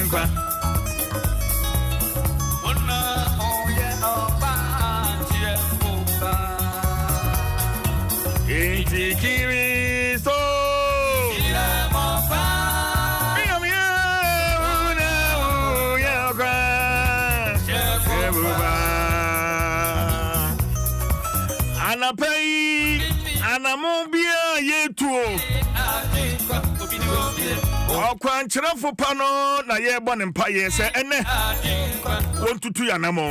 Ajinkwa. Intikiri so. Anapei anamobia yetuo okwankyerefo pano na ye bɔ ne mpaye se ene wontutu yanamo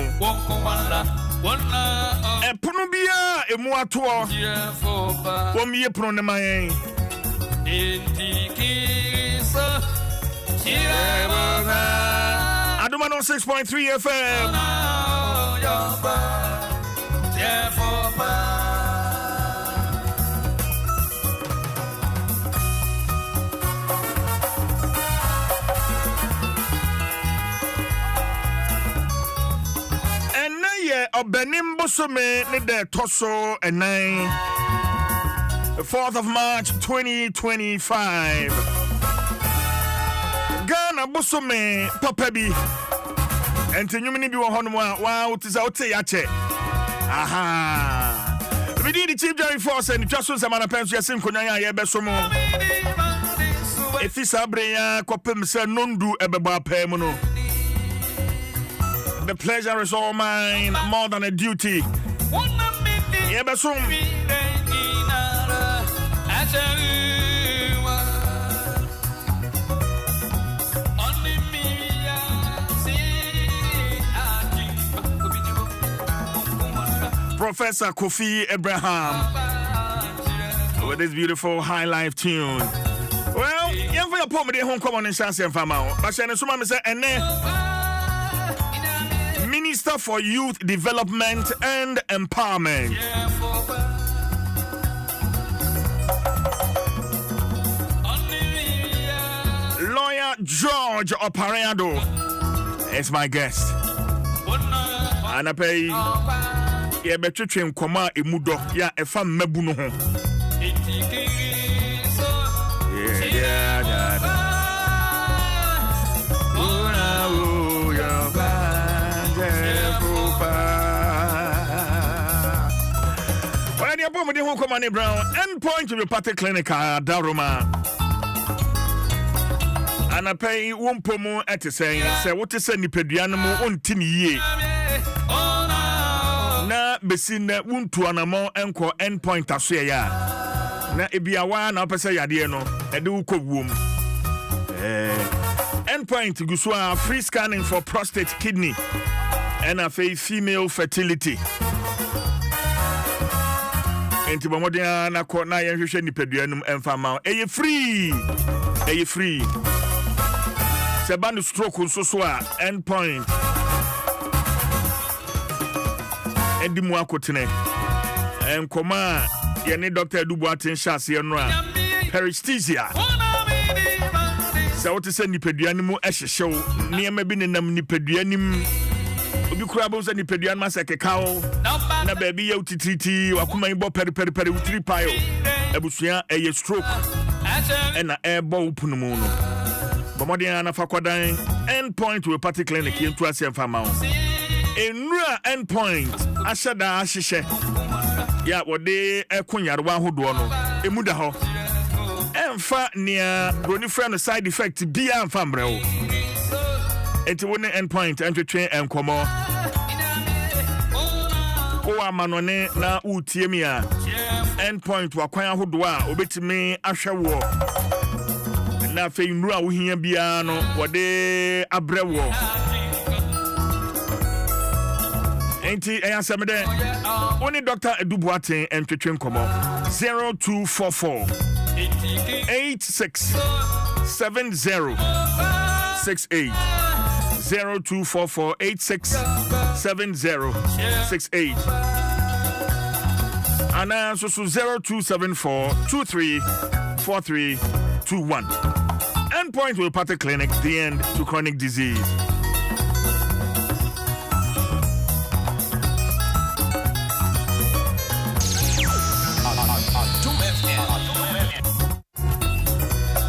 epono bia emu ato womie pono ne man Adom 106.3 FM Obenim Bosome ne de Toso and 9 4th of March 2025 Ghana Bosome Papabi and Tenyumini bi wonwa wow tisa ote yache aha we did the chief jury force and Dwaso Nsem penso yasim konyan ya besomo efisa breya kopem se nondu ebebo apem no. The pleasure is all mine, more than a duty. Yebasum. Professor Kofi Abraham with this beautiful high life tune. Well, you for your pomade home come on and chance and fama. But she suma me say ene Minister for Youth Development and Empowerment. Lawyer George Opareado is my guest. And I pay ye between Koma Emudo ya efam mebu no ho. Brown endpoint to the party clinic Daruma. And I pay one pomo at the saying, say what is any pedianimo on tini ye. Na besina untu anamo enko endpoint asya. Na ebiawa na pesa yadieno, edu ko wom. Endpoint guswa free scanning for prostate, kidney, and a female fertility. Enti bomodia na ko na yenhwehwe nipaduanum emfama eye free sebanu stroke nso a endpoint edimu akotene enkoma ye ne Dr. Adubu atenshase ye no a peristhesia se wote se nipaduanum ehyehyew niema bi nenam nipaduanim obi kura bo se nipaduanum asekekawo na baby ya utitriti wakuma ibo peri utri payo ebusua eye stroke ena ebo upunumu no bomodin na fakwadan endpoint we party clinic yentu ase mfama o enura endpoint ashada ahihye ya wode ekunyarwa hodo no emuda ho emfa nia broni friend side effect bia emfa mbrɛ o enti woni endpoint entwetwe enkomo Owa manone na utiemi a endpoint wakwan ahodo a obetimi ahwe wo na fe nura wo hia bia no wode abrewo enti eyasemede oni Dr. Adubu aten entwetwe nkomo 0244 86 70 68 0244867068 and also 0274234321. Endpoint will party clinic, the end to chronic disease.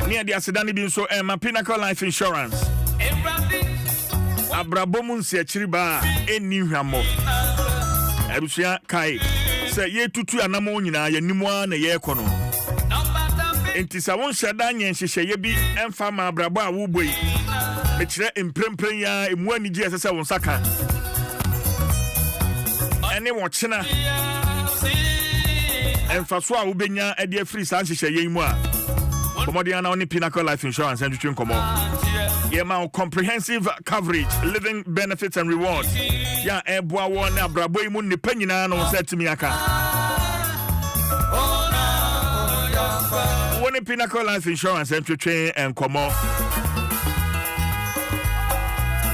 Near the Asidani Binso and my Pinnacle Life Insurance. abrabom nsi akiri ba eni hwamo abusua kai se ye tutu anamo nyina ya nimu na ye kono enti sa won hyeda nyen hyehyeye bi emfa ma abrabo a wo boi be kire emprempren ya emu anigi esese won saka ene wo kyena emfa so a wo benya e de free san hyehyeye mu a komodian na oni Pinnacle Life Insurance and twin komo yeah, comprehensive coverage, living benefits and rewards. Yeah, eboa won na brabo imu ni panyina no set me aka. One Pinnacle Life Insurance and twin and komo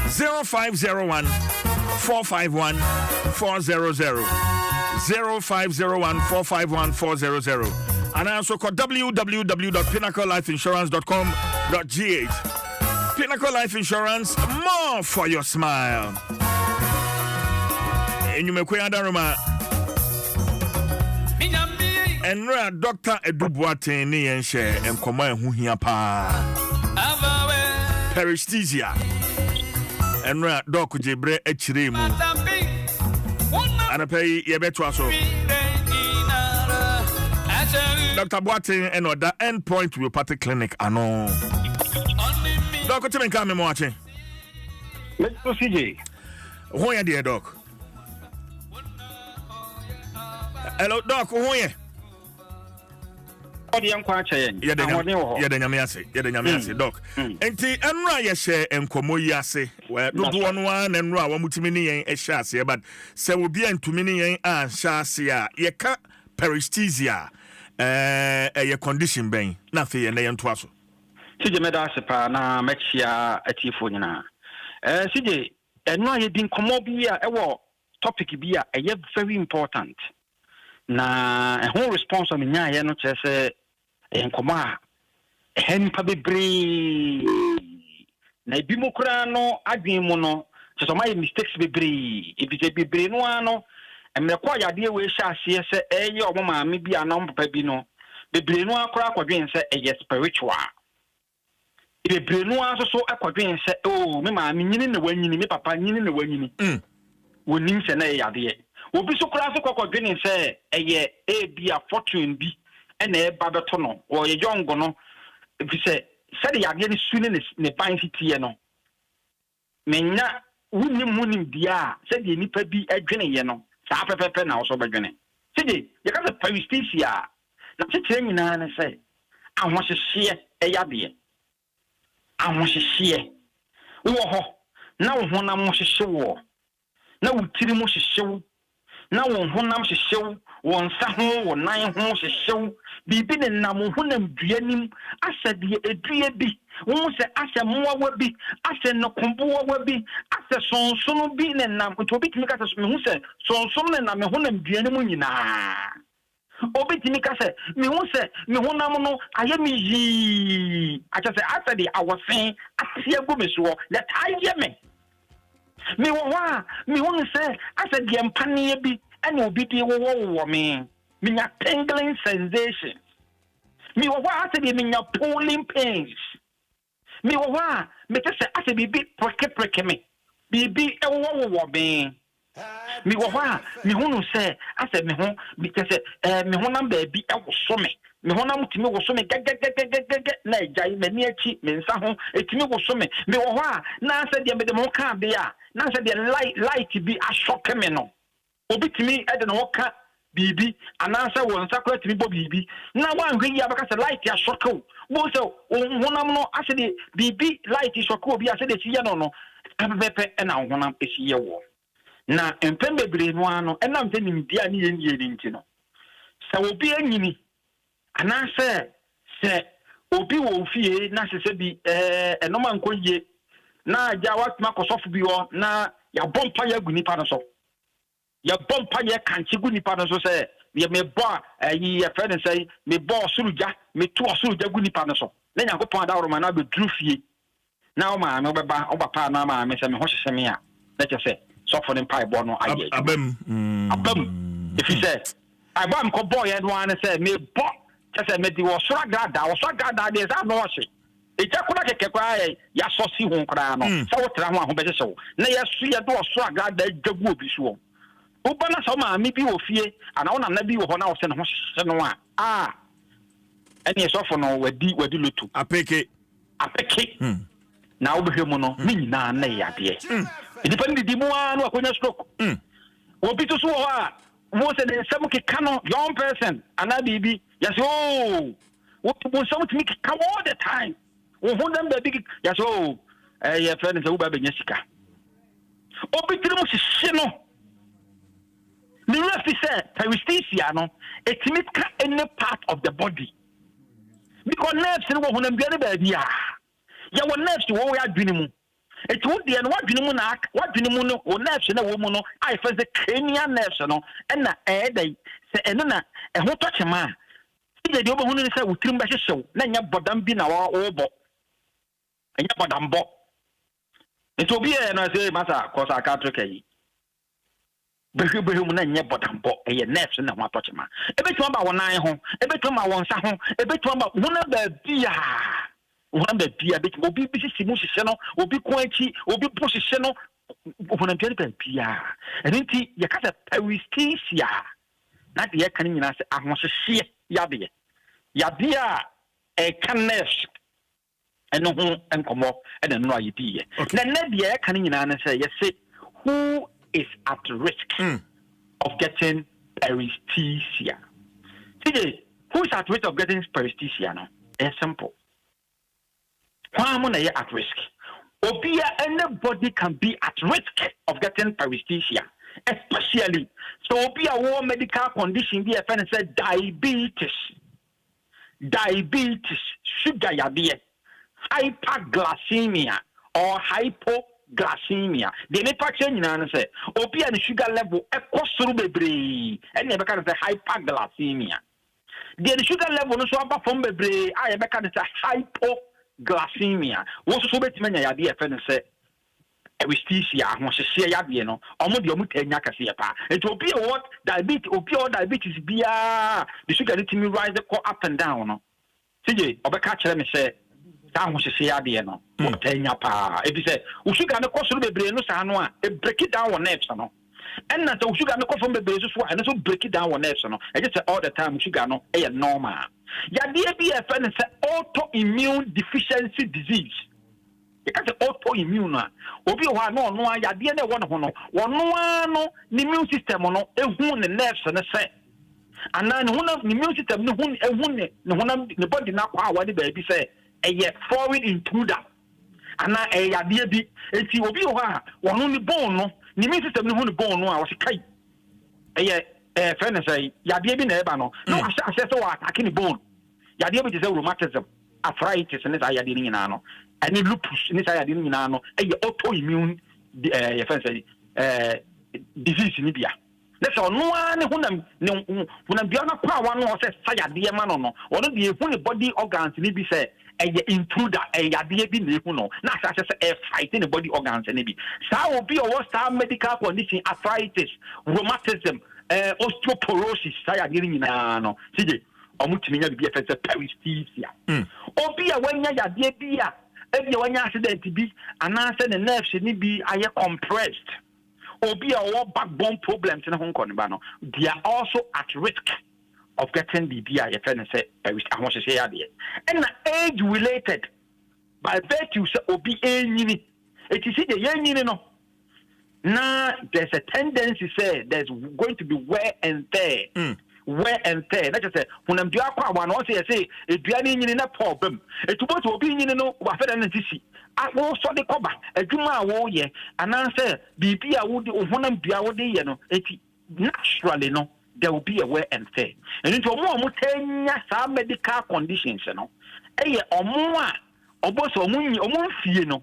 0501 451 400 0501 451 400 and also call www.pinnaclelifeinsurance.com.gh. Pinnacle Life Insurance, more for your smile. And you may quay Adaruma. And Dr. Edubuate ni and share and come who here pa. Paresthesia. And Doc Jebre Echirimu. And I pay Yebetwaso. Dr. Boateng and other endpoint Homeopathic Clinic. Ano. Doc, what you mean? Come watching. Let's go, CJ. Who are you, Doc? Hello, Doc. Who are you? Yeah, the Nyamiase, Doc. Enti enra ye share enkomo yase. Well, do one enra wa mutimini yen e shase, but se will be entumini yen a shase a ye ka paresthesia ye condition ben na fe ye na yen toaso. CJ meda sepa na mechia atifo nyina. CJ enra ye din komo bi a ewo topic bi a eye very important. Na whole response of nya ye no chese enkomo a henpa bebre na ibimokura no adwen mu no chese my mistakes bebre ebije bebre no ano emrekwa yade we hya ase se eye omoma me bi anom papa bi no bebre no akora akwadwen se eye spiritual bebre no aso so akwadwen se oh me ma me nyini na wanyini me papa nyini na wanyini wonim se na yade obi so kura so akwadwen se eye bia fortune bi ena e ba beto no o ye yongo no bi se de yade ni suni ne ban fitie no menya wunim dia se de nipa bi adwene ye no sa pepepe na so badwene se de ye ka se paresthesia na tete nyina na se ahohyehyɛ yade ahohyehyɛ wo ho na wo honam hyehyɛ wo na wo tiri mo hyehyɛ na wo honam hyehyɛ wo nsa ho wo nan ho hyehyɛ bibi ne nam honam duanim asɛde edua bi wo se asɛ moawa bi asɛ nokomboa wa bi asɛ sonsono bi ne nam to bi timi ka sɛ me hu sɛ sonsono ne nam honam duanim nyinaa obetimi ka sɛ me hu sɛ me honam no ayɛ me yi akyɛ sɛ asɛde awosen asia go me so let ayɛ me wo wa me hu sɛ asɛde empane bi ɛna obi di wo me nya tingling sensation me wo wa asɛde me nya pulling pains me wo wa me te sɛ asɛ bibi preke me bibi wo me me wo wa me hu no sɛ asɛ me ho bi te sɛ me ho nam ba bi ɛwoso me ho nam timi woso me gagagagagaga na agya me ni achi me nsa ho etimi woso me wo wa na asɛ de me de mo ka be a na asɛ de light bi ashoke me no obi timi ɛde no ka bibi anansa wo nsa kora timi bo bibi na wa nhwe yi abaka sɛ light ashoke wo so honam no asɛ de bibi light ashoke obi asɛ de siye no abebepe ɛna honam esiye wo na empembe bebre no ano enam te nimdia ne yenie ni nti no sa obi anyini anase se obi wo fie na sese bi enoma nkoye na agya watma kosofu bi ho na ya bompa ya gunipa no so ya bompa ya kanchi gunipa no so se ye me bo yi ya friend say me bo suruja me to suruja gunipa no so na nyankopon da woroma na be dru fie na o ma me obeba obapa na ma me se me ho hyehye me a na kyese so for the pipe no aye abem if you say I bam ko boy and one say me bo just say me di wo so grada dey say no hye Ejakuna kekekwa ya sosi ho kra no sa wotra ho ahobese so na yesu ye do so aga da dwagu obi so uba na so ma mi bi wo fie ana wona na bi wo ho na wo se no ho hye no a eni esofo no wadi lutu apeke na obehwe mu no ni nyina na yade independent di mu anu akonya stroke obi to so ho wo se de nsem keka no young person ana bibi yes wo some to me come all the time wo ho dem baby yes your friend is wo ba benya sika obi tiri mu hye no the rest is paresthesia no it means any part of the body because nerves no wo ho dem biane ba bia ya wo nerves wo ya dwene mu it would be and what dwene mu no wo nerves na wo mu no I first the cranial nerves no na dey se eno na e ho toche ma ide de obo hu no se wo tirim ba hyehyw na nya bodam bi na wo bo enya bodam bo nti obi e na say masa kosa aka troka yi behwe mu na nya bodam bo e nerves na ho toche ma ebetu ba wo nan ho ebetu ma wo nsa ho ebetu ba wo na ba bia wona bia bit obi bi simu hye no obi kwanchi obi po hye no wona bia enti ye ka se paresthesia na de ye kan nyina se ahohye yade a e kanes eno ho enkomo ena no ayedi ye na de ye kan nyina na se ye say who is at risk of getting paresthesia. See, who is at risk of getting paresthesia now? It's simple. Why am I at risk? Anybody can be at risk of getting paresthesia, especially so be a war medical condition. Be a friend said diabetes, sugar yabie, hyperglycemia or hypoglycemia. The next thing say, obi and sugar level ekosuru bebre, and never can say hyperglycemia. The sugar level no so above from bebre, I never can say hypoglycemia. What's so bad? Many yabie a friend say. Paresthesia, ahosese yabie no omo de omo tanya kase pa it will be what diabetes bia the sugar let me rise up and down no sije obeka kire me say ta ahosese yabie no tanya pa e bi say o sugar no koso bebre no sa no a e break it down on nerves no and na so sugar no koso bebre so and so break it down on nerves no e just say all the time sugar no e normal yabie bi e fe say autoimmune deficiency disease. Because autoimmune obi ho no no ayade na won ho no no the immune system no ehun ne nerves ne se ana ne ho immune system ne ehun ne body na kwa awade ba bi se eye foreign intruder ana ayade bi enti obi ho a won ne bone no the immune system ne hu ne bone no a wo se kai eye friend say yade bi na eba no no assess so attack ne bone yade bi je rheumatism arthritis ne ayade ni nyina no and lupus ni say ade nyina no e autoimmune disease ni bia let's say no an hunam bia na kwa wa no say sayade ma no no ono de ehu ne body organs ni bi say e intruder e yade bi na ehu no na say say fight the body organs ni bi sa obi o star medical condition arthritis rheumatism osteoporosis sayade nyina no sije omutimi nya bi e say paresthesia obi a wanya yade bia ebi wanya accident bi anase the nerves ni bi aye compressed obi a backbone problems na hon konba no they are also at risk of getting BBI your friend say I want to say and age related by virtue say obi enyini it is the yenyini no na there's a tendency say there's going to be wear and tear that just say hunam dua kwa wa no say eduane nyini na problem etubo to obi nyini no wa feda na tisi wo so de koba adwuma a wo ye ananse bibi a wo de hunam dua wo de ye no eti naturally no there will be a wear and tear and into omo tanya sa medical conditions no eye omo a oboso omo fie no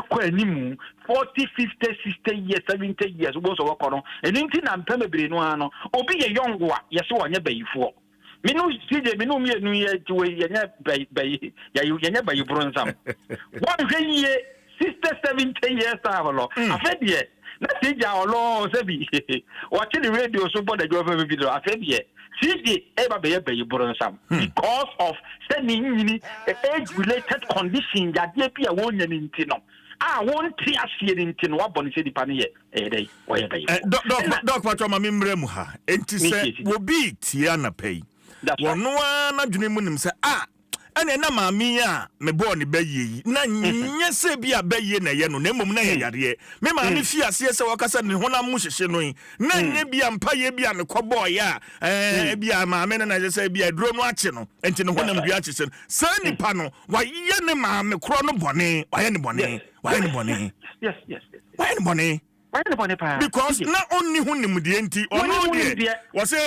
kwa animu 40 50 60 years 70 years obo so wokono eninti na mpemebere no ano obi ye yongo a yese wonye bayifo minu sije minu mienu ye tuwe yenye bayi yenye bayibro nsam won hweye 60 70 years avalo afedie na sija olo se bi watch the radio so for the government video afi bi CJ eba be Boro Nsem because of sending age related condition that dey be a won nya ntino won't see us here in tin what bonny di pane dey why be doc patro ma memre mu ha enti se wo bi tia na pay wono na dwene mu nim se ene na maami a me bo ne baye na nye se bia baye na ye no na emom na ye yare me maami fi ase se wakasa ne honam mu hyehye no na nye bia mpaye bia ne kɔbɔ ya bia maami na je se bia duro no ache no enti ne honam bia ache se sa nipa no wa ye ne maami kro no bɔne wa ye ne bɔne yes wa ye ne bɔne because na onni hunim de enti ono de wo se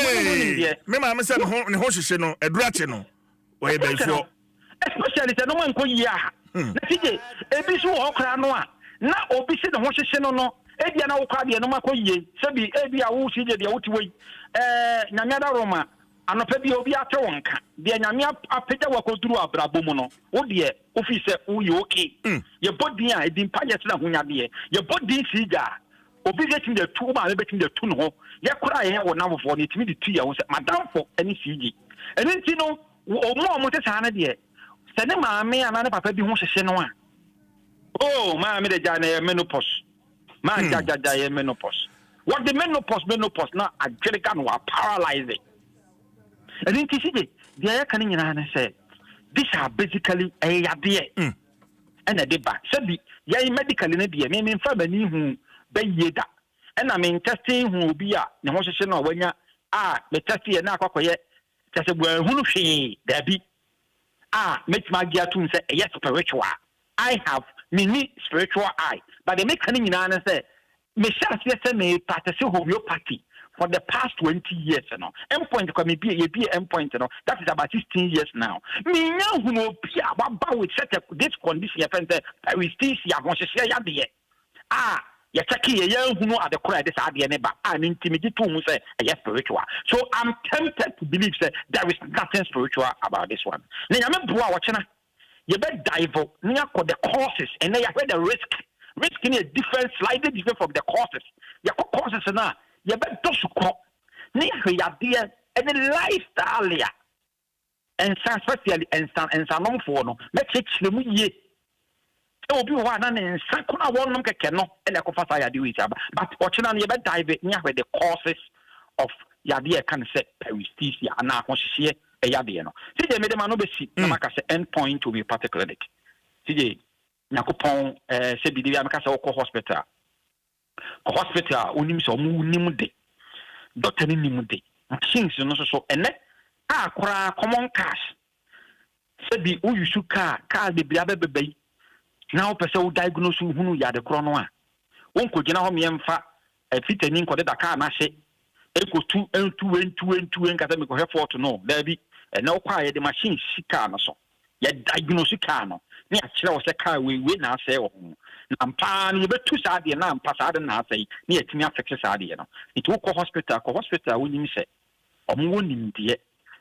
me maami se ne ho hyehye no aduro ache no wa ye baifo especially the no man ko yi na tije ebi so wo kra no na obi se ne ho hyehye no ebi na wo kra de no makoyie se bi ebi a wo sije de wo ti wei nyame da roma anopa bi obi ate wonka de nyame apagya wakoduru abrabo mu no wo de ofi se wo yi okay ye body a edin pa yet na hunya de ye body sija obi getin de tu ma betin de tu no ye kra ye wo na fofo ne timi de tu ya wo se madam fo ani siji eni nti no omo te sa na de sene maame anane papa bi ho hyehye no maame de jana menopause ma jaja menopause what the menopause na agrica no paralyze it and then tisi de ya kan nyina na say these are basically yade and the back sabi ya medically na bi me mfa bani hu bayeda and I mean testing hu bi a ne ho hyehye no wanya me test ye na akwakoye tese bu hunu hwe dabi make my gear to say yes spiritual. I have mini spiritual eye, but they make any and say me shall say me practice homeopathy for the past 20 years. Endpoint can be a endpoint. That is about 16 years now. Me now who know about with set this condition. We still see a bunch of share ya chaki ye who know at the cry this idea neighbor and intimidate to say yes spiritual. So I'm tempted to believe that there is nothing spiritual about this one. Now I'm watching you better dive near the causes and then you have the risk in a different slightly different from the causes. You causes now you better to near your and the lifestyle and especially and salon for no let's take the obi wa na nsa kuna wonum keke no ele ko fasa ya de wi aba but ochina no ye be dive nya where the causes of yade e kan say paresthesia na ahohye e yade no sije me de ma no be si na maka say end point to be particularly sije nyakopon se bi de ya maka say ko hospital onim so mu nim de doctor ni nim de machines no so ene akora common cash se bi o yusu car be bia bebe now person diagnose hunu ya de kro no a wonko gina ho memfa fitani nko de daka na hye ekotu entu nkata me ko effort no da bi na okwa ye de machine sika no so ya diagnose car no ne a kire wo se car we na ase wo ho na mpa ne betu sa de na mpa sa de na ase ne yatimi affect sa de no it wo ko hospital woni mi se omo nim de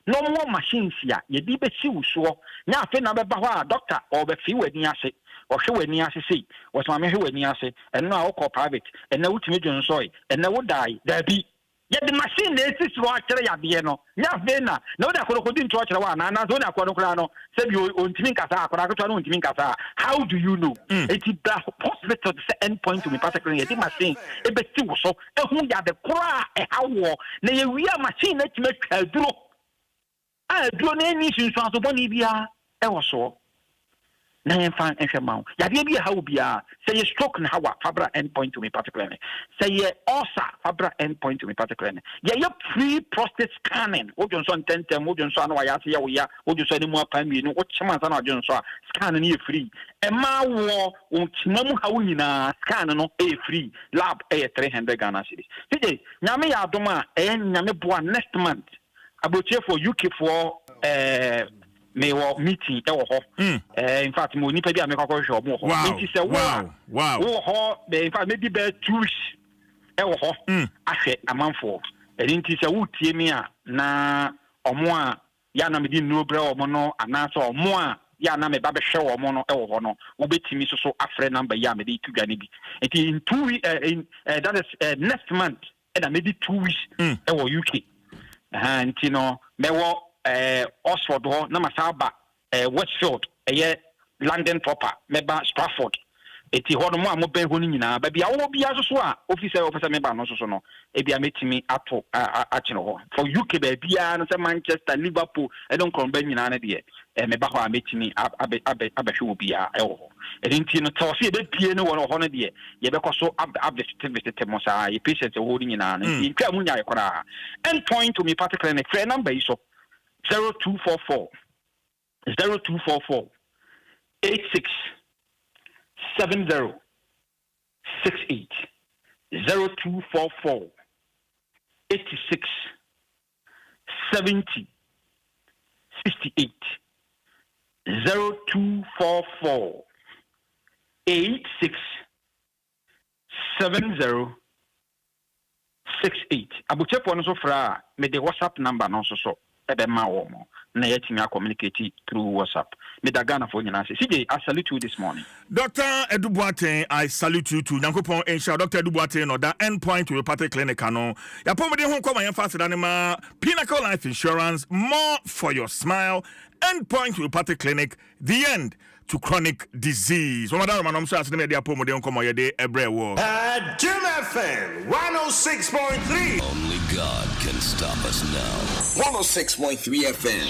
no more machines ya ye di be si wuso nya afi na be ba ho a doctor or be fi wani ase or hwe wani ase sei was ma me hwe wani ase and now call private and now utimi dwon soy and now die there be ye the machine na esi so akere ya de no nya afi na wo da ko di nto akere wa na so na ko kra no se bi ontimi nkasa akora ko no ontimi nkasa how do you know it is the hospital the end point to be particularly the machine e be si wuso e hu ya de kra e hawo na ye wi machine na timi twa duro duro na ni sinso aso boni bia e wo so na yen fan ehwema ya de bia hawo bia say stroke na hawa fabra end point to me particularly say ulcer fabra end point to me particularly ya pre prostate scanning o jonso tentem o jonso na ya se ya wo ya o jonso ni mu apan mi no o chema sa na jonso scan ni e free e ma wo o chimamu hawo nyina scan no e free lab e 300 Ghana cedis tije nyame ya adoma nyame boa next month aboche for UK for me wo meeting e wo ho in fact mo nipa bi a me kwakọ hwe mo ho meeting say wow wo ho in fact maybe be 2 weeks e wo ho ahwe amanfo e nti say wo tie me a na omo a ya na me di no bra omo no ana so omo a ya na me ba be hwe wo mo no e wo ho no obetimi so afre number ya me de tudwa ne bi in 2 weeks that is next month and I maybe 2 weeks e wo UK nti no me wo Oxford ho na masaba Westfield London proper meba Stratford eti ho no mo amobe ho ni nyina ba bia wo bia so a officer meba no so no e bia metimi ato akino ho for UK ba bia no se Manchester Liverpool e don kon ba nyina na de meba ho a metimi abehwe bia e ho enti no to se be pie no wo ho no de ye be koso visit mo sa ye patient ho ni nyina na enti twa mu nya ekora endpoint to me particular clinic free number is so 0244 86 70 68 0244 86 70 68 0244 86 70 68 abuchepo no so fra me the WhatsApp number no so ebe ma wo mo na yetimi communicate through WhatsApp. Me da Ghana for nyina say CJ I salute you this morning. Dr. Edubuate, I salute you too. Nyankopon ensure Dr. Edubuate no that endpoint to party clinic no. Ya pomode ho kwama yan fast anima Pinnacle Life Insurance, more for your smile. Endpoint to party clinic, the end to chronic disease. Madam Manom so as media pomode ho kwama yede ebre wo. Adom FM 106.3. Only God can stop us now. 106.3 FM.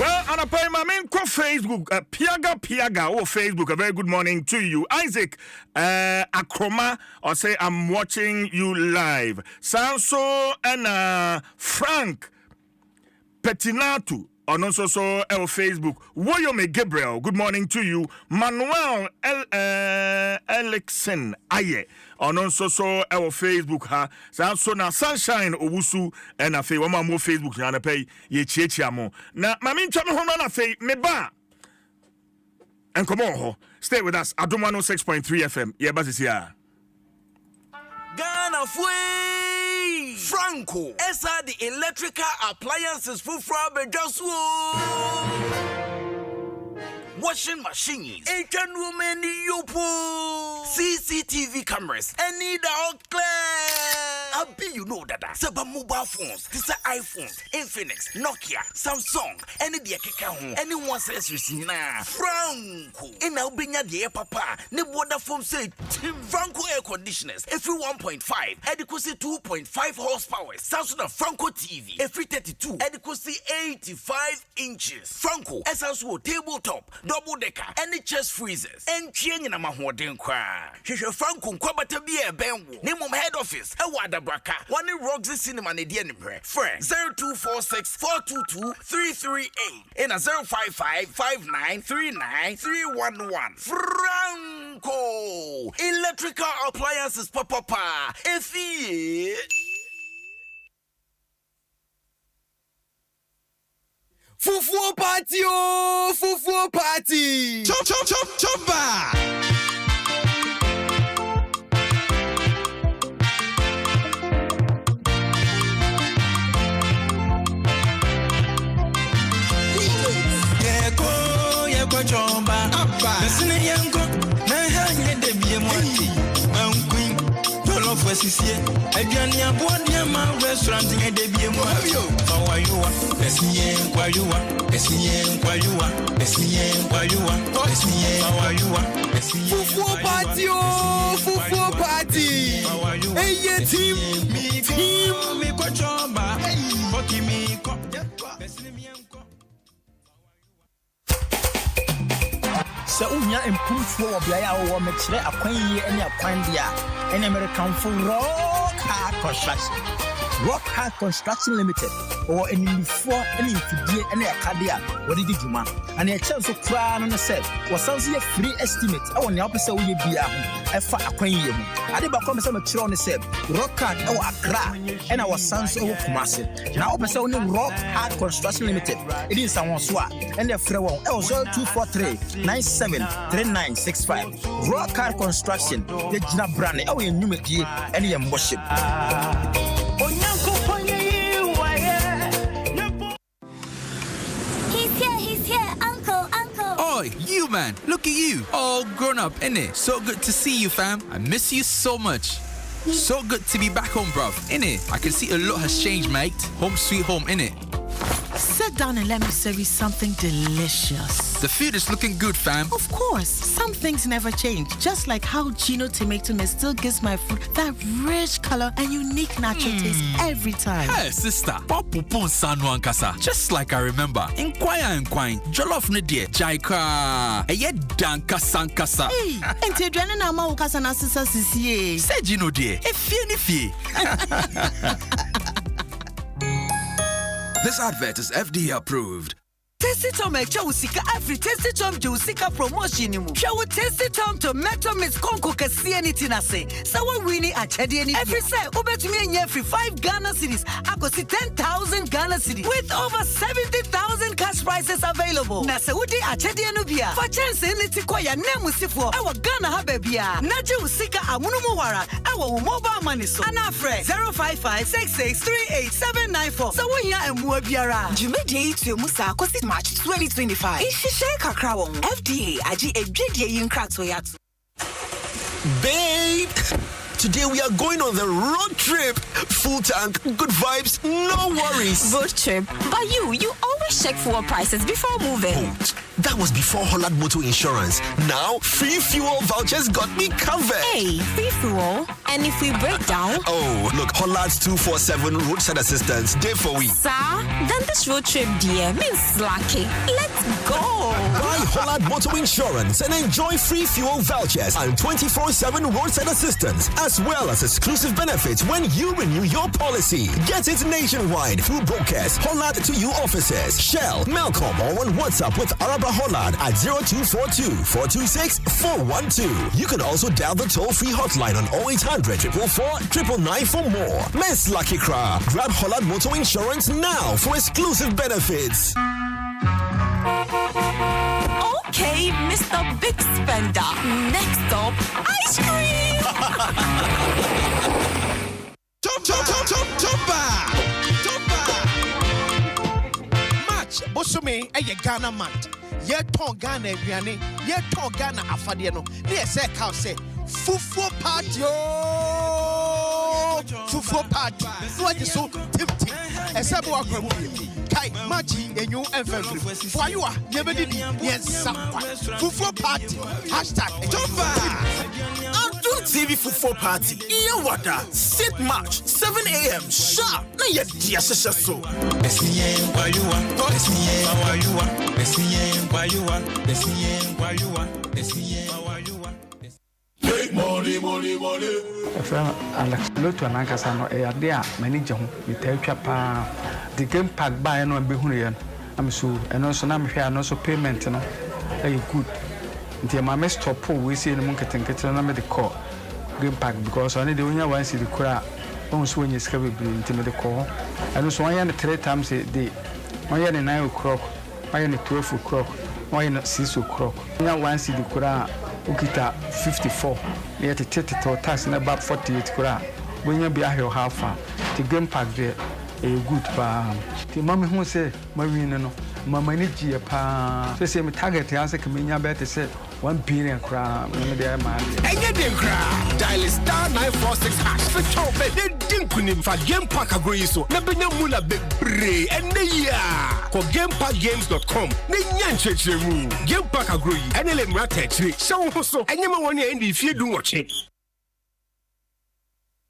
Well, on a point, my main Facebook, Piaga, oh Facebook, a very good morning to you. Isaac, Akroma, or say, I'm watching you live. Sanso and Frank Petinatu, on also so Facebook. Woyome Gabriel, good morning to you. Manuel Alexen Aye. On also so our Facebook ha so na sunshine owusu and afi wo ma mo Facebook na pay ye chiachia mo na mami ntwa me ho na afi me ba and come on ho stay with us Adom 106.3 FM ye ba sisi a Ghana Fui Franco esa the electrical appliances for Bedjasu washing machines, engine room and yopo, CCTV cameras, and need all clear. I be you know that Saba mobile phones, this are iPhones, Infinix, Nokia, Samsung, any the home, anyone says you see na Franco. And now bring the air papa, ne water foam say Franco air conditioners, every 1.5, adequacy 2.5 horsepower, Samsung Franco TV, every 32, adequacy 85 inches. Franco, essential tabletop, double decker, any chest freezers, and change na mahoden kwa. Sheshe Franco kwabata bi e benwo. Name head office, e wada braka. One Roxy Cinema ne die nimre. Friend 0246 422 338 and a 055 5939 311. Franco electrical appliances papa. Efie Fufu party oh, Fufu party. Chop chop chop chop ba. Yeko chomba. Nesine yango na hanye de bie mwati. Queen Dolo fwesisie. Aduani abodia ma restaurant nge de bie mwati. Wayuwa, Essie, Wayuwa, Essie, Wayuwa, Essie, Wayuwa, Essie, Wayuwa, Fufu party oh, Fufu party. Hey team, me ko chomba. Boki me ko. Sɛ unya impulso wɔ bia ya wɔ mekyerɛ akwan yie ne akwan dia ene American for Rock Hard Construction. Rock Hard Construction Limited or any before any fidie any akade a wɔde di dwuma ana ɛkyɛ so kura no sɛ wɔsan so yɛ free estimate ɛwɔ ne apɛ sɛ woyɛ bia ho ɛfa akwan yie mu ade ba kɔ sɛ mekyerɛ no sɛ Rock Hard ɛwɔ Accra ɛna wɔsan so ɛwɔ Kumasi na wɔpɛ sɛ wɔne Rock Hard Construction Limited ɛdi nsa wɔn so a ɛna ɛfrɛ wɔn ɛwɔ 0243 973965 Rock Hard Construction yɛ gyina brane ɛwɔ yɛ nnwumadie ɛne yɛ mbɔhyɛ. He's here, man. Look at you, all grown up, innit? So good to see you, fam. I miss you so much. So good to be back home, bruv, innit? I can see a lot has changed, mate. Home sweet home, innit? Sit down and let me serve you something delicious. The food is looking good, fam. Of course, some things never change. Just like how Gino tomato mix still gives my food that rich color and unique natural taste every time. Hey, sister. Popupon sanu ankasa. Just like I remember. Inquire. Jollof ne die. Jaika. Eye danka sankasa. Hey, ente dwane na ma ukasa na sisa sisi. Say Gino die. Efie ni fie. This advert is FDA approved. Tasty Tom Usika every Tasty Tom Usika promotion mu. Show Tasty Tom tomato mix konko kasieni tinase. Sawa winnie a chedieni. Every say ubetumi enye free 5 Ghana cedis. Akosi 10,000 Ghana cedis with over 70,000 cash prizes available. Na se udi a chedienu bia. For chance niti kwa ya nemu sifo. Ewa Ghana habe bia. Naji Usika amunumu wara. Ewa mobile money so. Anafre 055-6638-794. Sawa hiya emwe biara. Jumedi itu musa akosi March 2025. Ishishe kakrawon. FDA aji ejidie yinkrato yatu. Babe, today we are going on the road trip. Full tank, good vibes, no worries. Road trip? But you always check fuel prices before moving. Oh, that was before Holland Motor Insurance. Now, free fuel vouchers got me covered. Hey, free fuel? And if we break down? Oh, look, Holland's 247 roadside assistance, day for week. Sir, then this road trip, dear, means slacking. Let's go. Buy Holland Motor Insurance and enjoy free fuel vouchers and 24/7 roadside assistance, as well as exclusive benefits when you renew your policy. Get it nationwide through brokers, Holland to you offices, Shell, Melcom, or on WhatsApp with Araba Holland at 0242-426-412. You can also dial the toll-free hotline on 0800 444 999 for more. Miss Lucky Cra, grab Holland Motor Insurance now for exclusive benefits. Okay, Mr. Big Spender. Next up, ice cream. Match, Bosumi, a Ghana mat. Ye ton Ghana Riani, ye ton Ghana Afadiano. Near say cow say, Fufu party. Fufu party. What is so tempting? A sabu Kai, Machi, and you and February. For you are never did yes, Fufu party. Hashtag Adom TV Fufu Party. Iya wada. Sit March 7 a.m. sharp. Na ye dia so. Money. Friend Alex Loto Nankasa no e ade a manager ho metawtwa pa the game pack buy no be hunu ye am so eno so na mehwe no so payment no e good nti ma me stop we see no nketenkete na me de call game pack because only the onya one see the kura on so onye ska be nti me de call eno so onye 3 times a day onye 9 o'clock onye 12 o'clock onye 6 o'clock onya one see the kura ukita 54 near the total tax na about 48 kura when you be a half the game pack there a good pa the mommy who say marine no mama ni ji pa so say me target answer can me nya better say 1 billion kura me dey man enye dem kra dial *946# for chop be dinkunim fa game pack agroyi so na benya mula bebre eneya ko gamepackgames.com na nya nchechemu game pack agroyi enele mrata chiri so ho so enye ma woni endi fie du ngoche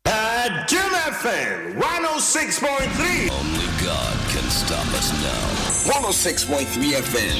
Adom FM 106.3. Only God can stop us now. 106.3 FM.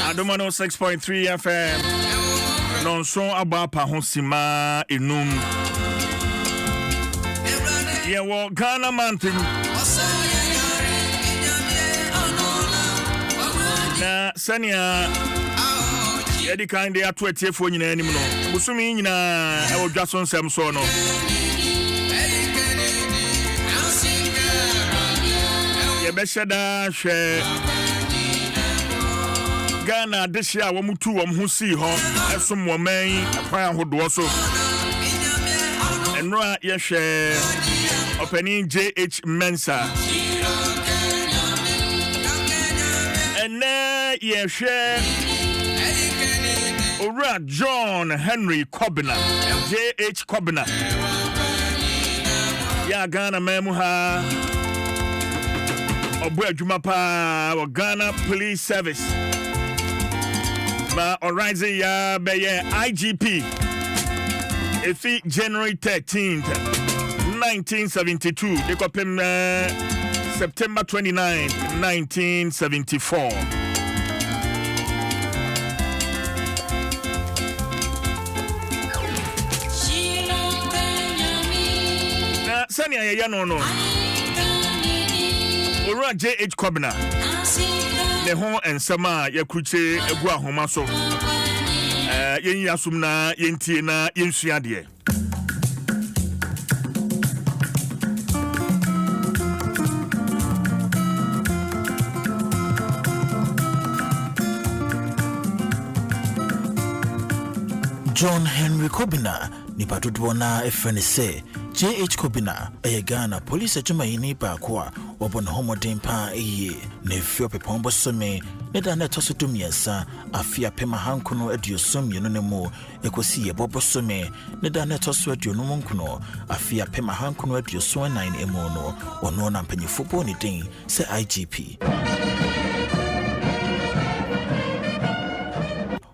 Adom 106.3 FM. Non so abapa hosima enum. Ye wo Ghana mountain. senia yedi kan de ato atiefo nyina anim no busumi nyina e wo Dwaso Nsem so no ye be sheda hwe Ghana dehia wo mutu wo ho si ho esom wo man akwan ahodo so enra ye hwe opening JH Mensa ye hwe Ora John Henry Kobina JH Kobina ya Ghana memu ha obu adwuma pa wa Ghana Police Service ma Horizon ya beye IGP efi January 13th 1972 they kopem September 29th 1974 Sania ya no Ora JH Kobina ne ho ensema ya kruche egu ahoma so yen yasum na yentie na yensua de John Henry Kobina ni patudo na efrene se JH Kobina Ghana police adwumayini baako a wobon homoden pa eye na efio pepombo some ne da na tosotum yensa afia pema hankono aduosom yeno ne mu ekosi ye bobo some ne da na toso aduonum nkono afia pema hankono aduosom 9 emu no ono na mpanyifo bo ne den se IGP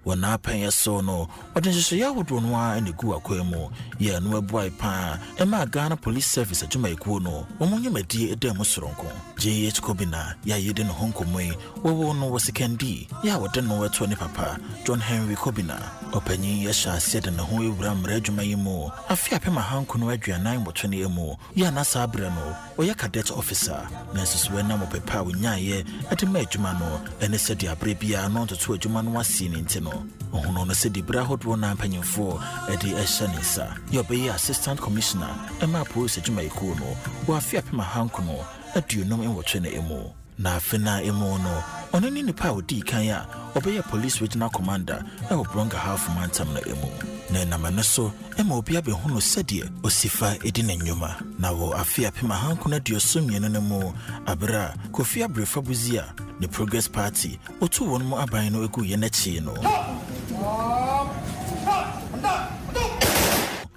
wana panya so no odenso ya wodo no a ne gu akwemu ye no abuai pa e ma Ghana Police Service adwuma ikuo no omunyamadi edam soronko JH Kobina ya yede no honkomoi wo no wosekandi ya wode no weto ne papa John Henry Kobina opanyi ya sha siede na ho ewura mra adwuma yimu afia pema hanko no aduanan boto ne emu ya na sabra no oya cadet officer na susuwe na mopepa wonyaye adema adwuma no ene sedi abre bia no ntoto adwuma no wasi ne ntino ohono no sedi bra hodwo na mpanyimfo edi eshanisa yobe assistant commissioner ema police adwuma ikuo no wo afia pema hanko no aduonom enwotwe ne emu na afena emu no onani nipa odi kan ya obeye police regional commander e obronga half mantam na emu na namane so ema obi abehunu sedie osifa edi na nnwuma na wo afia pema hanko na diosomie no mu abra kofi abrefa buzia the Progress Party otu won mu aban no egu ye na chi no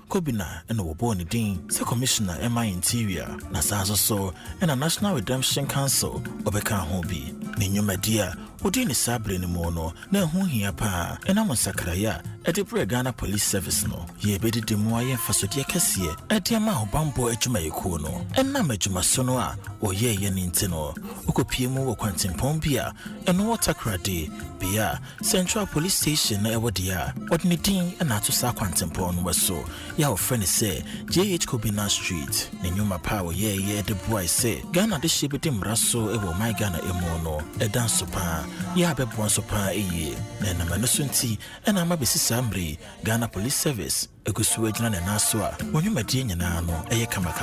Kobina and Woboni Dean, the Commissioner Emma Interior, Nasazo so, and a National Redemption Council, Obeka Hobi, Ninu Media, Odini Sabre Mono, na who here pa, and I'm Sakraya, at the Ghana Police Service no, ye bedi de moye fasodia cassie, at the amount bambo ejumaikuno, and Namajuma Sonoa, or ye Nintino, Okopiemo or Quantin Pompia, and water crade, Bia, Central Police Station, Ewadia, Odnidin, and Atusa Quantin Pon was so. Ya friend say JH Kobina Street Nenyuma power ye the boy say Ghana de ship dem raso ewo my Ghana emono e dan sopa ya be bon sopa eye na na manusunti e na mabesi sambre Ghana Police Service egusu agina na naso a wonyumadi nyina no eye kama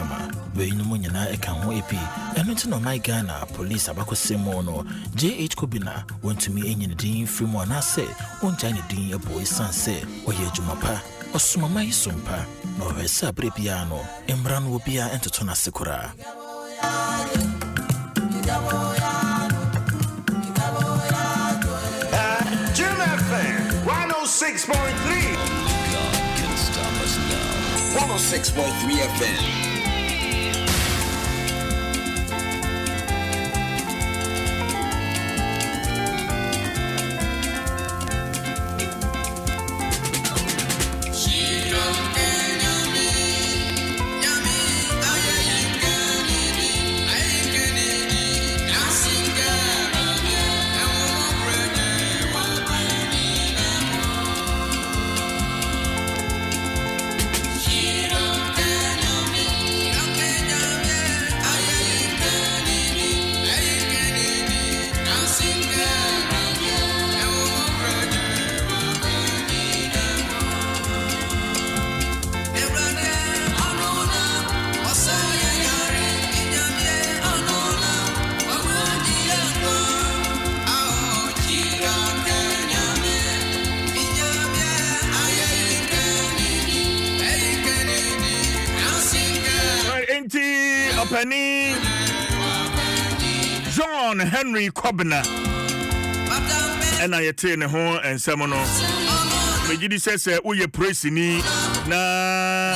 we nyumu nyina e kan ho epi eno nti no my Ghana Police abakosemo no JH Kobina want to me enyin din free mo na say onja ne din ebo isanse oye jumapa osumama isumpa no hesa brebiano emran wo bia entoto na sekura Adom 106.3 God can stop us now. 106.3 FM. Openi John Henry Kobna ena yete ne ho ensem no megidi sese uye praise ni na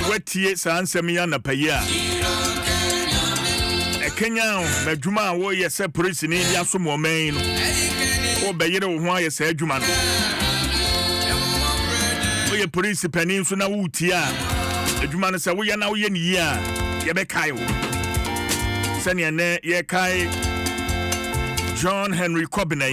wetie sa ansem ya na paya Kenya madwuma wo ye se praise ni dia so mo man no wo beyere wo ho aye se adwuma no wo ye praise panin so na wo tie a adwuma no se wo ye na wo ye ni yi a ye be kai wo sene ne ye kai John Henry Kobna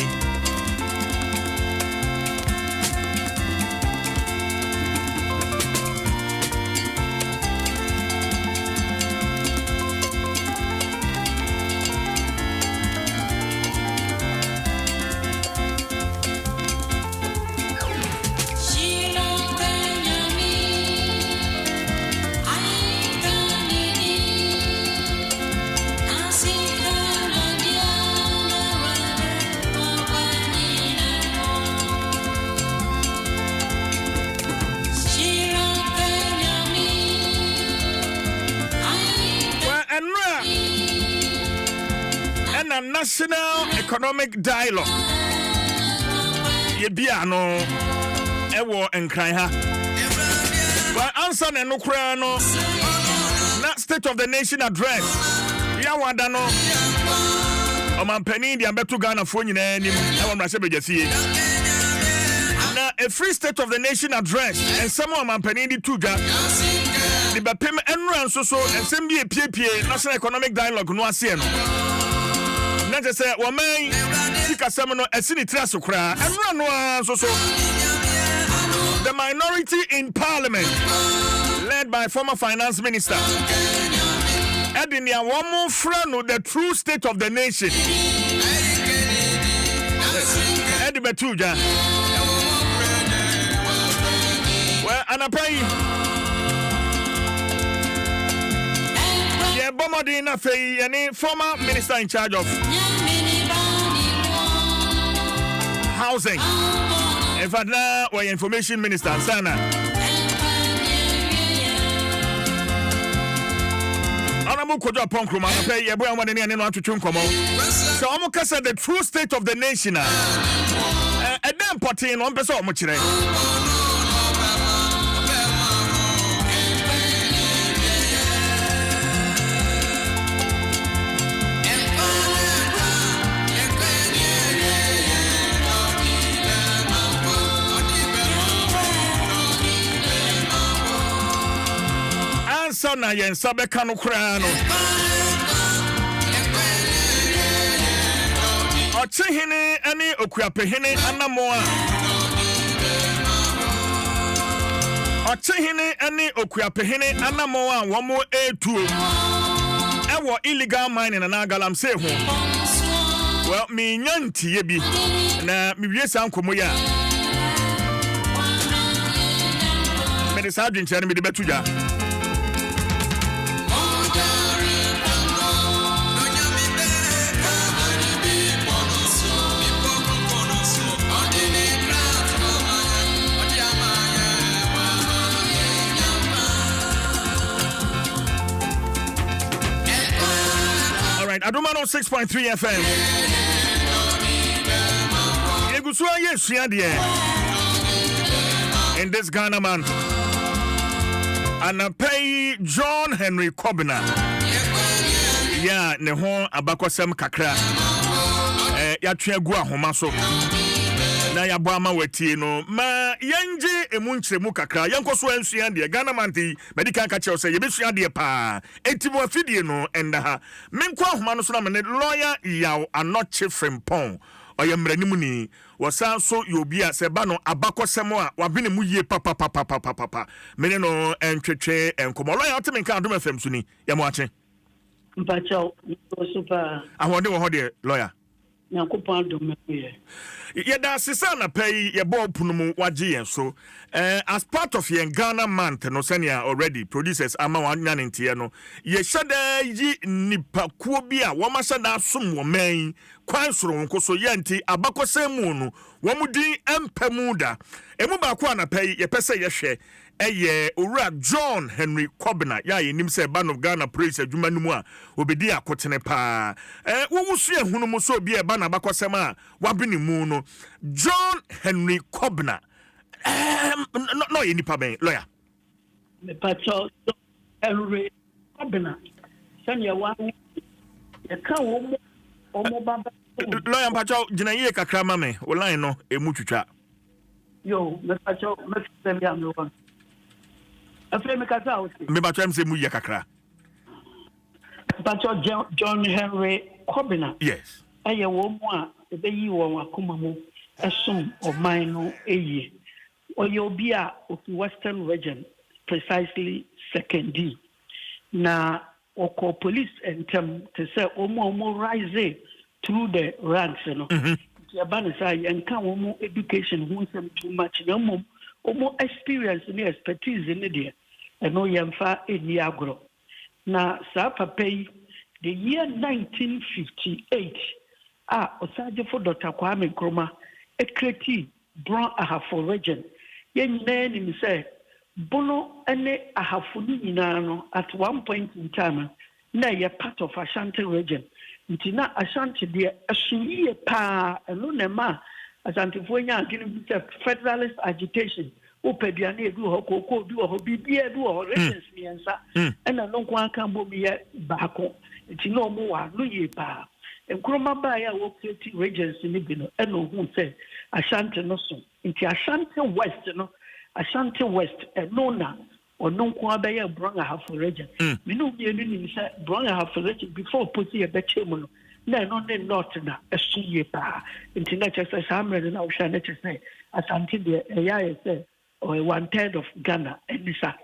National Economic Dialogue Yebia no ewo enkran ha but answer na no kra no na State of the Nation address ya wada no omampani dia beto Ghana fo nyina anim ewo mrahye bejasie na a free State of the Nation address and some omampani di tuga di bepem enran so ensem bi epiepie National Economic Dialogue no ase no na say woman sikasem no esini traso kra enra no so the minority in parliament led by former finance minister Edinia woman frano the true state of the nation Edi betuja well anapai Bomodina Fei, any former minister in charge of housing. In fact, now we're information minister, Sana. Honorable Kojo Ponkruma, pay your boy money and not to Chunkomo. So I'm going to say the true state of the nation. A damn party in one person much. Na yen sabe kanu kra no ochehene ani okuapehene anamo a ochehene ani okuapehene anamo a womo etuo ewo illegal mining na agalam se ho well me nyantie bi na me wie san komo ya me de sadwin chere me de betuja Adom 106.3 FM. Yegusua yesuya de. In this Ghana man. Anapay John Henry Kobna. Ya ne ho abakosem kakra. Ya twa gu ahoma so. Na ya bo ama watie no ma yenje emunchiremu kakra yenkoso ansua de Ghana man ti medical catcher say yebesua de pa etimo afidie no enda ha menko ahoma no so na me lawyer yaw anoche frempon oyemranimu ni wasa so yobia se ba no abakosem a wabene mu yie papa mene no entwetwe enkomo lawyer otime kan Adom FM suni yamo ache mpacho super ahode wo hode lawyer Nyankopon Adom ye Yeda sisa na pay ye ball punumu waji yen so as part of your Ghana month no senia already producers ama wanya ntie no ye shada yi nipakuo bi a wo ma shada som wo man kwan soro nko so yenti abakosem mu no wo mudin empamuda emu ba ko na pay ye pese ye hwe Ura John Henry Kobina ya yenim say ban of Ghana praise adwuma no mu a obedi akotene pa wo wusu ehunu mo so bi e ba na bakosem a wabeni mu no John Henry Kobina no ye nipa ben lawyer me pacho Henry Kobina sanya wa ye ka wo mo baba lawyer pacho gina ye kakra ma me wo line no emu twitwa yo me pacho me se me am one afre me kasa o me pacho am se mu ye kakra pacho John Henry Kobina yes aye wo mu a ebe yi wo akoma mu esom oman no eye oyobia of Western region precisely second D na oko police entem to say omo rise through the ranks no yabana say enka omo education who some too much na omo experience ni expertise ni de eno yemfa eni agro na sa papa yi the year 1958 osaje for Dr. Kwame Nkrumah ekreti Brown Ahafo region yenna ni say bono ene ahafo ni nyina no at one point in time na ye part of Ashanti region nti na Ashanti de asuye pa eno ne ma Ashanti fo nya gini bi federalist agitation opeduane edu ho koko bi ho bibia edu ho regions miensa ena no kwa kan bo mi baako nti no mo wa no ye pa Nkrumah ba ya wo create regions ni bi no ena hu say Ashanti no so nti Ashanti West enona ononko abaye Brown Ahafo region me no bi enu ni say Brown Ahafo region before poti e betemu no na no ne north na esuye pa nti na chese samre na ohwa na chese Ashanti de ya say or 1/3 of Ghana enisa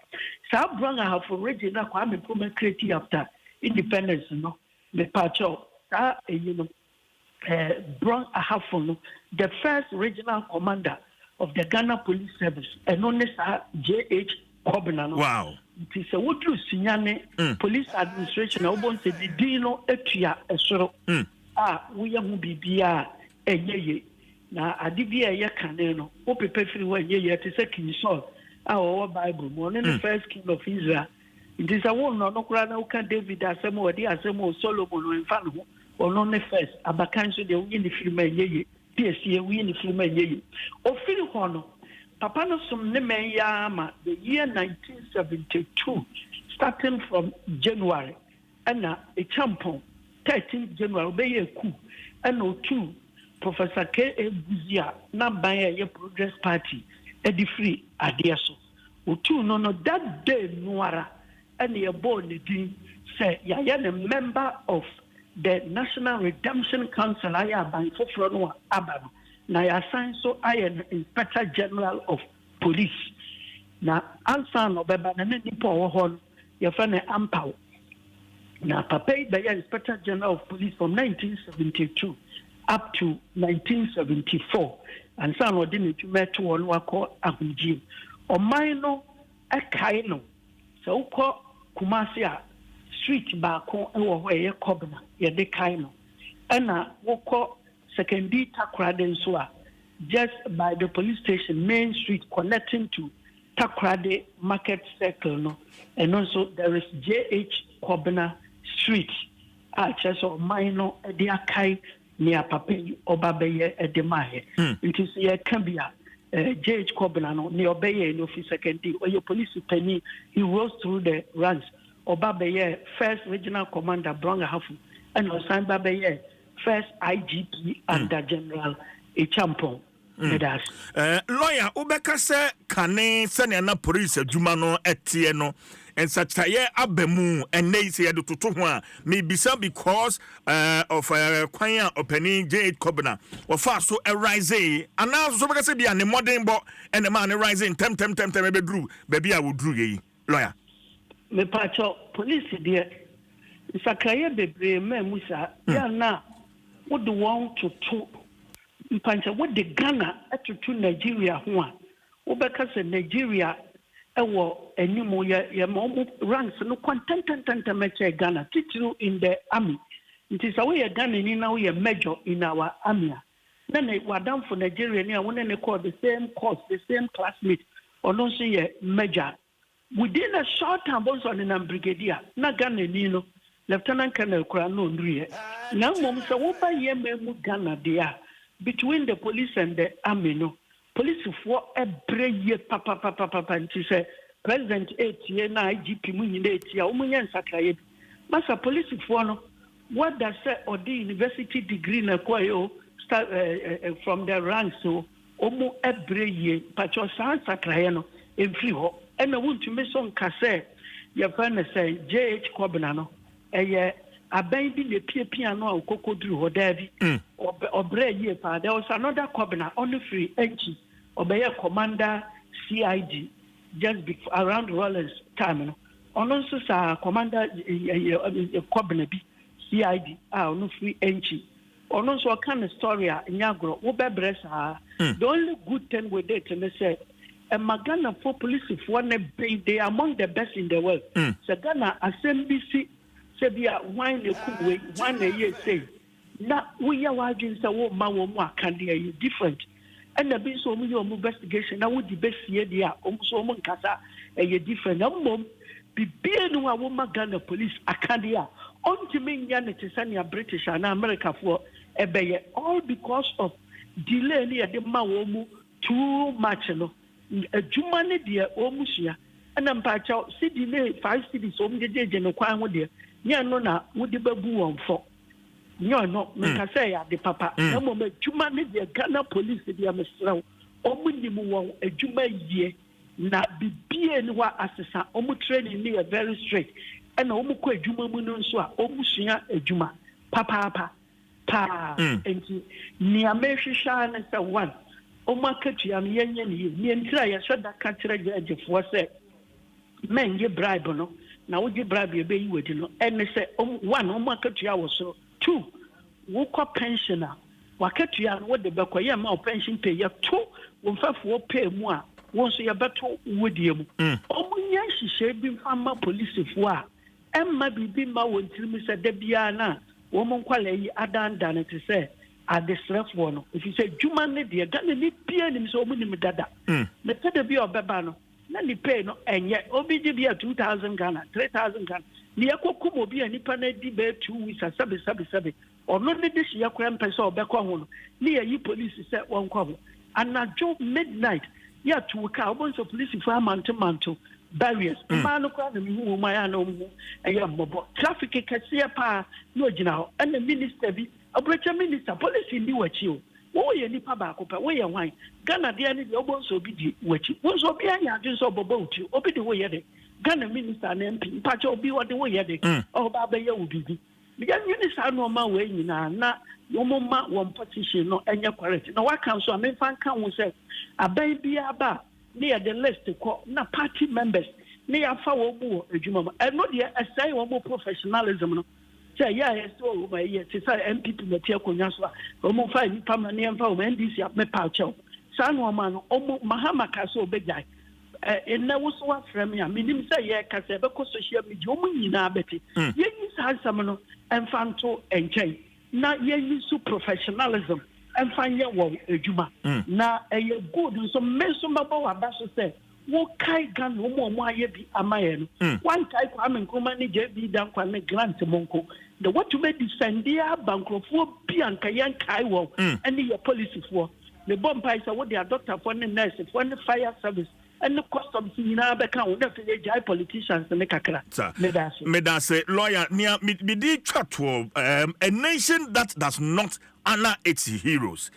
sa Brown Ahafo region na kwa me promo create after independence no me pacho Brown Ahafo no the first regional commander of the Ghana Police Service and only J.H. Kobina. Wow. It is a wood sinyane police administration. I won't say the dino etia esoro. We are mubibia ye. Na adibia ya kaneno. O pepe free when ye to say King Saul. Our Bible. One in the first king of Israel. It is a one no krana uka David asemo di asemo Solomon or infano or non the first. Abakanso de win the film ye. PSC we in the film ye. Ofili hono. Papa no some neme yama the year 1972, starting from January, and a champon 13th January be a coup, and 2 Professor K. Buzia na by a Progress Party Eddie Free Adiaso. Otu no that day Noara and a born the say ya a member of the National Redemption Council I by Fofrono Abano. Na ya assign so I am Inspector General of Police. Na answer no beba na nipa wo ho ya fa na ampaw. Na papa be ya Inspector General of Police from 1972 up to 1974. And san no de netuma to won wakọ ahunji. Oman no akai no. So ukọ Kumasi a street baako e wo ho ye Kobina ye de kai no. Ana wokọ secondary Takrade Nsua, just by the police station main street connecting to Takrade Market Circle, no, and also there is J.H. Kobina Street, just or minor Ediakai near Pape Obabeye Edemahe. It is here Cambia, J.H. Kobina no near Obeye no secondary or your police penny. He rose through the ranks. Obabeye first regional commander Brown Ahafo and Osan Babeye first IGP under General Echampon. Lawyer, Ubeka se kane sene na police adwuma no etie no ensachaye abemu ene se yedo toto ho a me bisa because of kwan a openi J Kobina ofa so rise ana so beka se bia ne modern bo ene ma ne rise tem be dru ba bia wo dru yi lawyer me pacho police de sakaye bebre ma musa ya na what do want to mpancha what the Ghana to Nigeria ho a obeka se Nigeria ewo enimo ye mo ranks no content meche Ghana titulu in the army it is away Ghana ni now we major in our army then we down for Nigeria ni won ne call the same course the same classmate ɔno nso yɛ major. Within a short time, also on a brigadier, na Ghana Nino, Lieutenant Colonel Krano Ndrie. Now, Mom, so what by ye Ghana dia between the police and the army, no police for a brave papa, and she said, President 8 year na IGP Munin 8 year, Omunyan Sakai. Master police for no, what does say or the university degree na kwayo start from the ranks so Omu a brave Pacho San Sakrayano in free ho. And I want to miss on Casse, your friend say J.H. Cobanano, a baby the piano Coco Drew or Daddy or Bray year. There was another Cobana on the free entry, obey a commander CID just around Rollins time. On also commander Cobana CID, no free entry. On also a kind of story in Yagro, Obebresa. The only good thing with it, and they said. And Ghana for police they are among the best in the world. So Ghana assembly Sebia wine a year say. Now we are watching so ma can they different. And the been so many investigation now would the best year they are almost kasa a different mom be being woman Ghana police Acadia on to me Yanisania British and America for a bay all because of delay near the Mawomu too much a Jumani dear Omusia, and I'm patch out city 5 cities on the day and acquire with dear. Nya no na would the babu on for. No, make I say at the papa. No moment, Jumani dear Ghana police, dear Mr. Omunimu, a Juma year, not be being what assessor, Omu training near very straight, and Omuko Juma Munuswa, Omusia, a Juma, papa, and near Meshi Shan and so one. Omakatu am yenyen ni entira ya shoda katra judge for say men ye bribe no na wo ye bribe ye be yiwedi no ene say one omakatu ya wo so two wo kwa pensioner wakatu ya wo de bekọ ye ma pension pay ya two wo mfafo pay mu a wo so ye beto wodie mu omunya hihye bi mfama police fo a emma bibi ma wo ntirimi se da bia na wo mon kwala yi adanda ne te say at the stress one. If you say Jumani dear, Ghana ni pay him so many dada. The third be of Babano, Nanny pay no, and yet OBG 2,000 Ghana, 3,000 Ghana. Niako Kumo be a Nippane debate 2 weeks and sabi, or not this year cram peso or back on near you police set one cover. And now joke midnight, yeah, to a carbons of police for manto barriers. Mano who my no and your mobile traffic cassia pa, no general, and the minister be. Operator minister policy ni wachi o ye nipa ba ko pa wo ye wan Ghana dia ni obo so bi di wachi wo so bi anya adun so bobo uti obi di wo ye de Ghana minister na MP pa cha obi wo de wo ye de o ba ba ye obi bi because minister no ma we nyina na wo ma won position no enye correct na wa kan so am fan kan wo say aban bia ba near the list ko na party members ne ya fa wo bu adwuma ma e no de asai wo mo professionalism no. Yeah, so by yes, it's MP to the Tiakunyaswa, almost 5 permanent for NDC up my pouch. San woman, almost Mahama Caso Begay. And there was one from me. I mean, say, yeah, Casabako social media, you know, Betty. Yes, has some and Fanto and Jay. Now, yes, professionalism and find your wall, Juma. Now, a good and some mesomable ambassador said. What kind gun no more why be a man? One type I'm in command JB down for me grant monko. The what to make the Sandia Banco for Bianca Yan Kaiwo and the police for the bomb pies are what they are doctor for the nurse for the fire service and the customs in our account that the politicians and the Kakra. Medase lawyer near Midi Chatwo, a nation that does not honor its heroes.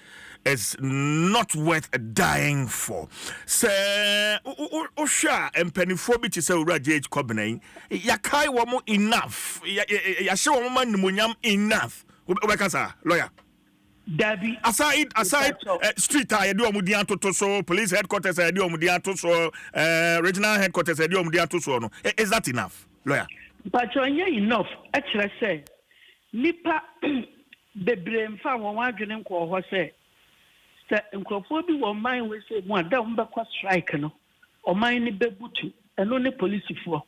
Is not worth dying for. Say, Osha and Pennyphobic is a Rajage Cobenay. Yakai wamo enough. Yasha woman munyam enough. Ubekasa, lawyer. Dabi. Aside, street I do Mudianto so, police headquarters I do Mudianto so, regional headquarters I do Mudianto so. Is that enough, lawyer? But enough. Actually, I say, Nipa the blame found one drinking or say. Nkrofobi wo man we say mo ada mo bekwa strike no o man ni bebutu eno ne police fo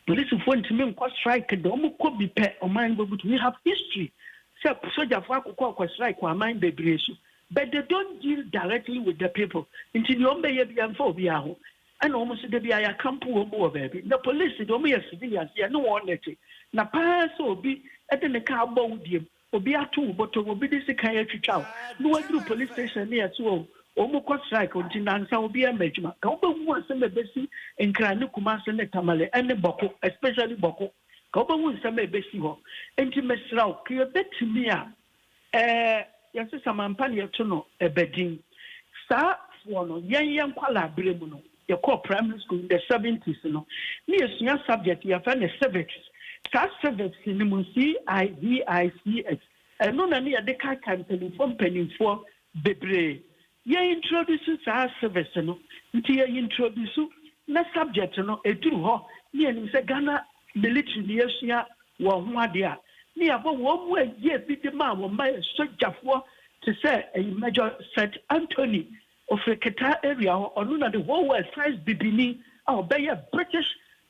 ntimi nkwa strike do mo ko bi pe o man bebutu we have history say soldier fo akoko strike wa man bebresu but they don't deal directly with the people. Until you obey a and almost the Bia camp more baby. The police, the only civilians, no one let it. Na pass or be at the car boat, or be a two, but to be this psychiatric child. No one do police station near to almost strike on Tinansa will be a measurement. Come once in the Bessie and Kranukumas and the Tamale and the Boko, especially Boko. Come once in the Bessie. And to Miss Rao, clear bet to me. Yes, some ampania to know a bedding. Sir, one young Kuala Bremuno, your core primary school in the 70s, near your subject, you have found a civics. That civics in the CIVICS, and none of the car campaign from penny for Bebre. Ye introduce our service, until you introduce na subject, a true near Ghana military near one dear. Near one way, yes, be the man will buy a soldier for to say a Major St. Anthony of the Qatar area or none of the whole world tries Bibini or by a British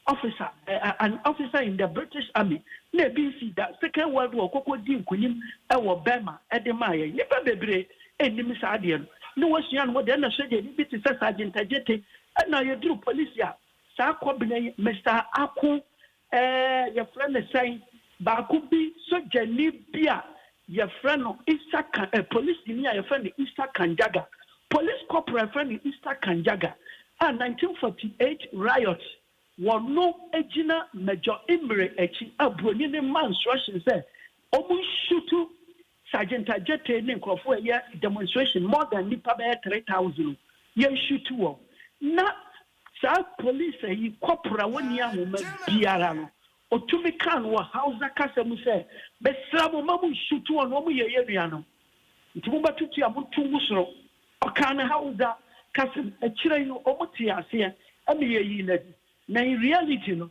officer, an officer in the British Army. Near BC that Second World War, Coco Dim Queen, our Bama, Edemaya, Nipa Bebre, and Nimis Adian. No was young, what then I said, you beat the Sergeant Tajete, and now you do police. Sa Combine, Mr. Aku, your friend is saying. Bakubi so Janibia, your friend of Easter police near your friend Easter Kanjaga, police corporal friend Easter Kanjaga, and 1948 riots. One no Egina Major Imre Echi Abronine man's Russian said, Omu Shutu Sergeant Ajete Ninkofo demonstration more than Nipa 3,000. Yen Shutu. Na sa police a corporal 1 year woman Biarano. Otumi kan wa hausa kasa mu se be srabo mamu shutu on omu ye yenuano ntimu batutu abutu musoro okana hausa kasa akire no omu ti ase am ye yi na in reality no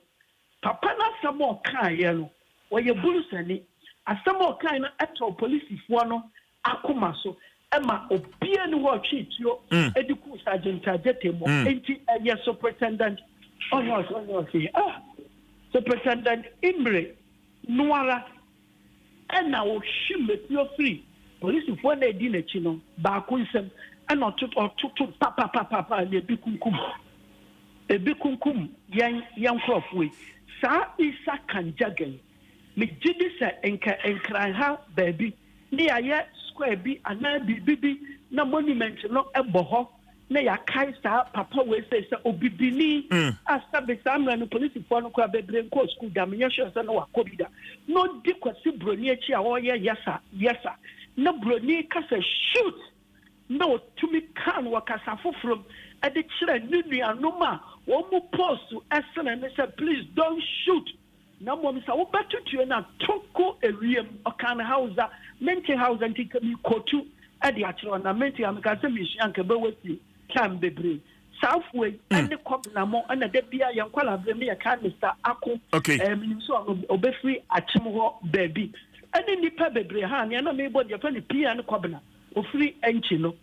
papa na samo kan ye no wo ye bulusani asamo kan na ato police fo no akoma so ema obia ni ho twitio ediku sergeant ajetemo enti ye superintendent onyo Superintendent Imre Nuara and now Shimet your free. Police for the dinner chino, Bakunsem, and not to papa, and a bikunkum, young crop way. Sa Isa Kanjagan. Mijidisa and cry her baby. Near yet square be and I be bibi, no monument, no a boho. Na ya kai sa papa we say obibini asa be samra no police for no kwa bebre ko school dam nya sure say no wakobida no di kwasi broni achi a wo ye yesa na broni kasa shoot no tumi kan wakasa foforo e de kire nunu anoma wo mu post esena ne say please don't shoot na mo mi sa wo batutu na toko ewiem okana hausa mental house antikami kotu e de akire na mental am ka say mi hia nka be wati Cam Bebre, Southway, and the cop Namo, and the Debia Yankwala Vemia can Mr. Ako, so obefree at Chimo baby. And in the Pebebre, Han, and I'm able to find Pia and Cobna, or free Enchino,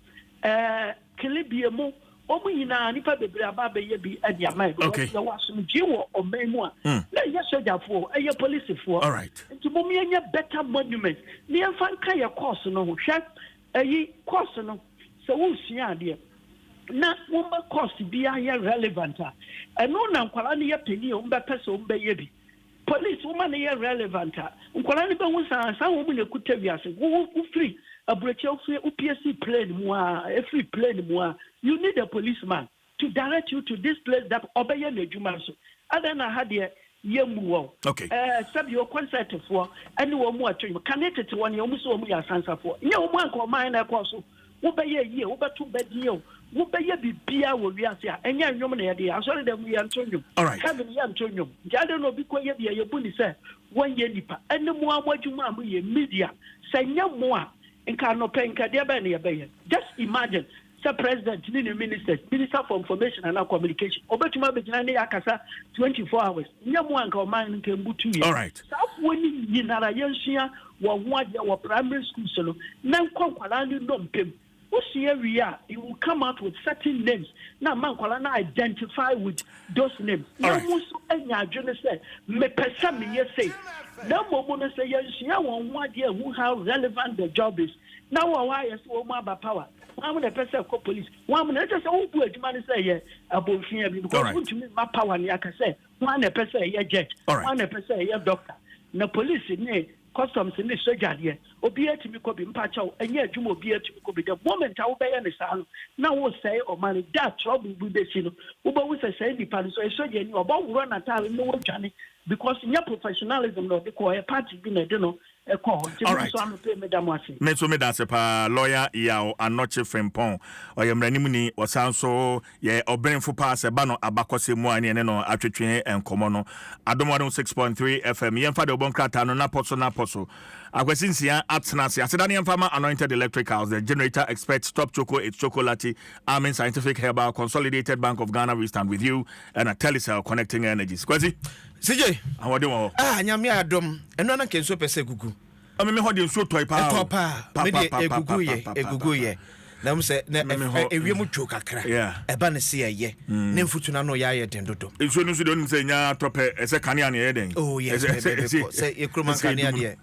Calibiamo, Omina, and Pebebre, Babe Yebi, and Yamai, okay, there was some Jew or Memoir. Let your soldier for, and your police for. All right. And to Momia better monument. Near Fankaya course, no, Shat, a course, no, so we'll see, dear. Na woman cost be a relevant. And no now Kalani penny on person baby. Police woman here relevant. Kalani was some woman could tell you who free a British free UPSC plane moi, a free plane moi. You need a policeman to direct you to this place that obey your Jumanso. Other than I had here. Okay. Sub your concert for anyone more to connected to one you almost owe me a answer for. No one call mine a course. Obey a year, over 2 bed year. Wobeye bibia wo wiase enya nwom na yede asori dem wi antonyum kabin ya antonyum jade no bi ko ye bia ye buni se wonye nipa ene mu amwadwuma am ye media senya mo a nka no penka de ba na ye be just imagine the president ni minister for information and communication obetuma be gina ne yakasa 24 hours nya mo anka o man nka mbutu ye all right so woni nyinara yenhia wo ho ade wo primary school so na nkonkwala ni no mpem. You will come out with certain names. Now, man, can identify with those names. No, say, me person me say. No, moment say yes, yeah, one idea who how relevant the job is. Now why is woman by power? One the person call police. One minute just all good man say about fear because to me my power and I can say one the person a judge, one the person a doctor. The police in customs in the surgery. Obia to me could be patcho and yet you will be to could be the moment I will be any sound. Now will say or money that trouble with the chino. Uber was a say the palace so a surgeon about run at all no Johnny because in your professionalism no the party been a dinner. All right. Meso me dase pa lawyer ya anoche frempon o ye mranimuni o sanso ye obrenfo pa se ba no abakose mu ani ne no atwetwe enkomo no Adom 106.3 FM ye mfa de obonkrata no na poso akwasinsia atnase aseda ne mfa ma anointed electric house the generator expert stop choco it's chocolate Amen Scientific Herbal Consolidated Bank of Ghana we stand with you and a telecell connecting energies kwasi CJ awade wo nyame adom eno na kenso pese gugu me ho de so toy pa me de egugu ye na mo se na ewiem two kakra eba ne se ye ne mfutuna no ya ye den dodo enso no so de onim se nya tope ese kanea ne ye den oh yes se ekruman kanea de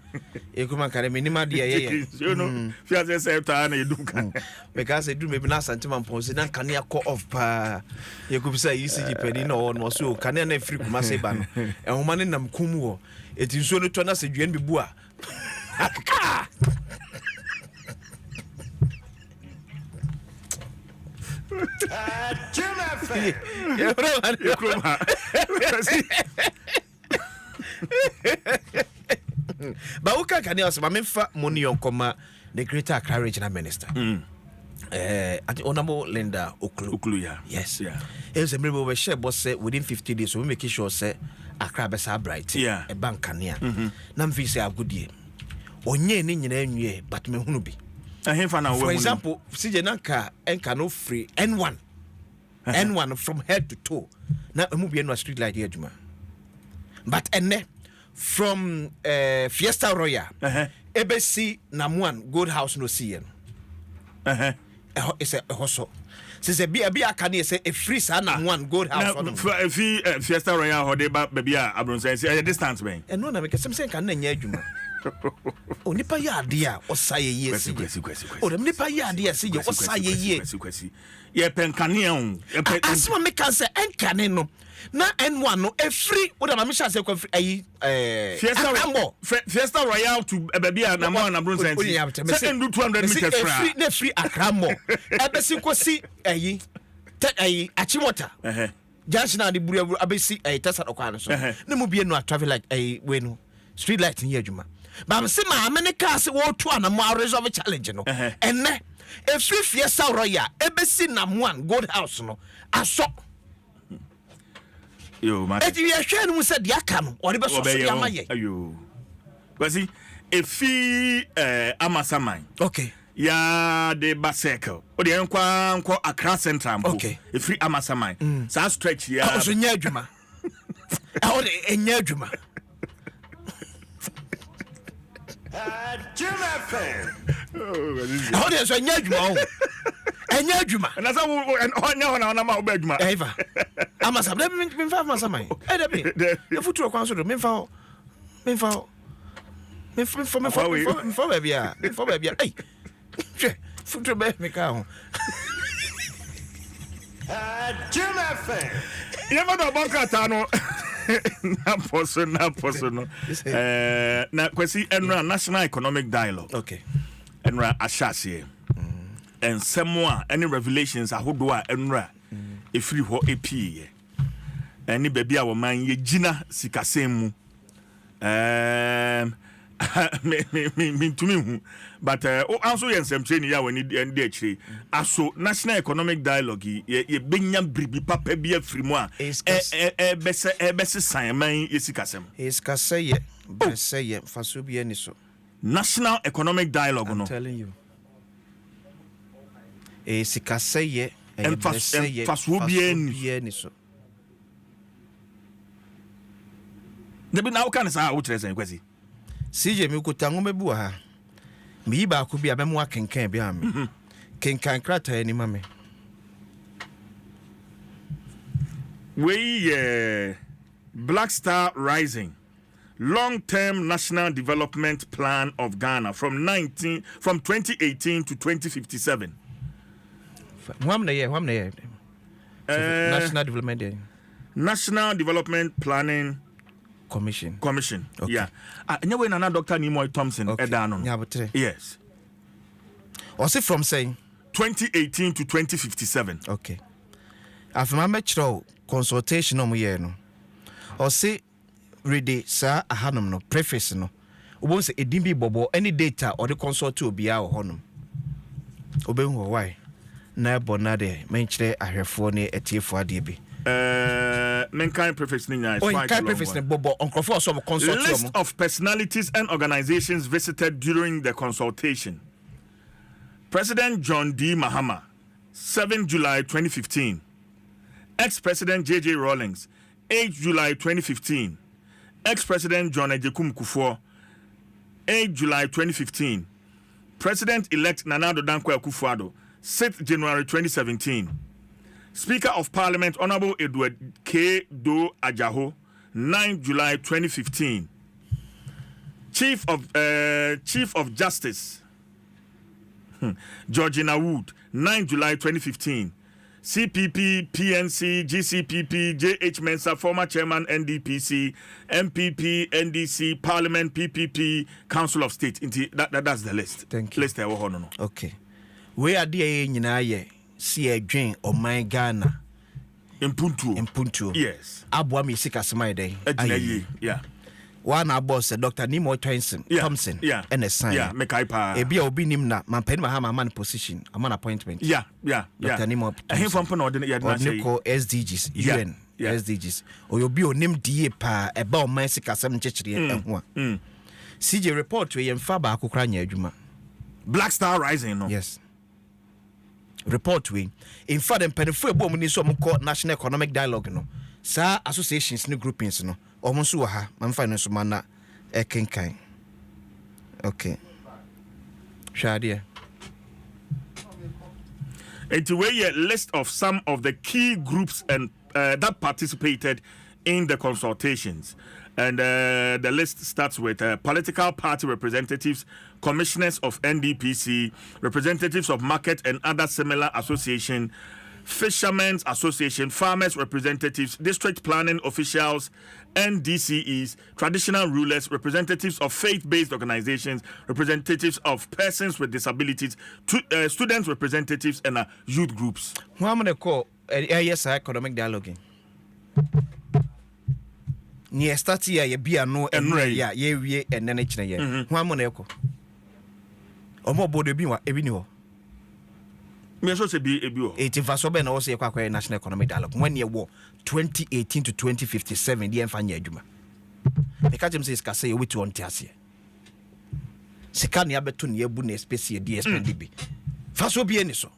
ekruman kanea me nima de ye you know fia se ta na edum kan because edu me na santima ponse na kanea ko off pa ye go bisa ECG pedi no so kanea na free kuma se ba no ehoma ne nam kumu wo eti nso no to na se dwan bi bu a But uka kani osema memfa money yonkoma the greater Accra regional minister. At Honorable Linda Oklu yes. It's a member we share boss say within 50 days so we make sure say Accra be sa bright. A bank kania. Na mfi say agudie. Onye ni nyina anwie but me hunu bi. For example, CJ Nanka enka no free N1. N1 from head to toe. Na emu bi no street light here juma. But enne from Fiesta Royal. Ebesi Namuan Gold House no see yen. It's a hoso. Since a be akani say a free sana one Gold House on Fiesta Royal ho de ba bia abron say distance ben. And no na make some say kan na nya adwuma. O nipa ya ade a osaye ye si. O dem nipa ya ade a si ye osaye ye. Ye penkane on. Asma me kan say enkane no. Na N1 no e free o da ma me sha say kwa free Fiesta Royal to bebia na mo na bron say. Say ndu 200 meters free na free akramo. Ebesi kosi achimota. Junction na de buru abesi tesa okwan so. Na mu bie no travel like we no street light in adwuma. But I'm saying my America say wo to na mo resolve challenge no. Enne e free Fiesta Royal ebesi na one Gold House no aso. Yo ma. E di hwe no say dia ka no. Ori be so so ya maye. Ayo. Kwasi efi Amasaman. Okay. Ya de Basekel. O de nkwa Accra Central mpo. Okay. Efi Amasaman. Sa stretch ya. O so nya adwuma. O de enya adwuma. Jim FM. How do you say Nyajuma? And Nyajuma. And that's how I'm out bedma. Eva. I must have never been found my summer. The future council, Minfo. Hey, future baby cow. Jim FM. You never know about Catano. Na poso. Na kwesi enra national economic dialogue. Okay. Enra ashase. And somewhere any revelations ahodo a enra efiri ho epie. Eni baby a wo man ye gina sikasem mu. Me to me but also yen training ya when and dey aso national economic dialogue ye benya bribi papa bia frimu a bese san man yesikasem iskaseye beseye faso bia ni so national economic dialogue no I'm telling you iskaseye faso bia ni so debi na uka nsa wo tresen kwasi CJ mi kutango mebu ha mi ba ku bia be mo akenkan bia me kenkan krata ni mame we Black Star Rising long-term national development plan of Ghana from 2018 to 2057. National Development National Development Planning Commission. Okay. Yeah. Anyway, Nana Dr. Nimoy Thompson. Okay. Yes. Or say from saying 2018 to 2057. Okay. After my metro consultation on year no. Or say ready sir ahanum no preface no. Won't say a dimbi bobo any data or the consult to be our honum. Obey why? Na bonade menchre ahwefo ne etiefo adebi. Mankind preface ninya is quite long. Preface ne bobo onkrofo so consult. List of personalities and organizations visited during the consultation. President John D. Mahama, 7 July 2015. Ex-President J.J. Rawlings, 8 July 2015. Ex-President John Ejekum Kufuor, 8 July 2015. President-elect Nana Addo Dankwa Akufo-Addo, 6 January 2017. Speaker of Parliament Honorable Edward K. Do Ajaho, 9 July 2015. Chief of Justice Georgina Wood, 9 July 2015. CPP, PNC, GCPP, JH Mensah, former chairman NDPC, MPP, NDC, Parliament, PPP, Council of State. That's the list. Thank you. List no. Okay. Where are the nyina see a drain on my Ghana? Impuntu. Yes. Abwa mi sika semai day. Yeah. One our boss Dr. Nimoy Thompson. Yeah. And a sign. Yeah. Mekaipa. Ebia obi nim na man pen ma man position. I'm on appointment. Yeah. Dr. Nimoy. Him from Pano Nico SDGs. UN. SDGs. O you be onim die pa eba o man sika sem chechiri ehua. CJ report we yemfa ba akokra nya adwuma. Black Star Rising no. Yes. Report we. In fact, them penifo ebo mu ni so mo call National Economic Dialogue no. Sa associations no groupings no. Omonsu wa ha, man finance man ekenkan. Okay. Shadia. It's a list of some of the key groups and that participated in the consultations. And the list starts with political party representatives, commissioners of NDPC, representatives of market and other similar associations, Fishermen's Association, farmers representatives, district planning officials, NDCEs, traditional rulers, representatives of faith-based organizations, representatives of persons with disabilities, students representatives, and youth groups. Who am I going to call economic dialogue? Near start here, you be a no and yeah, ye and then it's ye. Who am I going to call? Or more body be what ebino. Me also say be ebio. 18 Vasobe and also a national economic dialogue. 1 year war 2018 to 2057. The Enfanya Juma. The Kajam says Kase with 2 on Tiasia. Sekani abetun ye bune specie DSPDB. Faso be any so.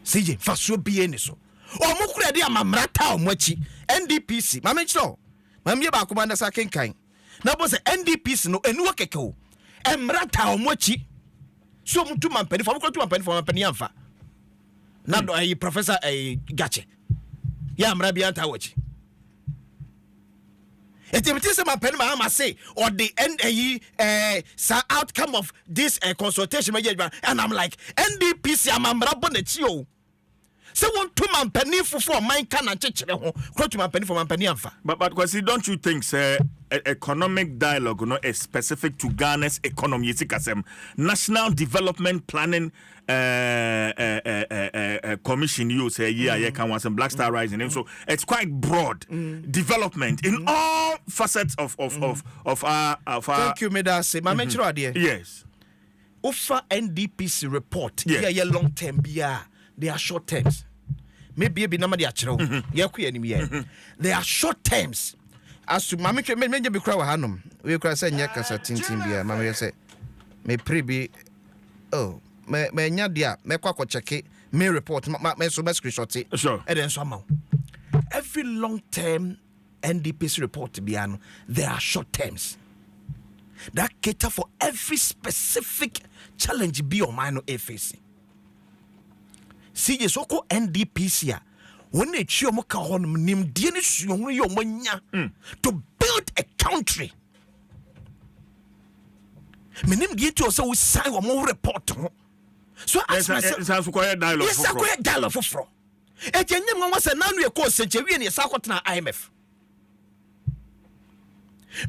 CJ, Faso be any so. O mukure dia mamrata o mwachi NDPC. Mamechlo. Mamye ba komanda sa kenkan. Na bo se NDPC no enu keke o. Emrata o mwachi. So mutu mampeni for mutu mampeni for mampeni amfa. Na do professor gache. Ya amra bi anta wachi. Etimiti se mampeni ma say or the outcome of this consultation and I'm like NDPC amamra bonechi o. So one two man penny for mine can and church to my penny for my penny amfa. But don't you think sir economic dialogue is specific to Ghana's economy? National Development Planning Commission you say yeah can want some Black Star Rising and so it's quite broad development in all facets of our Thank you, Medase. My mention idea. Yes. Offer NDPC report. Yeah, long term they are short terms. Maybe be number they are short terms. As to Mammy may be crowd hanum. We can say Yakasa Tintin beer. Mammy say, may pre be oh, may Nadia, may quack check it, may report, may so much screenshot it. Sure. And then somehow every long term NDPC report to be an there are short terms that cater for every specific challenge be on minor facing. CJ Soko NDPC when they cheer Mokahon nim Dianish Yomanya to build a country. Menim get you so we sign one more report. So as myself, dialogue. Yes, I quite dialogue for fro. Et your name was a non recourse century in your Sakotna IMF.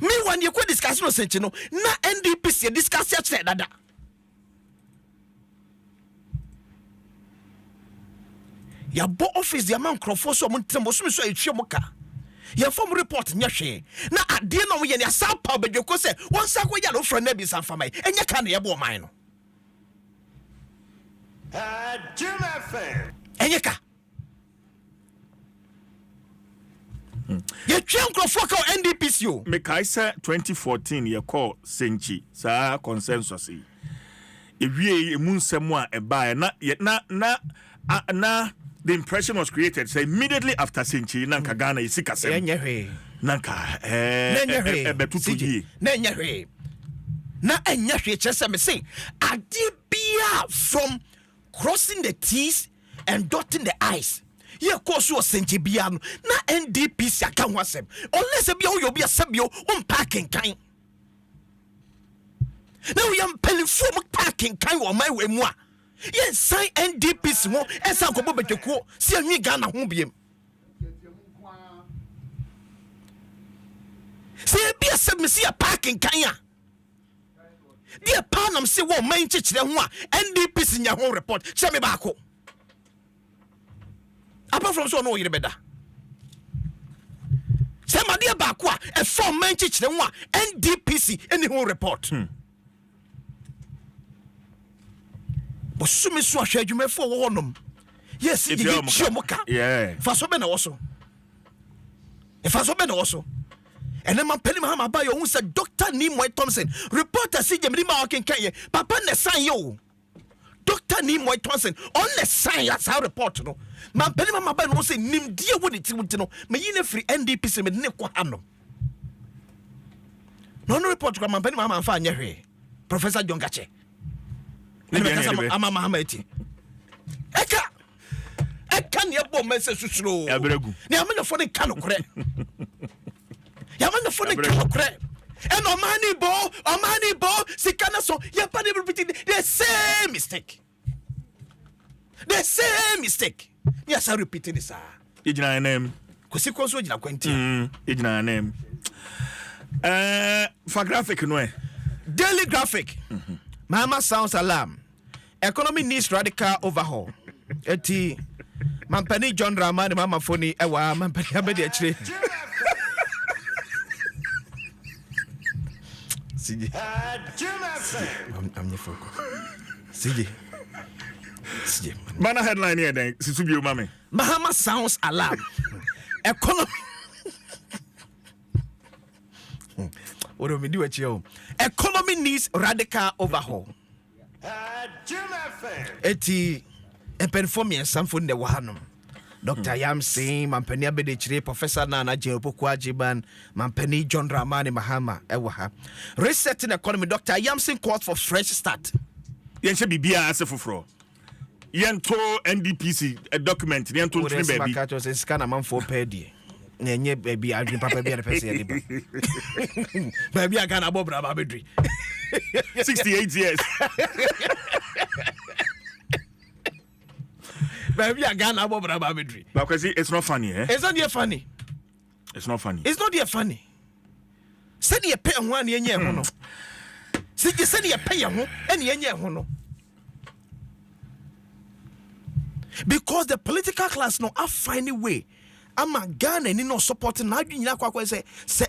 Me when you quit discussing no na NDPC discuss your said that. Ya bo office the amount crofo so montembo so so etwemoka. Ya form report nyahwe. Na ade no ye ne sampa bedweko se won sako ya no fra na bi sanfamai. Enye ka na ye bo man no. Jim FM. Enye ka. Ye twen crofo ka NDPC o. Me kai say 2014 ye call Senchi sa consensus. Ewie emu nsem a eba na the impression was created say immediately after Senchi nanka Ghana isika sem. Enye nanka betutu na enye hwe. Na enye hwe chese me say adibia from crossing the T's and dotting the I's. Ye course was Senchi bia no na NDPC aka ho asem. Unless bia wo be asebio on parking kan. Now we am pelling from parking kan wo my way mu a. Yes, sign NDPC mo esa kobo betekuo si anwi Ghana ho biem. Se bia se me si a parking kan a. Dia panam se wo man chichire ho a NDPC nya ho report. Che me ba ko. Apart from so no yire beda. Se ma dia ba ko a e form man chichire ho a NDPC any ho report. But sumi so ahwe adwumefo wo honom. Yes, you chomoka. Yeah. Faso be na woso. E faso be na woso. And then man peli mahama ba yo unsa Dr. Nimoy Thompson. Reporter si je mrima wakin kanye. Papa ne sign yo. Dr. Nimoy Thompson on the sign as how report no. Man peli mahama ba no say nim die wo de ti no. Me yine free NDPC me ne kwa hanom. No report kwa man peli mahama fa anye hwe. Professor John Gache. Ama Mahameti. Eka ne bo message susuro. Ya beregu. Ne amena fo ne kano kore. Ya amena fo ne kano kore. And omani bo sikana so ya pa de repeat the same mistake. The same mistake. Yes, I repeat this. Ejina name. Kosi konso ejina kwenti. Ejina name. For graphic no e. Daily graphic. Mama sounds alarm. Economy needs radical overhaul. Eti Mampani John Ramani Mama Foni ewa Mampani abedi achire. Siji. I'm your folk. Siji. Mana headline here then Sisubi Mame. Mahama sounds alarm. Economy. What do we do at you? Economy needs radical overhaul. Eti performance samfo ne wahanum. Dr. Yamsi, Mampani Abedechire, Professor Nana Jeopokwa Jiban, Mampani John Ramani Mahama ewaha. Resetting economy, Dr. Yamsi calls for fresh start. Yenche bibia ase foforo. Yento NDPC a document, yento ntwe baby. Makato se scan am for pedi. Nenye baby adwin papa bia na pese ya diba. Baby aka na bobra ba bedri. 68 years. Baby aka na bobra ba bedri. Because it's not funny, eh? It's not there funny. It's not funny. It's not there funny. Said ye pay ho na yenye ho no. Said ye pay ho and yenye ho no. Because the political class no have find a way. Ama Ghana ni no supporting na adwin akwa say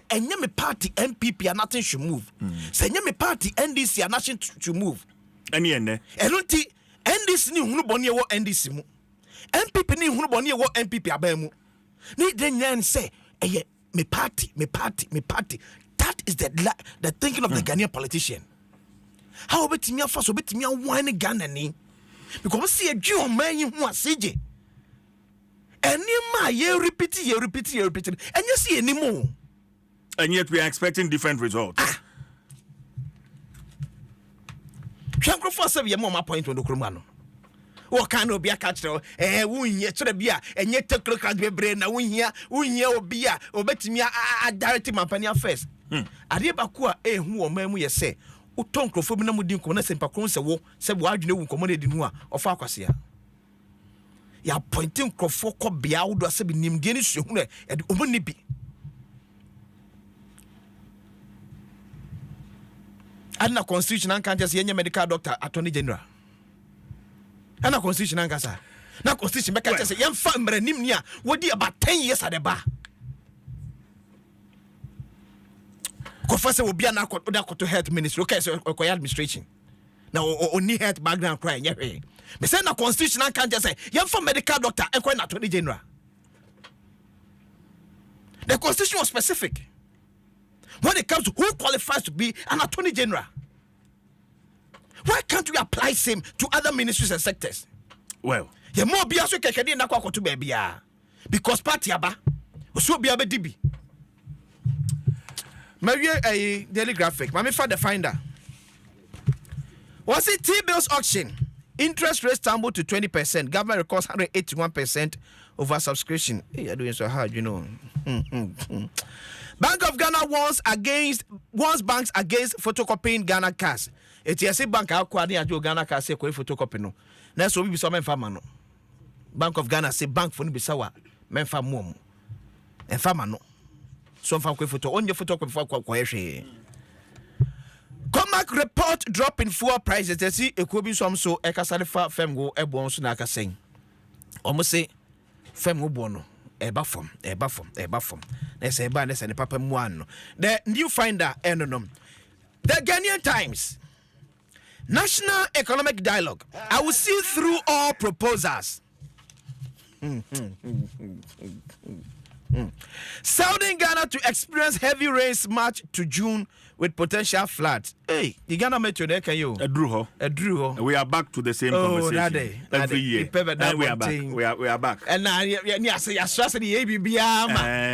enye me party MPP and nothing should move. Say enye me party NDC and nothing to move. Any ene. Enunti NDC ni hunu boni wo NDC mu. MPP ni hunu boni wo MPP abamu. Ni den yan say eye me party. That is the thinking of the Ghanaian politician. How betimi afa so betimi awan Ghana ni? Because see a Jew man hu asije. Any ma ye repeat. And you see anymore. And yet we are expecting different results. Shanko for 7 year mama point on the Krumano. What kind of beer catcher? Wunye to the beer, and yet take look at the brain. Now, wunye beer, or bet me a direct mampania first. Adebakua, who or mem, we say, O tonko for Minamudin Conas and Pacron, said, why do you know commodity Nua of Farquasia? Ya pointing Crofoko Biao, was a name Guinness, and only be. And a constitution and can't just any medical doctor, attorney general. And a constitution and cassa. Now, constitution, make us say, young family, Nimnia, what do about 10 years at the bar? Professor will be an accord to health ministry, okay, so administration. Now, only health background crying, yeah. But say, no constitution and can't just say, young for medical doctor, and quite attorney general. The constitution was specific. When it comes to who qualifies to be an attorney general, why can't we apply same to other ministries and sectors? Well, you more be as we can na kwa to baby because party aba so be abedibi. Maybe a daily graphic. Mami for the finder. Was it T-bills auction? Interest rate tumbled to 20%. Government records 181% over subscription. Hey, you're doing so hard, you know. Bank of Ghana warns banks against photocopying Ghana cash. It's a bank acquired Ghana cash say photocopy no. Now so we be so memfama no. Bank of Ghana say bank for ni bisawa memfa mom. Enfama no. So mfa photo on your photocopy for kwahwe. Comac report drop in fuel prices. They see ekobi some so ekasalefa fem go ebon so na akasen. Omo say fem go bono. Eba from. Let's say let's say papa one. The new finder enonom. The Ghanaian Times. National Economic Dialogue. I will see through all proposals. Southern Ghana to experience heavy rains March to June with potential floods. Hey, the Ghana Metro there can you? A drew. We are back to the same conversation every year. We are back. We are back. And now you say you trust the ABB.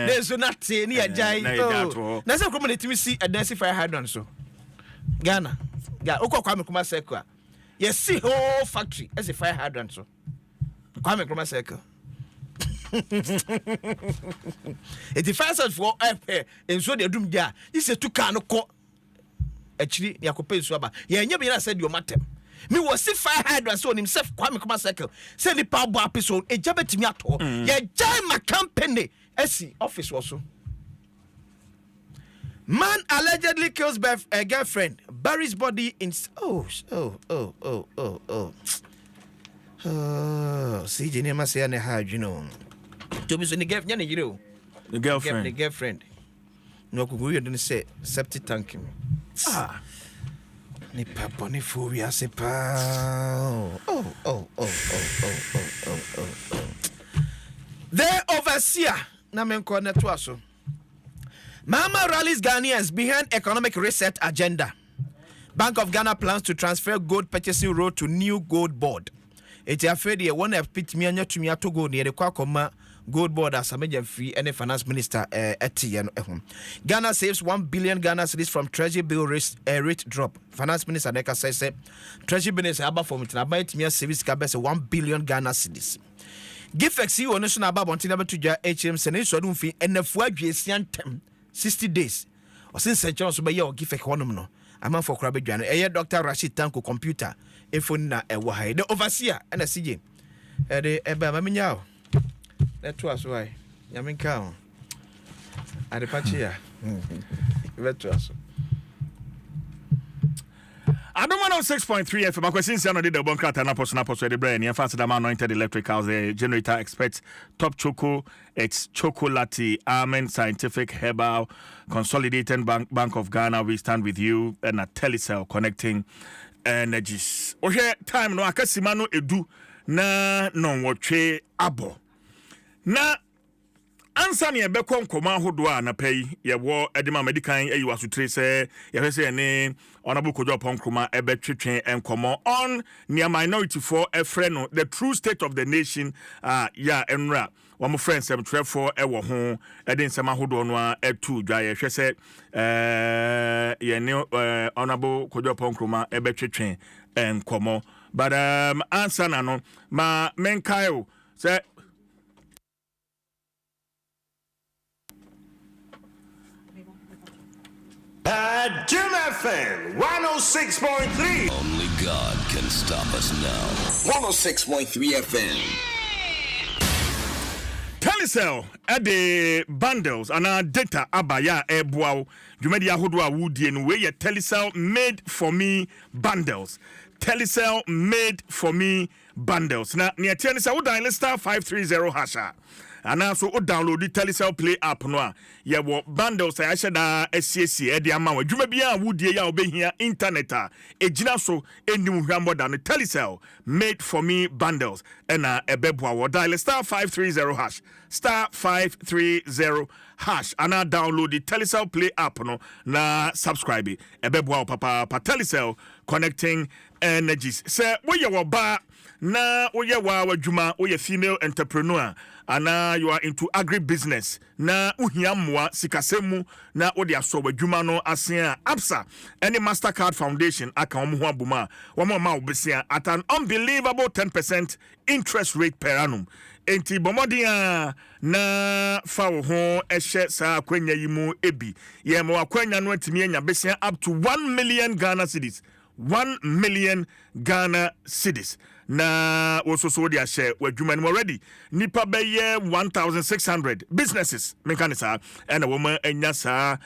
There's nothing near Jai. That's a community we see a dancing fire hydrant so. Ghana. Oko Kwame Nkrumah Circle. You see whole factory as a fire hydrant so. Kwame Nkrumah Circle. It defines us for and so they do ya. This is 2 car no co actually Yakope Swaba. Yeah, never said your matter. Me was see fire hydrant so himself Kwame Nkrumah Circle. Send the power episode a job at me at all. Yeah, join my company. SC office also. Man allegedly kills a girlfriend, buries body in see Jenema say and how you know. To be so the girlfriend. No could you didn't say septic tank. Ni papa ni phobia se pa. The overseer na men corner to us. Mama rallies Ghanaians behind economic reset agenda. Bank of Ghana plans to transfer gold purchasing role to new gold board. It's afraid they want to pit me and to me to go near the Kwakoma gold board as a major fee and a finance minister Ghana saves 1 billion Ghana cedis from treasury bill rate drop. Finance minister Neka says treasury bill is about for me to buy me a service cabes 1 billion Ghana cedis. Give exi on national about until number to HM Senate so don't fee and the fuad 60 days. Or since St. John's by your give economy no. I'm for Krabejan, a Dr. Rashid Tanko computer, a phone na a wahai, the overseer and a CJ. The Ebamamiao. That was why Yamin Cow at the Pachia. That was Adom 106.3 FM. My question is: did the bunker and apos the brain? You fancy the anointed electricals, the generator experts, top choco, it's chocolate, almond, scientific, herbal, consolidated Bank of Ghana. We stand with you and a telecell connecting energies. Okay, time no akasimano edu na no watche abo. Na ansa ne ebekọ nkoma hodo a na pay ye wo edema medical ayi wasutre se ye hwese ne honorable Kojo Nkrumah ebetwetwe enkomo on near minority for efre no the true state of the nation enra one friends em 12 ewo ho edin sema hodo no a etu dwa ye hwese ye ne honorable Kojo Nkrumah ebetwetwe enkomo but answer na no ma menkaio say Adom FM 106.3. Only God can stop us now. 106.3 FM. Telecel the bundles and our data abaya eboao jumedi ahodo a wudie no we Telecel made for me bundles. Telecel made for me bundles. Na near Telecel dial star 530 hasha. And also download the Telecel Play app no a ye wo bundles I should SCC e de ama dwuma bia wudie ya obehia internet a ejina so enim hwambo da no Telecel made for me bundles na ebeboa wo dial star 530 hash star 530 hash and download the Telecel Play app no na subscribe ebeboa papa Telecel connecting energies say wo ye wo ba na wo ye wa wadwuma wo ye female entrepreneur ana you are into agribusiness na uhia mmoa sikasemu na odi aso wadwuma no asen Absa any Mastercard Foundation aka wo ho abuma wo ma obesia at an unbelievable 10% interest rate per annum enti bomodia na fa wo ho ehye sa akwanya yimu ebi ye mo akwanya no atimi anya besia up to 1 million Ghana cedis 1 million Ghana cedis na wososo dia share wadwuma no already nipa beye 1600 businesses mekanisa and woman enya sa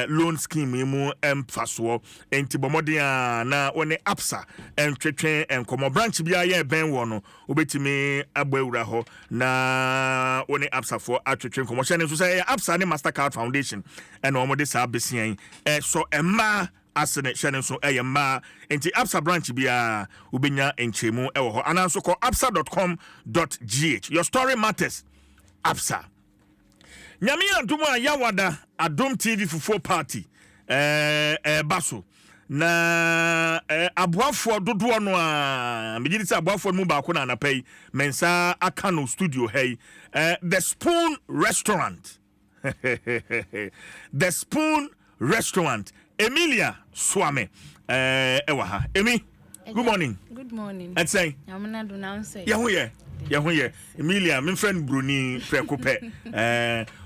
loan scheme mu emphaso enti bomodia na one Absa entwetwen enkomo branch bia ye ben wo no obetimi agbawura ho na one Absa for atwetwen komo hye ne so say Absa ne Mastercard Foundation and omode sa besian so emma asene hye so eyema enti Absa branch bia ubenya enchemu ewo ho ananso ko absa.com.gh your story matters Absa nyame antum a yawada Adom TV fufuo party baso na aboafo dodo no a megidi se aboafo mu ba ko na anapai mensa akano studio hey the Spoon Restaurant the Spoon Restaurant Emilia Swame ewa ha Emi good morning. Good morning. And say Amana do now say Yahuye Emilia my friend Bruni prekope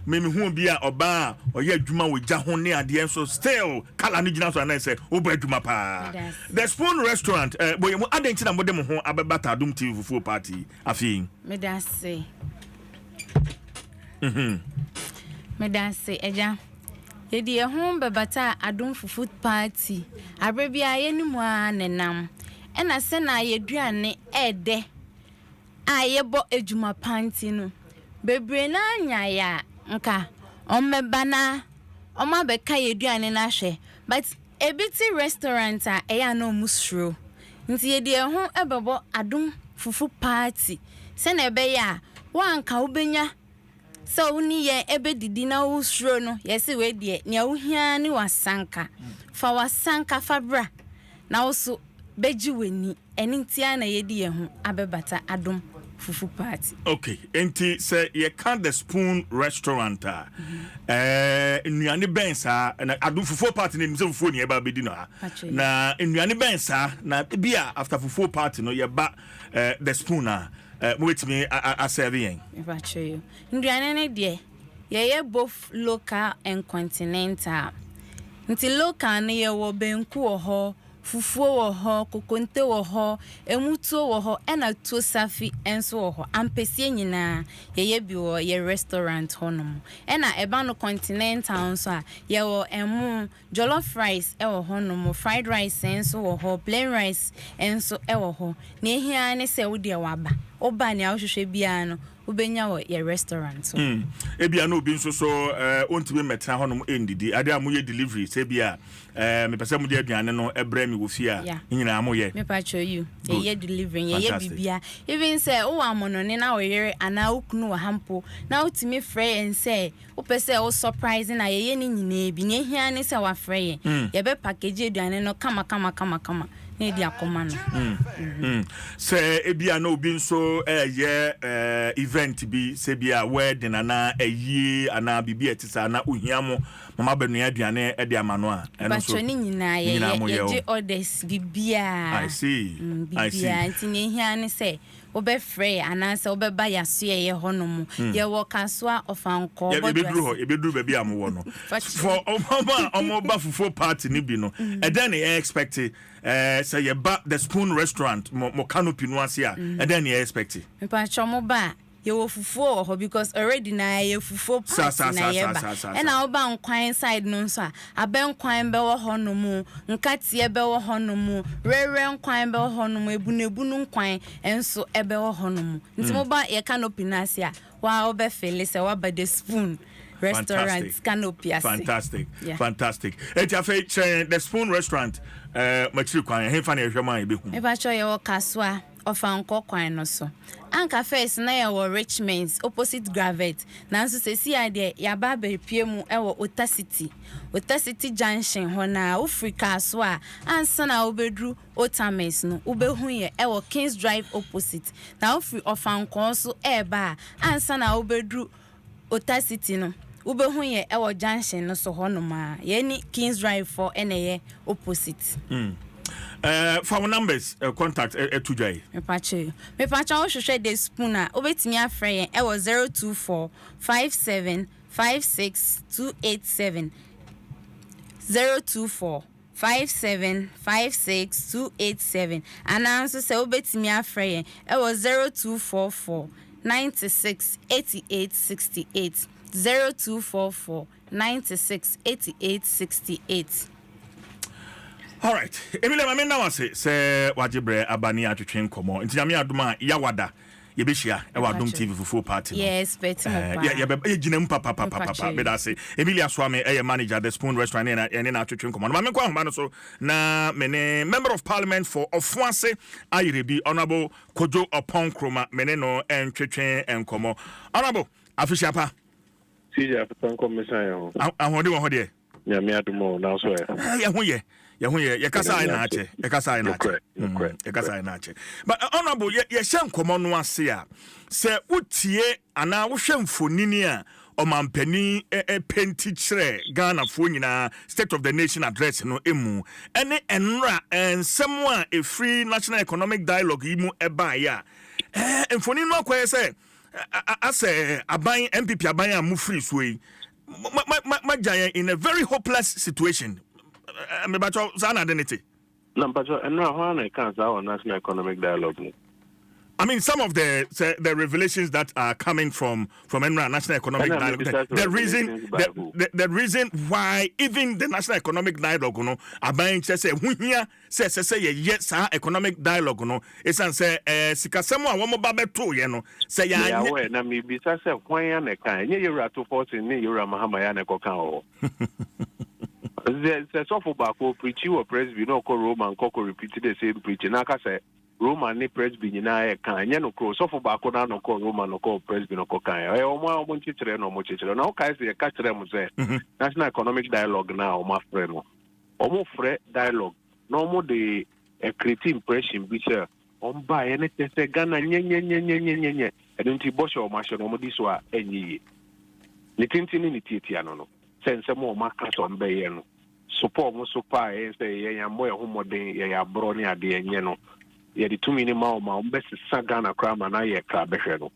me hu bia oba oye adwuma we gya ho ne ade so still kala no gina so na say oba adwuma pa the Spoon Restaurant boy mo adenti na modem ho abebata Adom TV fufuo party afi me da say me da say eja yedi ehun bebata Adom fufu party abrebia yenimu anenam ena se na yeduane ede ayebo ejuma panty no bebre na anya ya nka omebana omabeka yeduane na hwe but ebiti restaurant a eya no musro nti yedi ehun ebebo Adom fufu party se na ebe ya wanka ubenya so uni ye ebe didi na usro no yesi we die ne ohia ni wasanka fa wasanka fabra na oso beji weni eni ntia na yedi ye ho abebata Adom fufu party okay enti say ye can the Spoon Restaurant nnuane bensa na Adom fufu party ne nimse fufu ne eba bedi no na nnuane bensa na bia after fufu party no ye ba the Spoon wait me a serving you nduane ne de ye both local and continental nti local ne ye wo benku wo ho fufuo wo ho kokonte wo ho emutuo wo ho ena tuo safi enso wo ho ampesie nyina ye bi wo ye restaurant honom ena eba no continental nso a ye wo emu jollof rice e wo honom fried rice enso wo ho plain rice enso e wo ho na ehia ne se wo de waba oba ne ahwehwe bia no ubenya wo ye restaurant so ebia no obi nso so ontime metra honom endidi ade amoye delivery se bia me pese mo de aduane no ebre mi wo fia nyina amoye me pa show you ye delivering ye bibia even say o amono ne na oyere ana okunu wa hampo na otime frey and say o pese o surprising na ye ni nyina bi ne hia ne se wa frey ye be package aduane no kama na di akoma no say ebia na obi nso event bi say bia wedding ana ayi ana bibi etisa na ohia mo mama banu aduane e de amano a eno so batoni nyina ye orders bibia I see bibia ntine hia ne say obefrey ananse obeba yaso ye honom ye wo kasoa ofanko bodo ebeduru ba bia mo wo no for omoba fufu party ni bi no e then e expect say ye ba the Spoon restaurant mo canopy no ase a e then e expect me pa chomo ba ye wo fufu ho because already na ye fufu party na ye ba e na oba nkwan side no nso a aben kwan be wo honom nkatie be wo honom rere nkwan be wo honom ebunebunu nkwan enso ebe wo honom nti mo ba ye canopy na ase a wa obe fele se wa ba the Spoon restaurant canopy ase fantastic et afa the Spoon restaurant machiri kwan he fa na ehwema e behu e ba cho ye wo kasoa ofanko kwan no so anka first na ye wo Richmond opposite Gravet nanso se si ade ya ba be pie mu e wo Ota City Junction hona Africa so a ansa na obedru Otames no ubehu ye e wo Kings Drive opposite na ofri ofanko so e ba ansa na obedru Ota City no ubehu ye e wo junction no so hono ma ye ni Kings Drive for ene opposite for numbers contact to Jay. Me pacha o hwehwe the Spoon a obetimi afre yen e wo 024 57 56 287 024 57 56 287 ananso se obetimi afre yen e wo 0244 96 88 68 0244 96 88 68. All right. Emile mame na wase se wajibre abani atwetwe nkomo. Nti nyame adoma yawada yebehia e wadom TV fufu party. Yes, better ya gina papa be da say Emile Aswame e manager the Spoon restaurant na atwetwe nkomo. Mame kwa homa no so na mene member of parliament for Ofuase Ayirebi honorable Kojo Oponkroma mene no entwetwe nkomo. Honorable official pa. Sija afatan commission yo. Ahode wo hode. Nyame adomo na so ye. Ye kasa na ache. But honorable ye shen komo no ase a se utie ana wo hwe mfonini a omampani penti kire Ghana fo nyina state of the nation address no emu ene enra ensem a e free national economic dialogue yi mu eba ya mfonini no akoye se ase aban MPP aban a mu free so yi ma in a very hopeless situation. Me bacho sana identity. Nampacho enra ho na kan sa on national economic dialogue. I mean, some of the revelations that are coming from Enra National Economic Dialogue, the reason why even the National Economic Dialogue, you know, abayin say yes economic dialogue, you know, is an say sikasemo a womo babe to you know say ya we na me bi say kwan ya na kan nye yura to force ni yura mahama ya na kokan o. The so back preach or presby no ko Roman ko repeat the same preaching na ka say Roman ni presby nyina kan nya no ko so back na no ko Roman no ko presby no ko kan o mo nchichire no mo chichire na o kai say ka chire mo say national economic dialogue na o ma frɛ no o mo frɛ dialogue no mo de create impression bi say on ba ye ne say Ghana nye edunti bosho o ma hye no mo di so a enyi ni tintini ni tietia no sense mo ma ka so mbe ye no support mo supply e say ye ya mo ye homoden ye ya bro ni ade enye no ye di tumi ni ma o ma mbe sisa Ghana kra ma na ye kra behwe no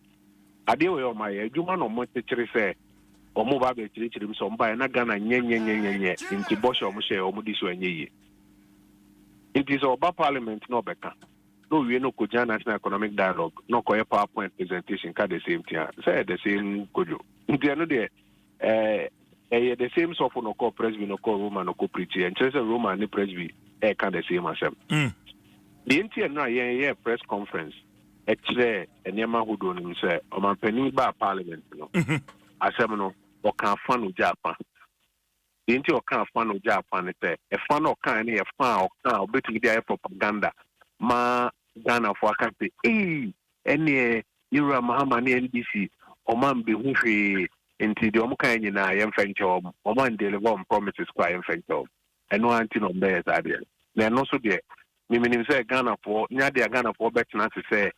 ade we o ma ye adwuma no mo tekere say o mo ba be chiri so mba na Ghana nye inti bosho mo she o mo di so enye ye it is oba parliament no beka no we no ko national economic dialogue no ko PowerPoint presentation ka the same thing say the same kojo nti no de the same so for no call presby no call Roman no call preach and say Roman ni presby can the same as them the NTN na ye press conference actually enema hudo ni say o man pani ba parliament no asem no o kan fa no Japan the NTN o kan fa no Japan say e fa no kan ni e fa o kan obetumi dia propaganda ma Ghana for akampe ene Yura Mahama ni NDC o man be hu hwe nti de omuka nyina yemfenche o man deliver on promises kwa yemfenche eno anti no be that there na no so de Meaning say Ghana for near the Ghana for better to say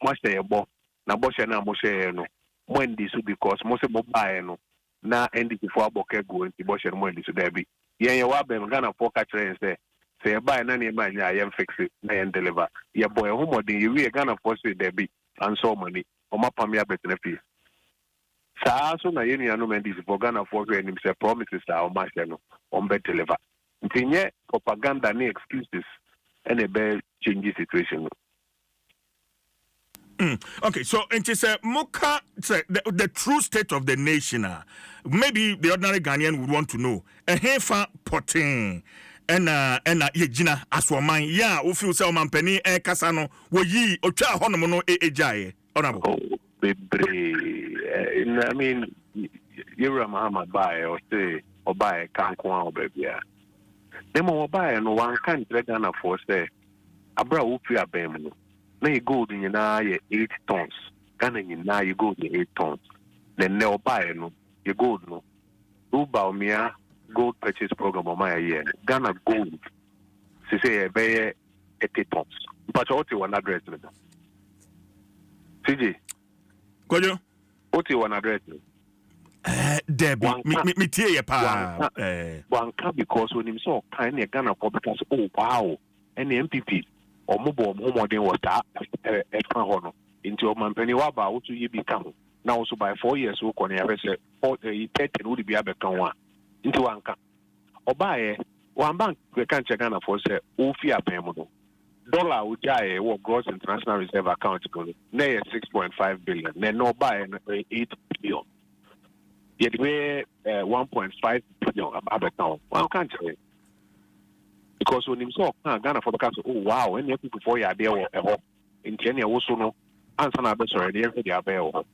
much say bo na bo share na mo share no when this because most of buy no na end before aboke go into bo share mo this there be yen wa be Ghana for catch say buy na near man ya yen fix it na yen deliver ya boy who more than you we Ghana for say there be and so money o ma pam ya better fee sa so na yen ya no man this for Ghana for him say promises are o ma share no on be deliver ntinye propaganda ni excuses and a bad changing situation. Okay, so it is a Moka, the true state of the nation. Maybe the ordinary Ghanaian would want to know. A hefa potting and yejina aswaman ya ufi say man penny e kasano wo yi otwa honomo ejaye honorable. I mean Yura Muhammad buy or say or buy kankwa or baby. Nemo buy no one can't Ghana for say abra upi abem na you gold in na 8 tons Ghana in na you gold 8 tons then no buy no you gold no uba mia gold purchase program on my year Ghana gold say be 80 tons but what you want address me CJ Kojo what you want address me Debbie, me tie ya pa. Wanka because when him saw kind of Ghana for because oh wow, and the MPP or mobile modern was that at Hono into a man penny waba what you become now also by 4 years work on the say 30 would be a better one into Wanka or buy one bank we can't check Ghana for say oh fear payment dollar would die what gross international reserve account go near 6.5 billion then no buy 8 billion. Yet we 1.5 billion about now. One can't say because when him saw Ghana for the council, oh wow, and people before you are there in Kenya also no answer na best already every day abel.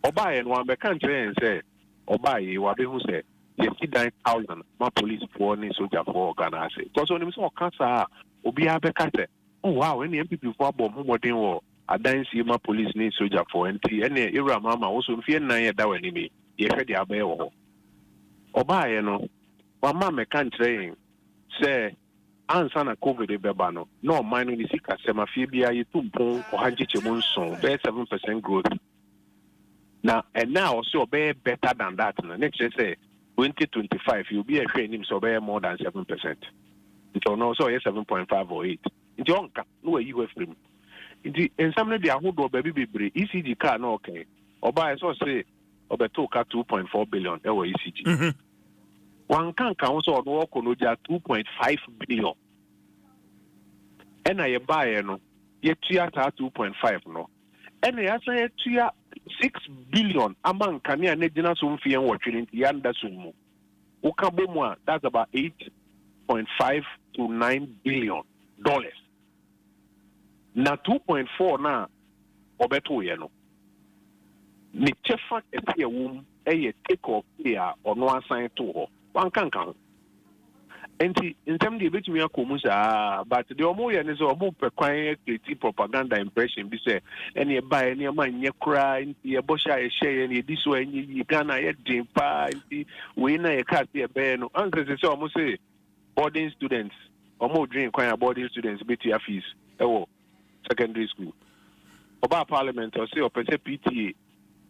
Oba and one can't say and say Oba you are who say 59,000 my police for ni soldier for Ghana say because when him saw cancer obi abekate oh wow and people before bomb more than war I didn't see my police ni soldier for and any era mama also fear 9 year that when me you heard the abel Oba you know one man can't say say answer na COVID bebano no mind ni sika sema fibia yitumpo ohanjiche monson be 7% growth now and now so be better than that next year say 2025 you'll be a training so be more than 7% so no so 7.5 or 8 into onka no way you free into en some dey ahodo baby bebre ECG car no okay oba so say obeto ka 2.4 billion e wo ECG one can also no konoja 2.5 billion and I buy no ye tua 2.5 no and I say tua 6 billion among Kenya Negina Sumfi and watching yanda sumu ukabomwa that's about 8.5 to 9 billion dollars na 2.4 na obeto ye no ni chefa e wum e take off here or no assign to her one can count. And in some debate, we are Kumusa, but the Omoyan is a more creative propaganda impression. Be say, any buy any man, you cry, you bosha a share, and this way, you Ghana, a dream pie, winner, a cat, a bear. No answers is almost say boarding students, or more dream, boarding students, BT fees, oh, secondary school. About parliament, or say, or per se PTA,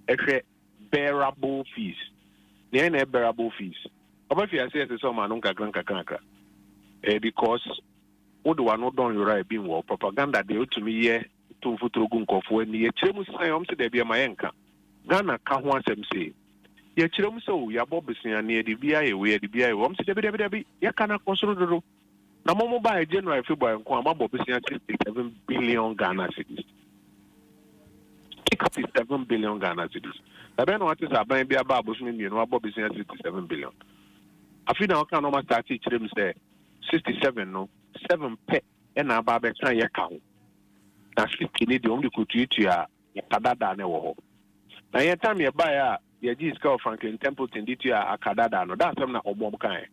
a bearable fees. The any bearable fees. If you say to someone, because what do I not done you right being war propaganda they to me here to Futugun for when you chemu say there be my anchor. Ghana can once say, ye chilum so ya bobby near the BIA where the BIA wants to be ya cannot consider. Now, Momo by January, February, and Kwama Bobby 67 billion Ghana cities. 67 billion Ghana cities. I don't know what is happening be about Busmin, you know, Bobby 67 billion. I feel now can almost start teaching them say 67 no 7 pet and a barber can ya count. That's 50 need the only could treat you Kadada never. Now your time you buy your G Scout Franklin Templeton did you a Kadada no that's not a bomb kind.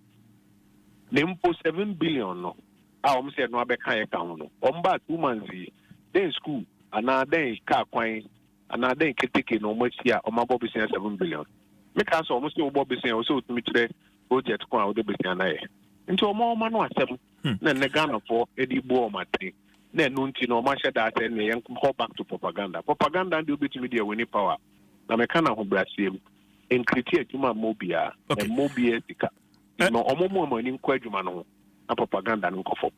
They impose 7 billion no. I almost said no be kind count no. Omba 2 months then school and now then car coin and now then take no much here on my Bobby 7 billion. Make us almost no Bobby saying also to me today. Project kwa ode besi anaye. Nti omo ma no asem. na ne Ghana for edi bo mate na no nti no ma hye that and yen go back to propaganda and do bit media winning power na me kana ho brasiem en critique adwuma mobia and mobia sika no omomo mani nkwa adwuma no na propaganda no nkofo.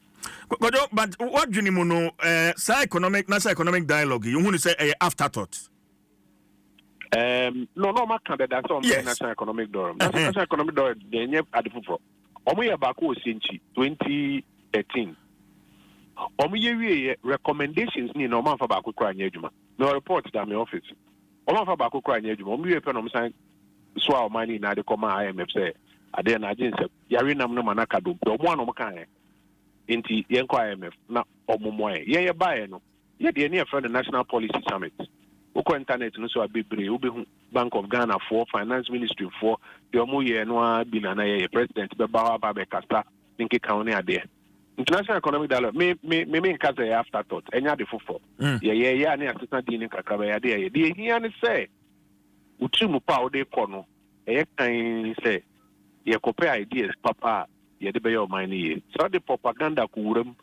But what do you know? National economic dialogue. You want to say afterthought? No, my candidate on national economic dialogue. National economic dialogue. They never had the full. Omo yabako sinchi 2013. Omo ye recommendations ni no man for bako kra nyejuma. No report that my office. Omo for bako kra nyejuma. Omo ye pe no msan so our money na de come IMF say. Ade na agent say yare nam no manaka do. Omo no kan inti yenko IMF na omomoye ye bae no ye de ne friend national policy summit uko internet no so abebre obehu Bank of Ghana for finance ministry for the omoye no billion na ye president be ba ba be kasta nke kaune ade international economic dialogue me nkaza ye afterthought enya de fofo ye ne assistant dean kakaba ye de ye hia ne say utrimu pa o de kono ye kan say ye compare ideas papa ye de be your money. So the propaganda kuram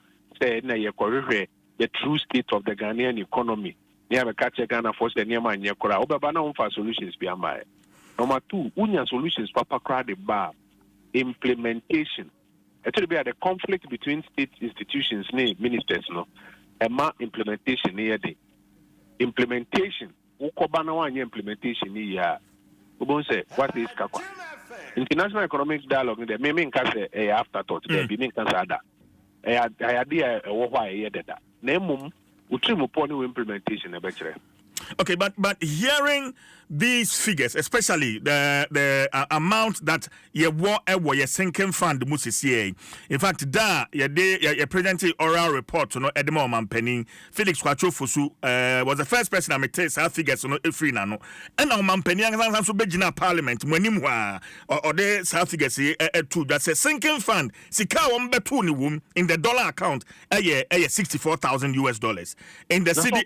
say na ye korehwe the true state of the Ghanaian economy. Ni ame catch Ghana force the nyama nye kora. Obeba na unfa solutions bi amae. Number 2, unya solutions papa kra de ba implementation. It will be the conflict between state institutions ni ministers no. Ema implementation ni yede. Implementation ukoba na wanye implementation ni ya. Ubon say what is kakwa. International economic dialogue there me say afterthought there be can say that idea wo why here that na emum utrimu pon implementation e be kire. Okay, but hearing these figures, especially the amount that ye sinking fund musisi. In fact, ye presented oral report no Edmo Mampenning Felix Kwacho Fosu was the first person I met say figures no free na no. And now Mampenning so begina parliament mwenimwa or the South figures two that say sinking fund sika won betu ni wom in the dollar account $64,000 in the city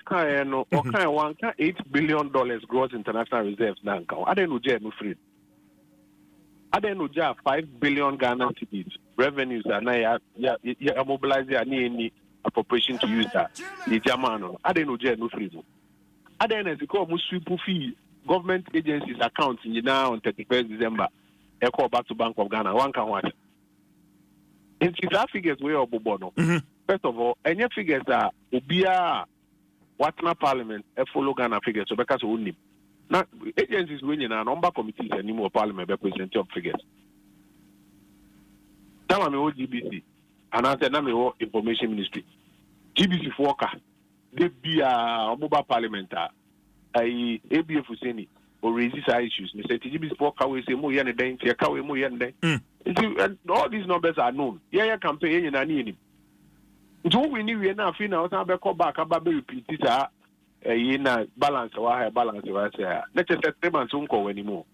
$8 billion gross international reserves now. I don't know no free. I don't know $5 billion Ghana cedis revenues are now mobilized any appropriation to use that. The German I don't know no free. I don't know because sweep fee government agencies accounts in now on 31st December. They call back to Bank of Ghana. One can watch. And that figures way of Bobono. First of all, any figures are Ubia. What's parliament follow Ghana figures so because only now agencies winning and number committees anymore parliament represent of figures. Now I'm GBC and I said I'm information ministry. GBC worker they be a mobile parliament ABF Useni or resist issues. They say GBC worker we say more yen day kawe more yen day. All these numbers are known. Yeah campaign in any. Do we need we now feel now call back about repeat it na balance wa say let's just 3 months unko anymore.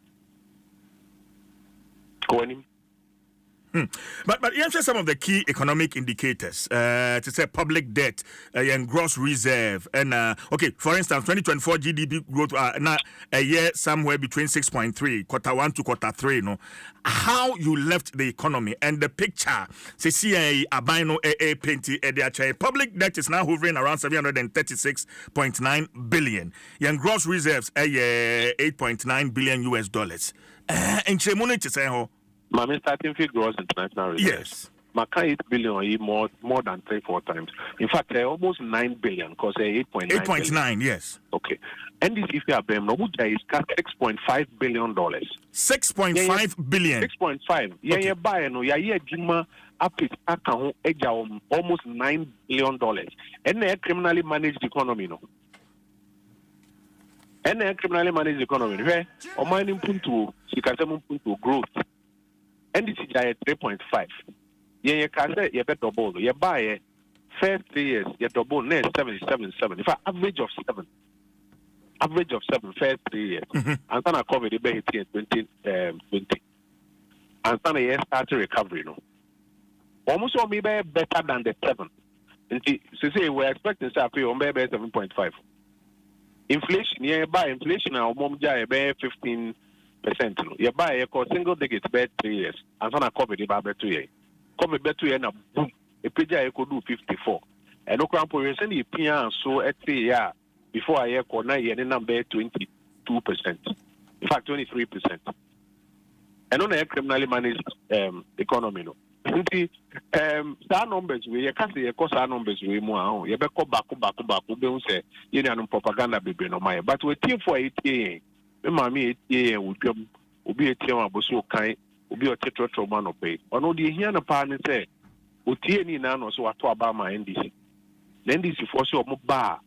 But answer some of the key economic indicators to say public debt and gross reserve and okay, for instance 2024 GDP growth now a year somewhere between 6.3 Q1 to Q3 no how you left the economy and the picture say CIA abino painty the public debt is now hovering around 736.9 billion and gross reserves $8.9 billion and chemoney to say how my starting figure gross international reserves. Yes. My 8 billion more than 3-4 times. In fact, almost 9 billion because 8.9. 8.9, yes. Okay. And this if you have them, Nobuja is $6.5 billion. 6.5 billion. 6.5. Yeah, yeah, buy no. Yeah, Juma up it almost $9 billion. And they criminally managed the economy, no. And they criminally managed the economy. Where mining punto, punto growth. And this is 3.5. Yeah, you can say you bet double. You buy first 3 years, you double next 7. In fact, average of 7. Average of 7 first 3 years. And then I covered the bet in 2020. And then a start recovery. No, almost all maybe better than the 7. And so say we're expecting to pay on maybe 7.5. Inflation, yeah, buy inflation. Our mom jay 15%. You buy a single digit bet 3 years. And then I covered the bet 2 years. Come bet 2 years and boom, a page I could do 54. And no cramp for send the pian so at 3 years before I corner yen number 22%. In fact, 23%. And on a criminally managed economy. No. Star numbers we can't say our numbers we more. You better go back. We don't say you know propaganda baby no my. But we team for 8 years. Me mami 8 years we be a team abosu kind. We be a tetra man of pay. Ono the here na pa ni say we tie ni na no so ato aba ma NDC. NDC for so mo ba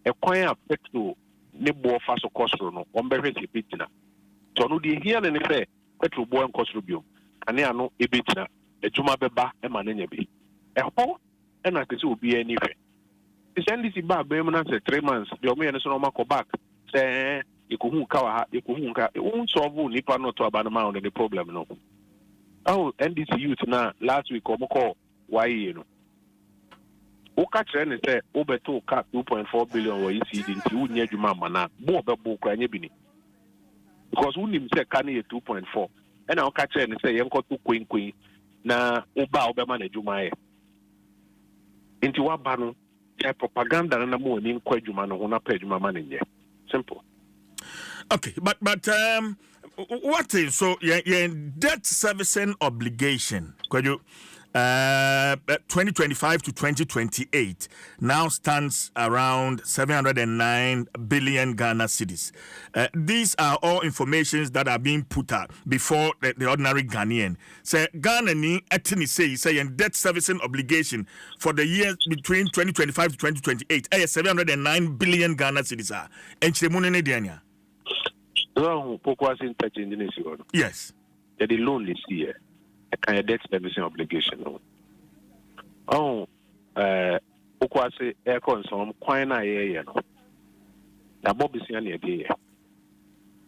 e kwan affect to ne bo fa so kosoro no. On be hwete bitina. So no the here na say petrol bo en kosoro bio. Ane ano e bitina. Ejuma beba e manenya bi. Eho e na kesi obi anywhere. The NDC ba be mo na say 3 months. The omo ye so no ma ko back. Say ikuhu kawa ha ikuhu nka won solve nipa no to aba na the problem no. Oh NDC youth na last week omoko why no. O ka kire ne say o beto ka 2.4 billion wo ECD nti wunya adwuma mana bo bebo kra nya bi ni. Because unim say ka na 2.4 and o ka kire ne say yenko to kwenkwen na oba obema na adwuma ye. Nti wa ba no propaganda na mo ni nkwa adwuma no ho na pa adwuma ma ne. Simple. Okay, but what is so your debt servicing obligation? Could you 2025 to 2028 now stands around 709 billion Ghana cedis. These are all informations that are being put out before the ordinary Ghanaian. So Ghana ni etini say your debt servicing obligation for the years between 2025 to 2028 709 billion Ghana cedis are. Enchemune diania. Yes. The loan this year, a kind of debt servicing obligation. Okwase air consom, quina ye, na Bobby Siani a day.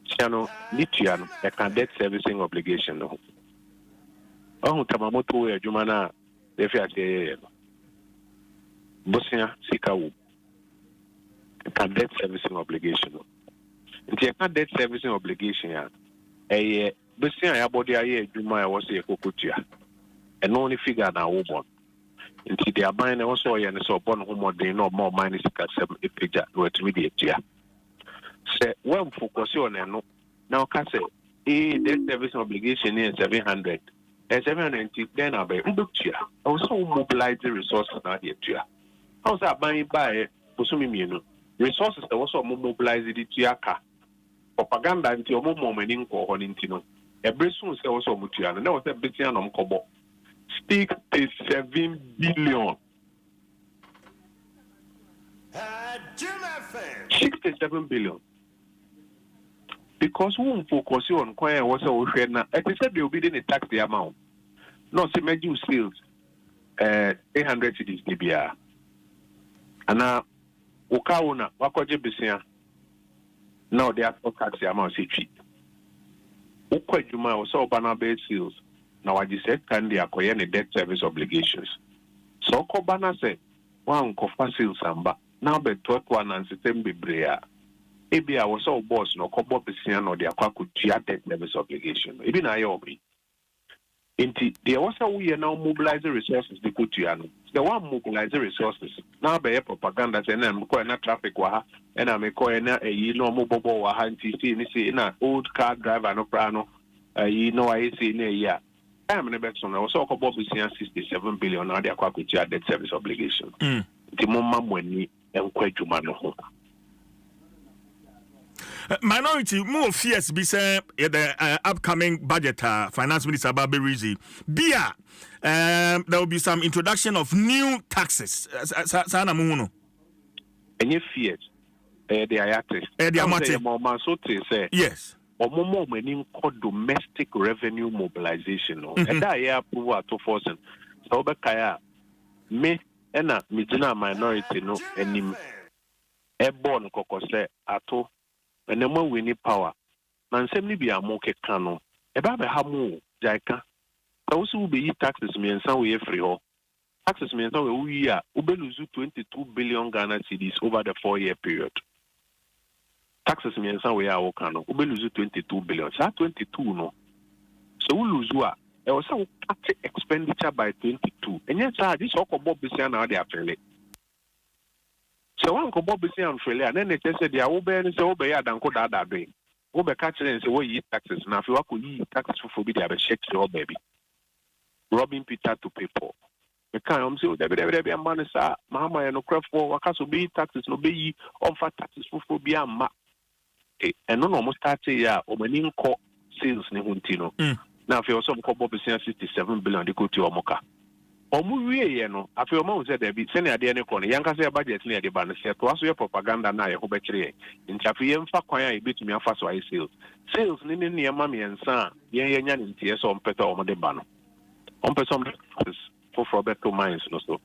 Chano, Nitian, a kind debt servicing obligation. Tamamoto, Jumana, the Fiat Bosnia, Sikawu, a kind debt servicing obligation. Nti a debt servicing obligation ya besia ya body aye adwuma ya wose ekokotua and only figure na wo bon nti they are buying also ya ne so bon ho modern no more minus ka sem epeja no intermediate ya say when focus on no now ka say debt servicing obligation is 700 and 790 then abai mbutua also mobilize the resources na here tua how say buying buy posumi mienu resources that also mobilize the tua propaganda nti omo momani nko ho nti no ebresun se wo so mutua no na wo se betia no mkobo 67 billion 67 billion because we focus on kwanya wo se wo hwe na it said they will be the tax the amount no say meju sales 800 cedis dbia ana ukawuna wakoje besia now they are tax the amount say cheap. Ukwadjuma also Bana sales. Now I just said can they acquire the debt service obligations. So Kobana said one kofa sales amba now be 21 and system be brea. Ebi I was all boss no kobo pesian or the akwakutia debt service obligation. Ebi na yobi. Inti there was a we are now mobilizing resources the kutiano. The one mobilizing resources. Now be propaganda say na mko na traffic wa and I make na a no mobile wa hanti see ni say na old car driver no prano I see in a year. I am in the best one. I was talking about 67 billion now they are quite debt service obligation. The moment when we quite to man. Minority more fierce be say the upcoming budget finance minister Babe Rizi. There will be some introduction of new taxes. Sana muno. Any fears? They are active. Yes. Or more meaning called domestic revenue mobilization. And that year approval to force. So Bekaya me ena mijina minority no enim airborne kokose ato and then when we need power. Nansem be a moke cano. Eba be hamu jaika. Also will be taxes me and some way free ho. Taxes me and some we are ubeluzu 22 billion Ghana cedis over the 4-year period. Taxes me and some way are cano. Ubeluzu 22 billion. So 22 no. So we lose there was some expenditure by 22. And yes, this all Bob Bisian now they are fairly. So one Bob Bisian fairly, and then they just said they are obey and say obey and go that day. Over catching and say, well, you taxes. Now, if you could eat taxes for forbid, I have a check your baby. Robbing Peter to pay for. The kind of say, there man is Mama and no craft for Wakaso be taxes, no be offer taxes for phobia. And no almost 30 years, or when court sales Nihuntino. Now, if you're some couple of 67 billion, they go to Omoka. Omuye, I feel more said there be sending a DNA corner. Yanka say budget near the banner, said to us your propaganda now, I hope in Chafiam Faquia, a bit me fast why sales. Sales, near mammy and son, yan in tears on Peter or the banner. On person for Roberto Mines, no so.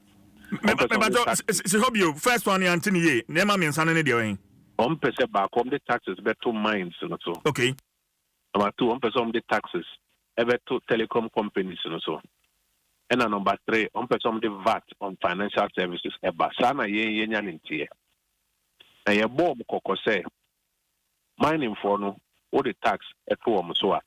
I hope you first one, Anthony, never means son any doing. On person back on the taxes, better mines, no so. Okay. About 2 on person the taxes, ever to telecom companies, no so. And number 3, on person the VAT on financial services, eba sana ye nyan tie. Na ye bomb koko say mining for no all the tax eto so.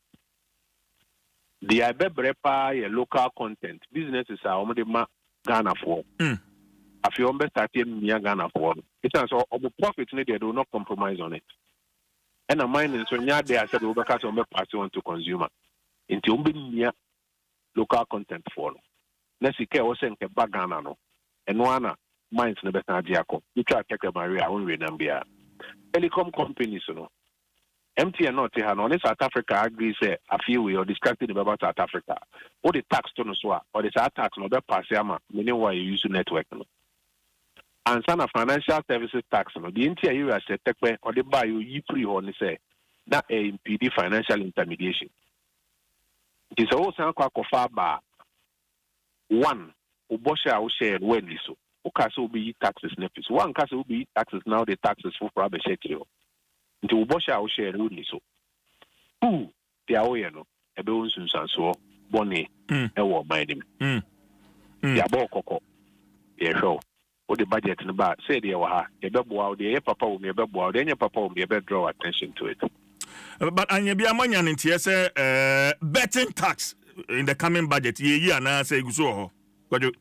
The Ibebrepa ye local content businesses are only ma Ghana for. If you only start near Ghana for it is so the profit they do not compromise on it. And a mining so near there said we pass on to consumer into near local content for. Nesi ke o senke bagana no eno ana mines ne beta diako you try take Maria on we nambia telecom companies no MTN not here no South Africa agree say a few we are distracted about South Africa what the tax to no so or the tax no be pass ama meaning why you use network no and sana financial services tax no the NTI you are set take or the buy you free on say that impede financial intermediation it is also kwa kofa ba one, Ubosha will share when this so. Ukasa will be taxes nephews. One case will be taxes now the taxes for private sector. Into Ubosha will share when this so. 2, the away no. A bones and so bonnie. A war minding. The abo coco. Yeah, show. What the budget in the bar say they were a bebo, the papa will be a bebo, then your papa will be a better draw attention to it. But I be a money in TSA betting tax. In the coming budget, ye and I say so. But you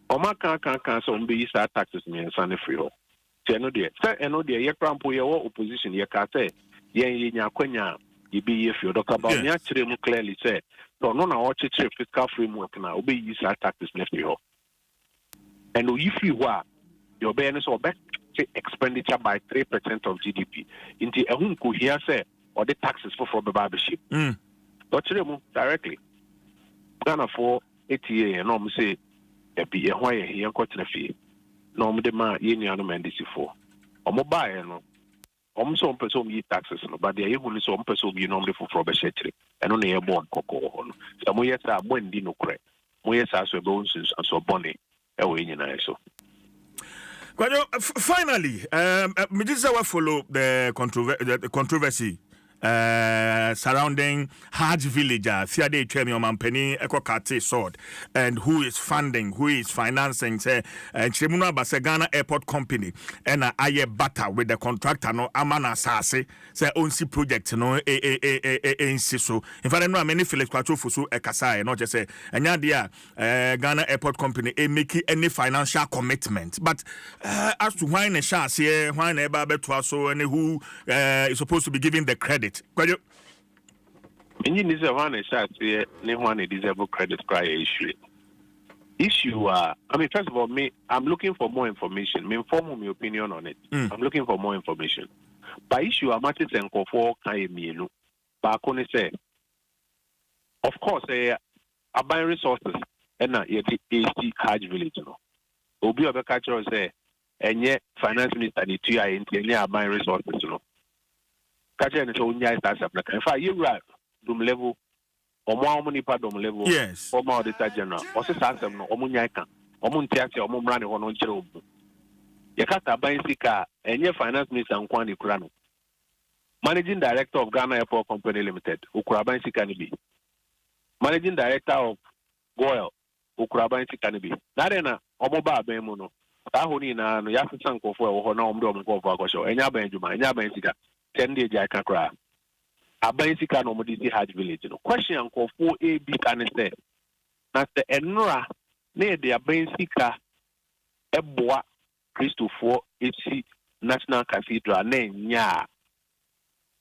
Omaka can't so be start taxes me and Sunday free. Say no dear, sir, and no dear, ye crampo your opposition, ye can't say, ye quenya, ye be if you talk about me actually clearly say, no, no, fiscal framework now, be you start taxes left you. And if you are your bareness or back expenditure by 3% of GDP, into a home could hear say, or the taxes for the barbership. But directly. Ghana for 80 and no say be a why he got in a fee. No, the man ye no man this for. Or mobile no. Some person ye taxes no, but they even some person be normally for probation and only a born cocoa on. Some years are when dino crack. Moyes as we bones and so bonny. Away in so. Finally, me just follow the controversy. Surrounding Hajj Villager, Fiade Chemi Mampeni, Ekokate Sword, and who is funding, who is financing, say, Chimuna Basegana Airport Company, and Aye Bata with the contractor, no Amana Sase, say, Onsi project, no, so. In fact, I know many Philip Quatrofusu Ekasai, not just say, and Yadia, Ghana Airport Company, making any financial commitment. But as to why a chance here, why a Dwaso, and who is supposed to be giving the credit. You need to one shot here, one a disabled credit cry issue. I mean, first of all, I'm looking for more information. Me inform my opinion on it. I'm looking for more information. By issue, I'm at and go for Kayemilu. But I say, of course, I buy resources and yet the Hajj village. Obi Obekacho say, and yet finance minister the TI in buying resources. Kaja and so nya start supply. In fact, you right dum level or more money part dum level. Yes. Or more data general. Or say answer no omu nya kan. Omu ntiache omu mra ne hono nchire obu. Yakata buying sika enye finance minister nkwani kura no. Managing director of Ghana Airport Company Limited, ukura buying sika ni bi. Managing director of Goyle, ukura buying sika ni bi. Na na omu ba ben mu no. Ta honi na no ya fisan kofo e wo ho na omu do omu kofo akosho. Enya ban juma, enya ban sika. 10 days I can cry. Abansika no modisi Hajj village no. Question anko for AB can say. Na se enra ne de Abansika eboa Christopher esi National Cathedral na nya.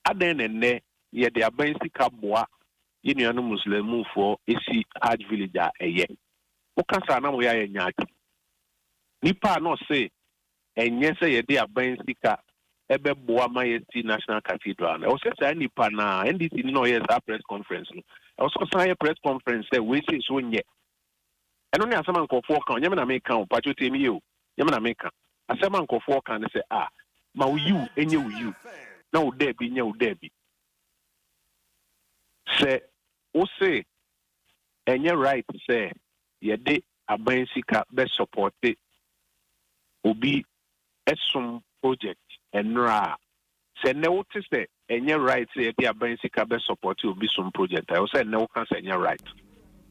Aden ne ye de Abansika boa yenuanu Muslimu for esi Hajj village a eye. Okasa na mo ya nya. Nipa no say enye say ye de Abansika ebe boa mayesti National Cathedral. I also say nipa na NDC no yes a press conference no. I also say a press conference say we say so nye. Eno ne asema nkofo kan nyame na me kan o pacho temi yo. Nyame na me kan. Asema nkofo kan say ma you enye you. Na o de bi nye o de bi. Say o say enye right say ye de Abansika be support obi esum project enra say ne what say enye right say the Abansika be support obi some project I say ne can say enye right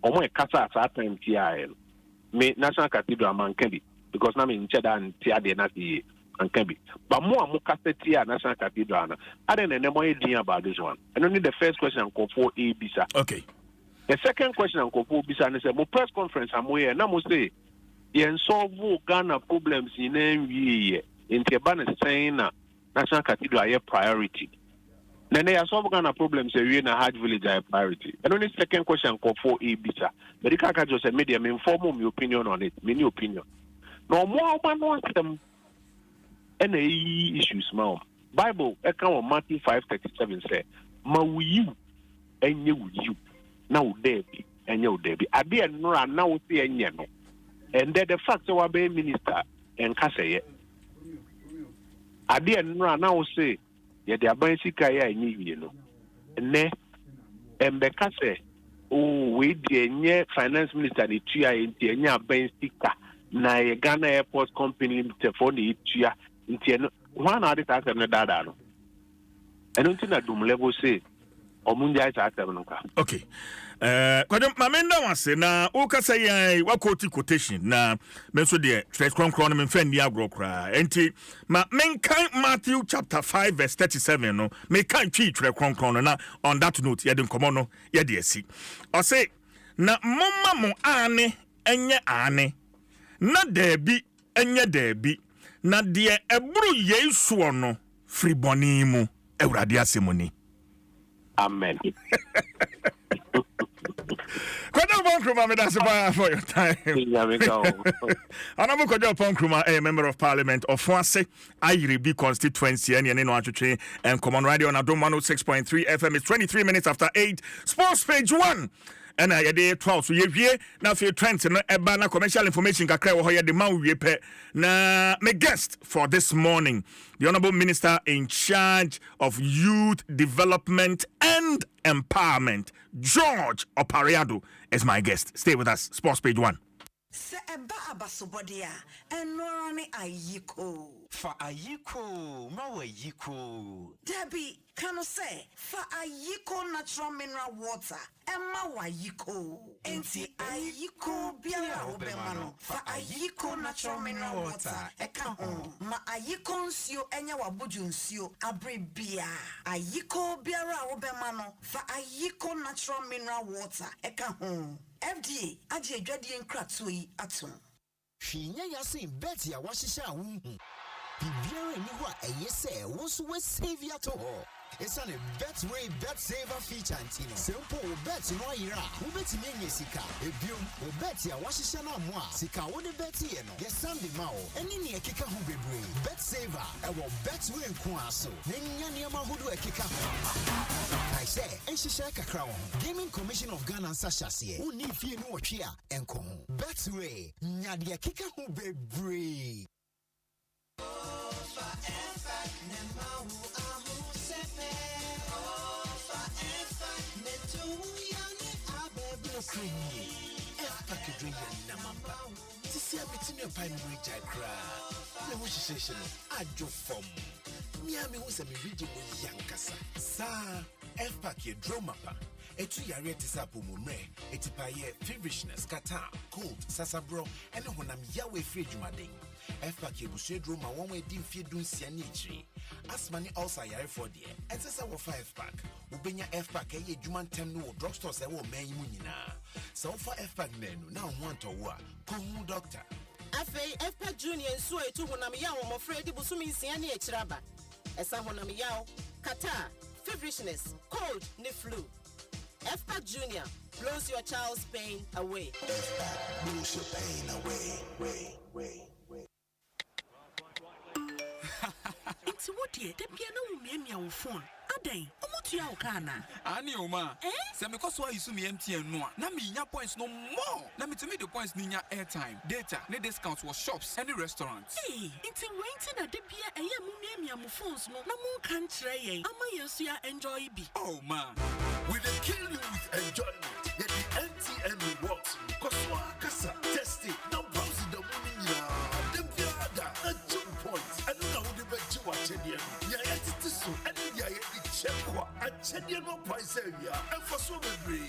omo e kasa at time TIL me National Cathedral man can be because na me ncheda ntia de na the man can be but more kasa tia National Cathedral na I don't know more about this one and only the first question go for A bisa. Okay, the second question go for bisa and say mo press conference amoye na mo say yen solve Ghana problems in NWA in the saying National Cathedral a priority. Then they are solve Ghana problems in a Hajj village a priority. And only second question call for a bisa. But the Kaka just said media me inform my opinion on it. Many opinion. No more man wants them any issues now. Bible account of Matthew 5:37 say, "Ma you and you now there be and you there be." I be a now see and you know. And then the fact that we be minister and Kaseye. I didn't now say, yeah, the Abansika ya you know. Ne and Bekase, oh, we the finance minister the Tia in the Abansika, na Ghana Airport Company Limited for the Tia in the one other time and dada. And until I do level say, or Mundia is at okay. Mamenda wase na uka say wakoti quotation na menso de stress kron me friend ya grokra enti ma menkan Matthew chapter 5 verse 37 no me kan twi tre kron na on that note ye de nkomo no ye de asi o say na momma mo ane enye ane na debi enye debi na de eburu yesu no friboni mu ewrade asemoni. Amen. For your time. Honorable Kojo Ponkruma, a member of Parliament of Fwase, Ayiribi constituency, and Yeno and Common Radio on Adom 106.3 FM. It's 23 minutes after 8. Sports page 1. And I had 12. So you now for trends and a commercial information. The man we pay na my guest for this morning, the Honorable Minister in charge of Youth Development and Empowerment, George Opariado, is my guest. Stay with us. Sports page 1. Se eba abasobodia enorane ayiko fa ayiko ma ayiko Debbie kano say fa ayiko natural mineral water emma wayiko enti ayiko biara obemano fa ayiko natural mineral water eka ho ma ayiko nsio enya waboju nsio abre bia ayiko biara obemano fa ayiko natural mineral water eka ho FDA aje adwadie nkrato yi atom hwinya yasin bet ya wahyehyɛ a wonhu bibiara ni ho a ɛyɛ sɛ wo so we save ya to ho It's an Bet saver feature antino. Simple bet no ayira. Wo betimi enye sika. Ebiom, wo bet ya wahyehyɛ na mo a sika wo de bet ye no. Ye sande ma wo. Eni ne ekeka ho bebre. Bet saver ɛwɔ Betway nko aso. Na nya ne ma hodo ekeka ho. I say, enhyehyɛ kakra wo. Gaming Commission of Ghana nsahyaseɛ. Wo ni fie no wɔtwe a enko ho. Betway nya de ekeka ho bebre. Packaging namamba. Tisi abitini opai mi jakra. Me wo hyehyɛ no adwo fom. Miami wo se me rigi wo yankasa. Sa F-pack ye dromapa. Etu yare tisa pomumre. Etipaye feverishness, kata, cold, sasabro, ene honam yawe free jumaden. FPAC ebusue dro ma won we di mfie dunsia ni echi asma ni also yare for there ensesa wo 5 pack ubenya FPAC eye dwuma ntem no drugstores e wo man mu nyina so for FPAC nenu na ho antowo a ko hu doctor afei FPAC junior nso etu honam ya wo mofre di busumi nsia ni echiraba esa honam ya kata feverishness cold ni flu FPAC junior blows your child's pain away. FPAC blows your pain away. It's what the piano will your phone. Aden, omotu ya okana. Ani oma. Se me koso isu mi MTN no. Na me nya points no more. Na me to me the points ninya airtime, data, ne discounts for shops, any restaurants. Hey, it's waiting at the pia eye mu your phones no. Na mu kan kire yen. Ama yesu ya enjoy bi. Oh man. We dey kill you with enjoyment. Get the MTN rewards. Koso akasa. Test it. Now browse the money ya. Dem piada. A 2 points. I don't know who the bet you watch again. Ya yet so. And ya check a check no price area and for so free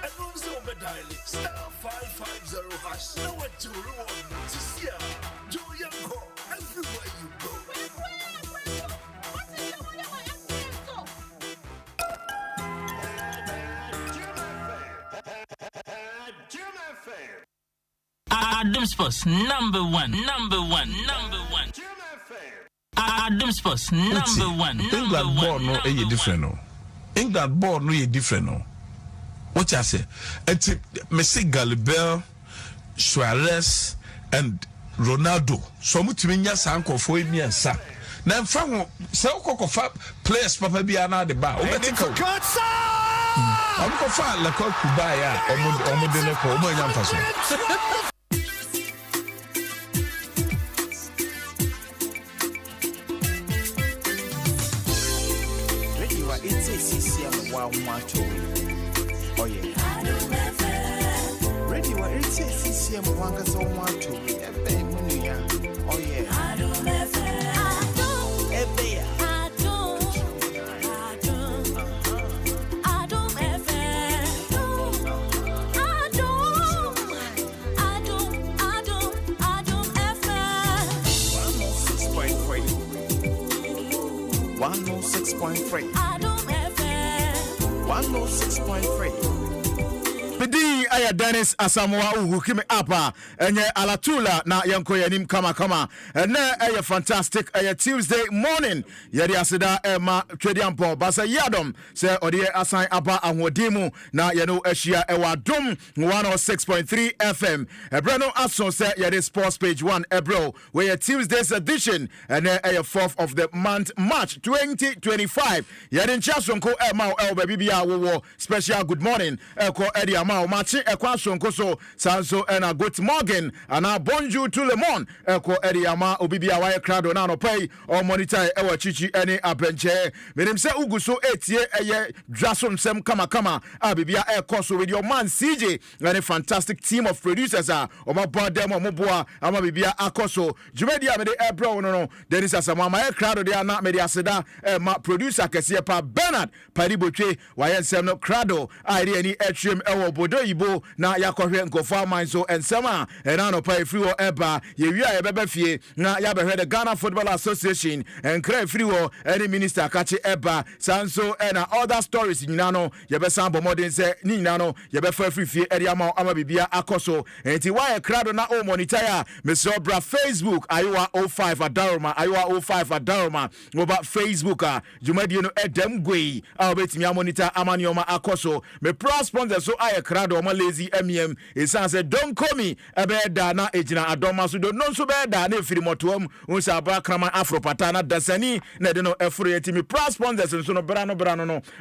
and also over dial *550 hash. Now what you reward this year? Joyanko everywhere you go. Adom Sports number one. Adom Sports number one. England board no is different no. England board no is different no. What I say? It's Messi, Galibel, Suarez, and Ronaldo. So much minya sanko for me and sa. Now from so cocoa players papa be another bar. I'm going to find la cock kubaya or It's a CCM wow macho. Oh yeah. Ready what it's a CCM wanga so macho. Oh yeah. Adom 106.3. 106.3. Bidi aya Dennis Asamoah uhukime apa enye alatula na yanko yanim kama ene aya fantastic aya Tuesday morning yedi asida ema twediampo basa yadom se odie asan apa ahodimu na yeno ehia ewa Adom 106.3 FM ebrano aso se yedi sports page 1 ebro we Tuesday's edition ene aya 4th of the month March 2025 yedi nchasonko ema elba bibia wo special good morning eko edi o machi ekwa sonko so sanso ena good morning ana bonjour tout le monde eko eriama obibia wa krado na no pay o monitor ewa chichi ene abenche menim se uguso etie eye Dwaso Nsem kama abibia eko so with your man CJ and a fantastic team of producers o ma bodem o moboa ama bibia akoso jumedia me de ebro no Dennis Asamoah ma krado de na me de aseda ma producer kese pa Bernard Paribotwe wa yensem no krado ide ani etrim ewo bodo ibo na yakohwe nkofo amanso ensema ena no pa free wo eba ye wi a yebeba fie na yabehwe the Ghana Football Association enkra free wo any minister kache eba sanso ena other stories nyina no yebesa bomodin se nyina no yebefa free fie area ama bibia akoso enti why krado na o monitor ya Mr. Bra Facebook ayiwa 05 adaroma ayiwa 05 adaroma oba Facebook jumadi no edem gwe a obetimi monitor amanioma akoso me pro sponsor so aye krado o lazy mm esan say don't call me ebeda na ejina adoma so do no so beda na efiri motoam unsa aba krama afropata na dasani na de no efuru yetimi pro sponsors so no bra no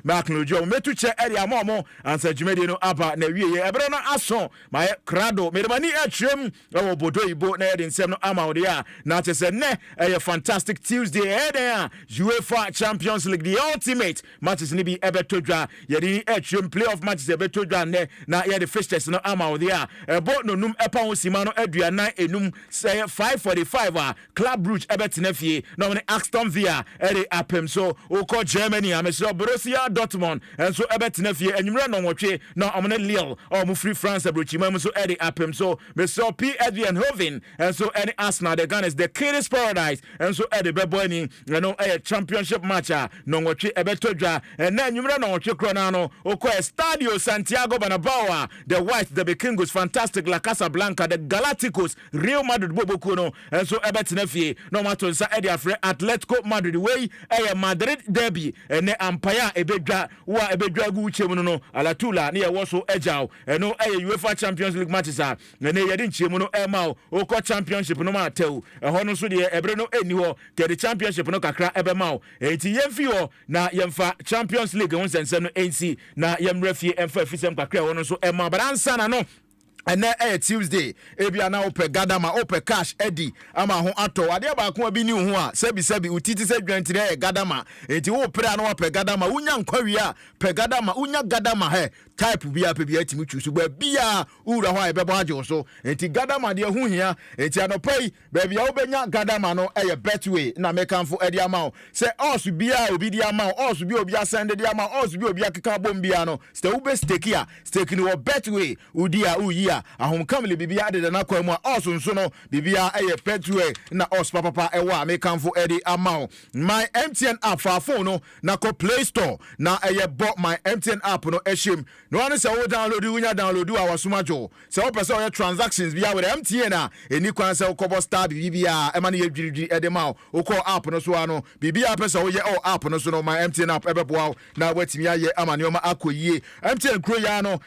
ma aknojo metu che area momo ansa jumadi no aba na wie ye ebra no aso ma krado me mani atrem o bodo ibo na de nsem no ama ode a na che se ne fantastic Tuesday there UEFA Champions League the ultimate matches ni bi ebetodwa ye di atrem playoff matches ebetodwa ne na ye the fixtures no ama there ebo no num epa ho sima no aduanan enum say 5:45 Club Brugge ebetena fie no ne Aston Villa ere apem so ukọ Germany amesro Borussia Dortmund enso ebetena fie enwumre no nwotwe na omne Lille mu free France abrochima so ere apem so mesro PSV Eindhoven enso ene Arsenal the Gunners the King's Paradise enso ere bebo ni no championship match no nwotwe ebetodwa na enwumre no nwotwe krona no ukọ Estadio Santiago Bernabeu the White the Vikingos fantastic La Casablanca the Galacticos Real Madrid boboku no enso ebetena fie no matonsa ede afre Atletico Madrid wey Madrid derby ene Empire ebedwa wa ebedwa gu uchemu no Alatula ne ye so ejaw eno UEFA Champions League matches ene ye de nchemu no emao okọ championship no ma tew eho no so de ebre no eni ho ke the championship no kakra ebemao enti yemfi ho na yemfa Champions League won sensem no NC na yemrefie emfa fisem kakra ho no so ema baransa na no and then Tuesday ebia na ope gadama ope cash Eddie ama ho ato ade ba ko bi ni ho a sebi utiti se dwantire gadama enti wo pre na ope gadama unya nkwawi a pe gadama unya gadama he type bia pe bia timi chusu ba bia ura ho a bebo age so enti gadama de ho hia enti anopai ba bia wo benya gadama no betway na mekanfo Eddie ama se osu bia obi di ama osu bia obi asende di ama osu bia obi akeka bom bia no ste wo be stake a stake ni wo betway udi a uyi ahom kamle bibia de na kwa mu also nso no bibia petue na os papa ewa mekanfo edi amao my MTN app for phone no na ko Play Store na bought my MTN app no ehim no one say wo download unya download awasumajo say wo pese o transactions bia with MTN a eni kwan say ko star bibia e ma na yedwiri edi mao ko app no so ano bibia pese wo ye app no so no my MTN app ebeboa na watimi aye amanioma akoyie MTN kro ya no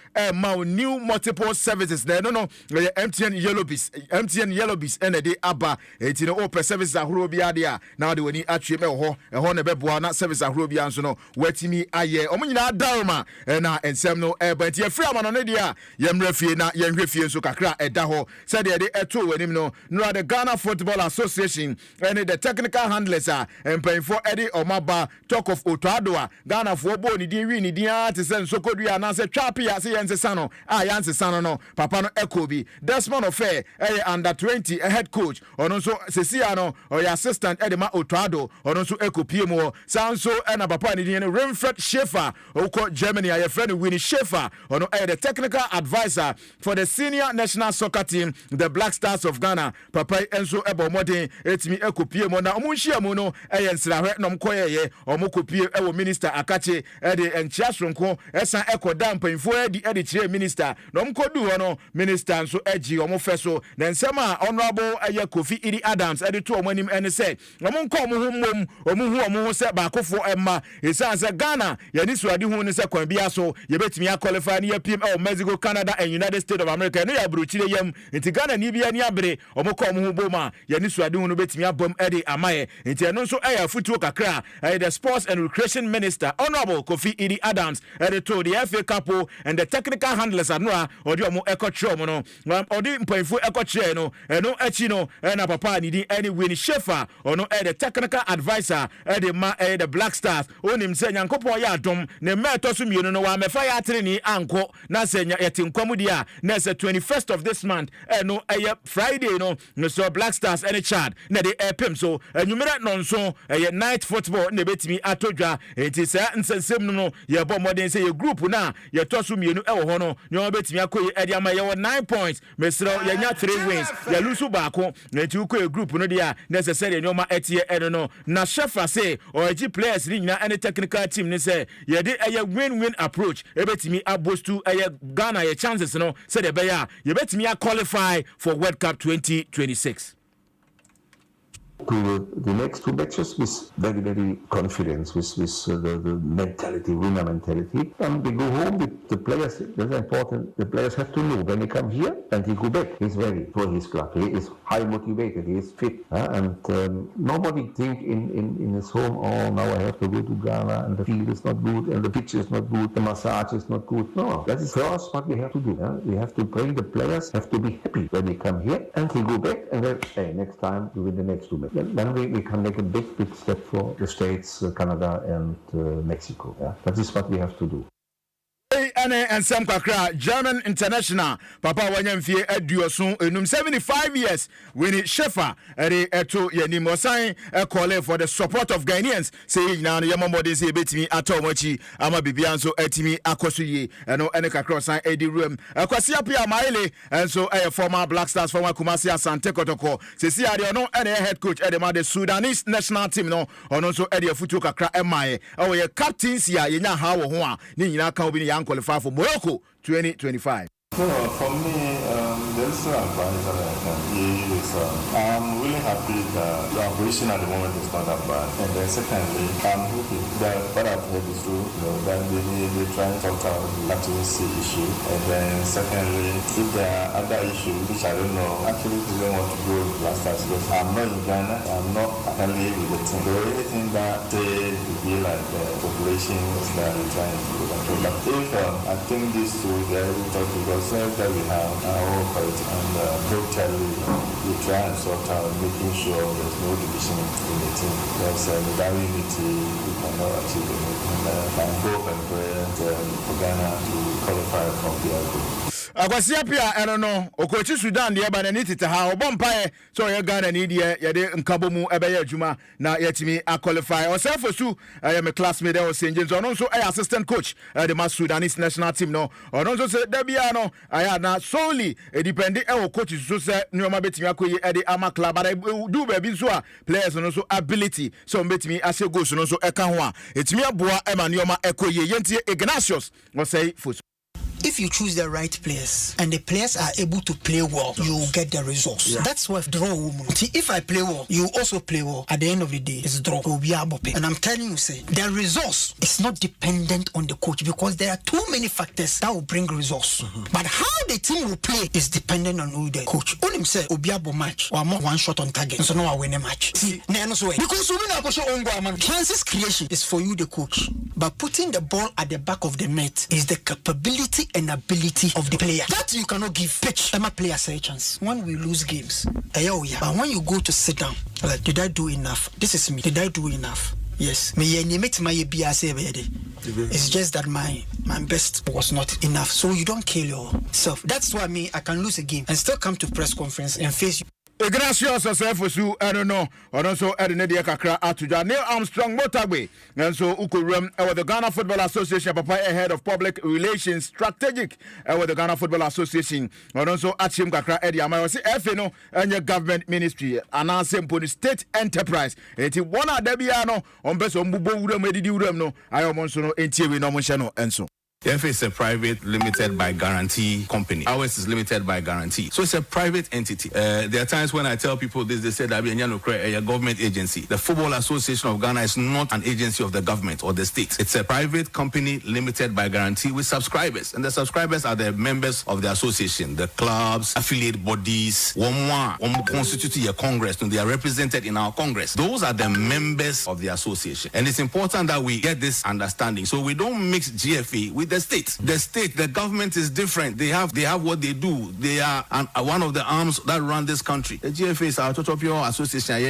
new multiple services no MTN Yellow Bees ene de aba eti no open services ahoro bia de a na de wani atwe me ho na beboa na service ahoro bia nso no watimi aye omunyina darma na ensem no but ye free amano ne de a yemrefie na yenhwefie nso kakra eda ho said de eto wanim no the Ghana Football Association and the technical handlers empayfo ede omaba talk of Otoadoa Ghana fo bo ni din wi ni din a te sen sokodua na se twape ya se yensesa no yansesa no papa no Ekobi Desmond Ofe under 20 head coach ono so sesia no assistant Edema Otoado ono so ekopie mo sanso na papa ni din Renfred Schaefer oko Germany your friend Winnie Schaefer ono the technical advisor for the senior national soccer team the Black Stars of Ghana papa enso ebo modern etimi ekopie mo na omunhia mu no nsrahwe no mkoyeye omokopie ewo minister Akache de enchiasronko esa ekoda mpanfo edi chire minister no mkodu ho no minister nso agi omofeso na nsema honorable Kofi Idi Adams to omanim ene se omonko omuhu se baakofo emma esa se Ghana yani suade hu ne se kwan bia so yebetimi qualify ne yapim Mexico Canada and United States of America no ya bruchire yam nti Ghana ni bia ni abere omoko omuhu boma yani suade hu no betimi abom ede amaye nti eno nso futuo kakra the sports and recreation minister honorable Kofi Idi Adams to the FA Cup and the technical handlers anua odi omo ekotro mo no odi mpanfo ekotche no eno achi no na papa ni di any Winnie Schaefer ono the technical advisor the Black Stars onim se nyankopon ya adom ne meto so mienu no wa mefa ya atre ni anko na se yetinkwam dia na se 21st of this month no Friday no so Black Stars any Chad na the epem so enumere nonso night football na betimi atodwa enti se nsensem no ye bo modern say ye group na ye to so mienu ewo ho no nyo betimi akoye edi ama ye 9 points mesro ye nya 3 wins ye lusu baako enti ukoye group no dia necessary nyoma etie eno no na Shefa say oji players ni nyina any technical team ni say ye de win-win approach ebetimi abostu Ghana ye chances no say de be ya ye betimi qualify for World Cup 2026 to the next two matches with very, very confidence, with the mentality, winner mentality. And they go home with the players. That's important. The players have to know when they come here and he go back. He's ready for his club. He is high motivated. He is fit. And nobody think in his home, oh, now I have to go to Ghana and the field is not good and the pitch is not good, the massage is not good. No, that is for us what we have to do. We have to bring the players, have to be happy when they come here and he go back and then, hey, next time we win the next two matches. Then we can make a big step for the States, Canada and Mexico. Yeah? That is what we have to do. ene ensem kakra German international papa wanyamfie aduoso enum 75 years when Shefa ere eto yanim osan call for the support of Ghanaians say na no yamode say betimi atomachi ama bibia nso atimi akoso ye eno ene kakra osan edi room akwasi apia maile enso former Black Stars former Kumasi Asante Kotoko say see ade ono ene head coach edema the Sudanese national team no ono nso ede afutu kakra emaye o ye captains ya yenya ha wo ho a ni nyina kan obi ni yan qualify for Morocco 2025. For me, the only advice that I can give is I'm really happy that the operation at the moment is not that bad. And then secondly, I'm hoping that what I've heard is true, that they try and sort out the captaincy issue. And then secondly, if there are other issues which I don't know, actually they don't want to go with Black Stars because I'm not in Ghana, I'm not affiliated with the team. So anything that they would be like the population is that they're trying to control. But if I think these two, they're able to talk because that we have our fight and totally we try and sort out making sure there's no division in the team. There's without unity we cannot achieve anything. And hope and prayer for Ghana to qualify from the group. Akwasi pia eno no okochi Sudan de ba na ni tete ha obompae so ye Ghana ni de ye de nkabo mu ebeye adwuma na yetimi qualify osefosu me classmate o senje so no so assistant coach the ma Sudanese national team no ono so se da bia no aya na solely depend e coach so se nyoma betimi akoyi e de ama club but do ba bi so a players no so ability so betimi ase goals no so eka ho a etimi aboa e ma nyoma ekoyi yentie Ignatius no say fosu. If you choose the right players and the players are able to play well, you will get the results. Yeah. That's why draw woman. See, if I play well, you also play well. At the end of the day, it's draw. And I'm telling you, say the results is not dependent on the coach because there are too many factors that will bring results. But how the team will play is dependent on who the coach. On him say Obiabo match or one shot on target, so no I win a match. See, because chances creation is for you, the coach. But putting the ball at the back of the net is the capability and ability of the player. That you cannot give pitch. I'm a player say chance. When we lose games, but when you go to sit down, like, did I do enough? This is me. Did I do enough? Yes. It's just that my best was not enough. So you don't kill yourself. That's why I can lose a game and still come to press conference and face you. Gracious Osefosu, I don't know, or also Ednedia Kakra Atuja, Neil Armstrong Motorway, and so Ukurum, with the Ghana Football Association, Papa, head of public relations, strategic, with the Ghana Football Association, and also Achim Kakra Eddie Amayosi, FNO, and your government ministry, and our simple state enterprise. It is one of Debiano, on best on Bubo, no, I almost know, and Thierry Nomoshano, and so. If it's a private limited by guarantee company, ours is limited by guarantee. So it's a private entity. There are times when I tell people this, they say that a government agency. The Football Association of Ghana is not an agency of the government or the state. It's a private company limited by guarantee with subscribers. And the subscribers are the members of the association, the clubs, affiliate bodies, constitute a congress, and they are represented in our congress. Those are the members of the association. And it's important that we get this understanding. So we don't mix GFA with the state. The government is different. They have what they do. They are one of the arms that run this country. The GFA is our total pure association.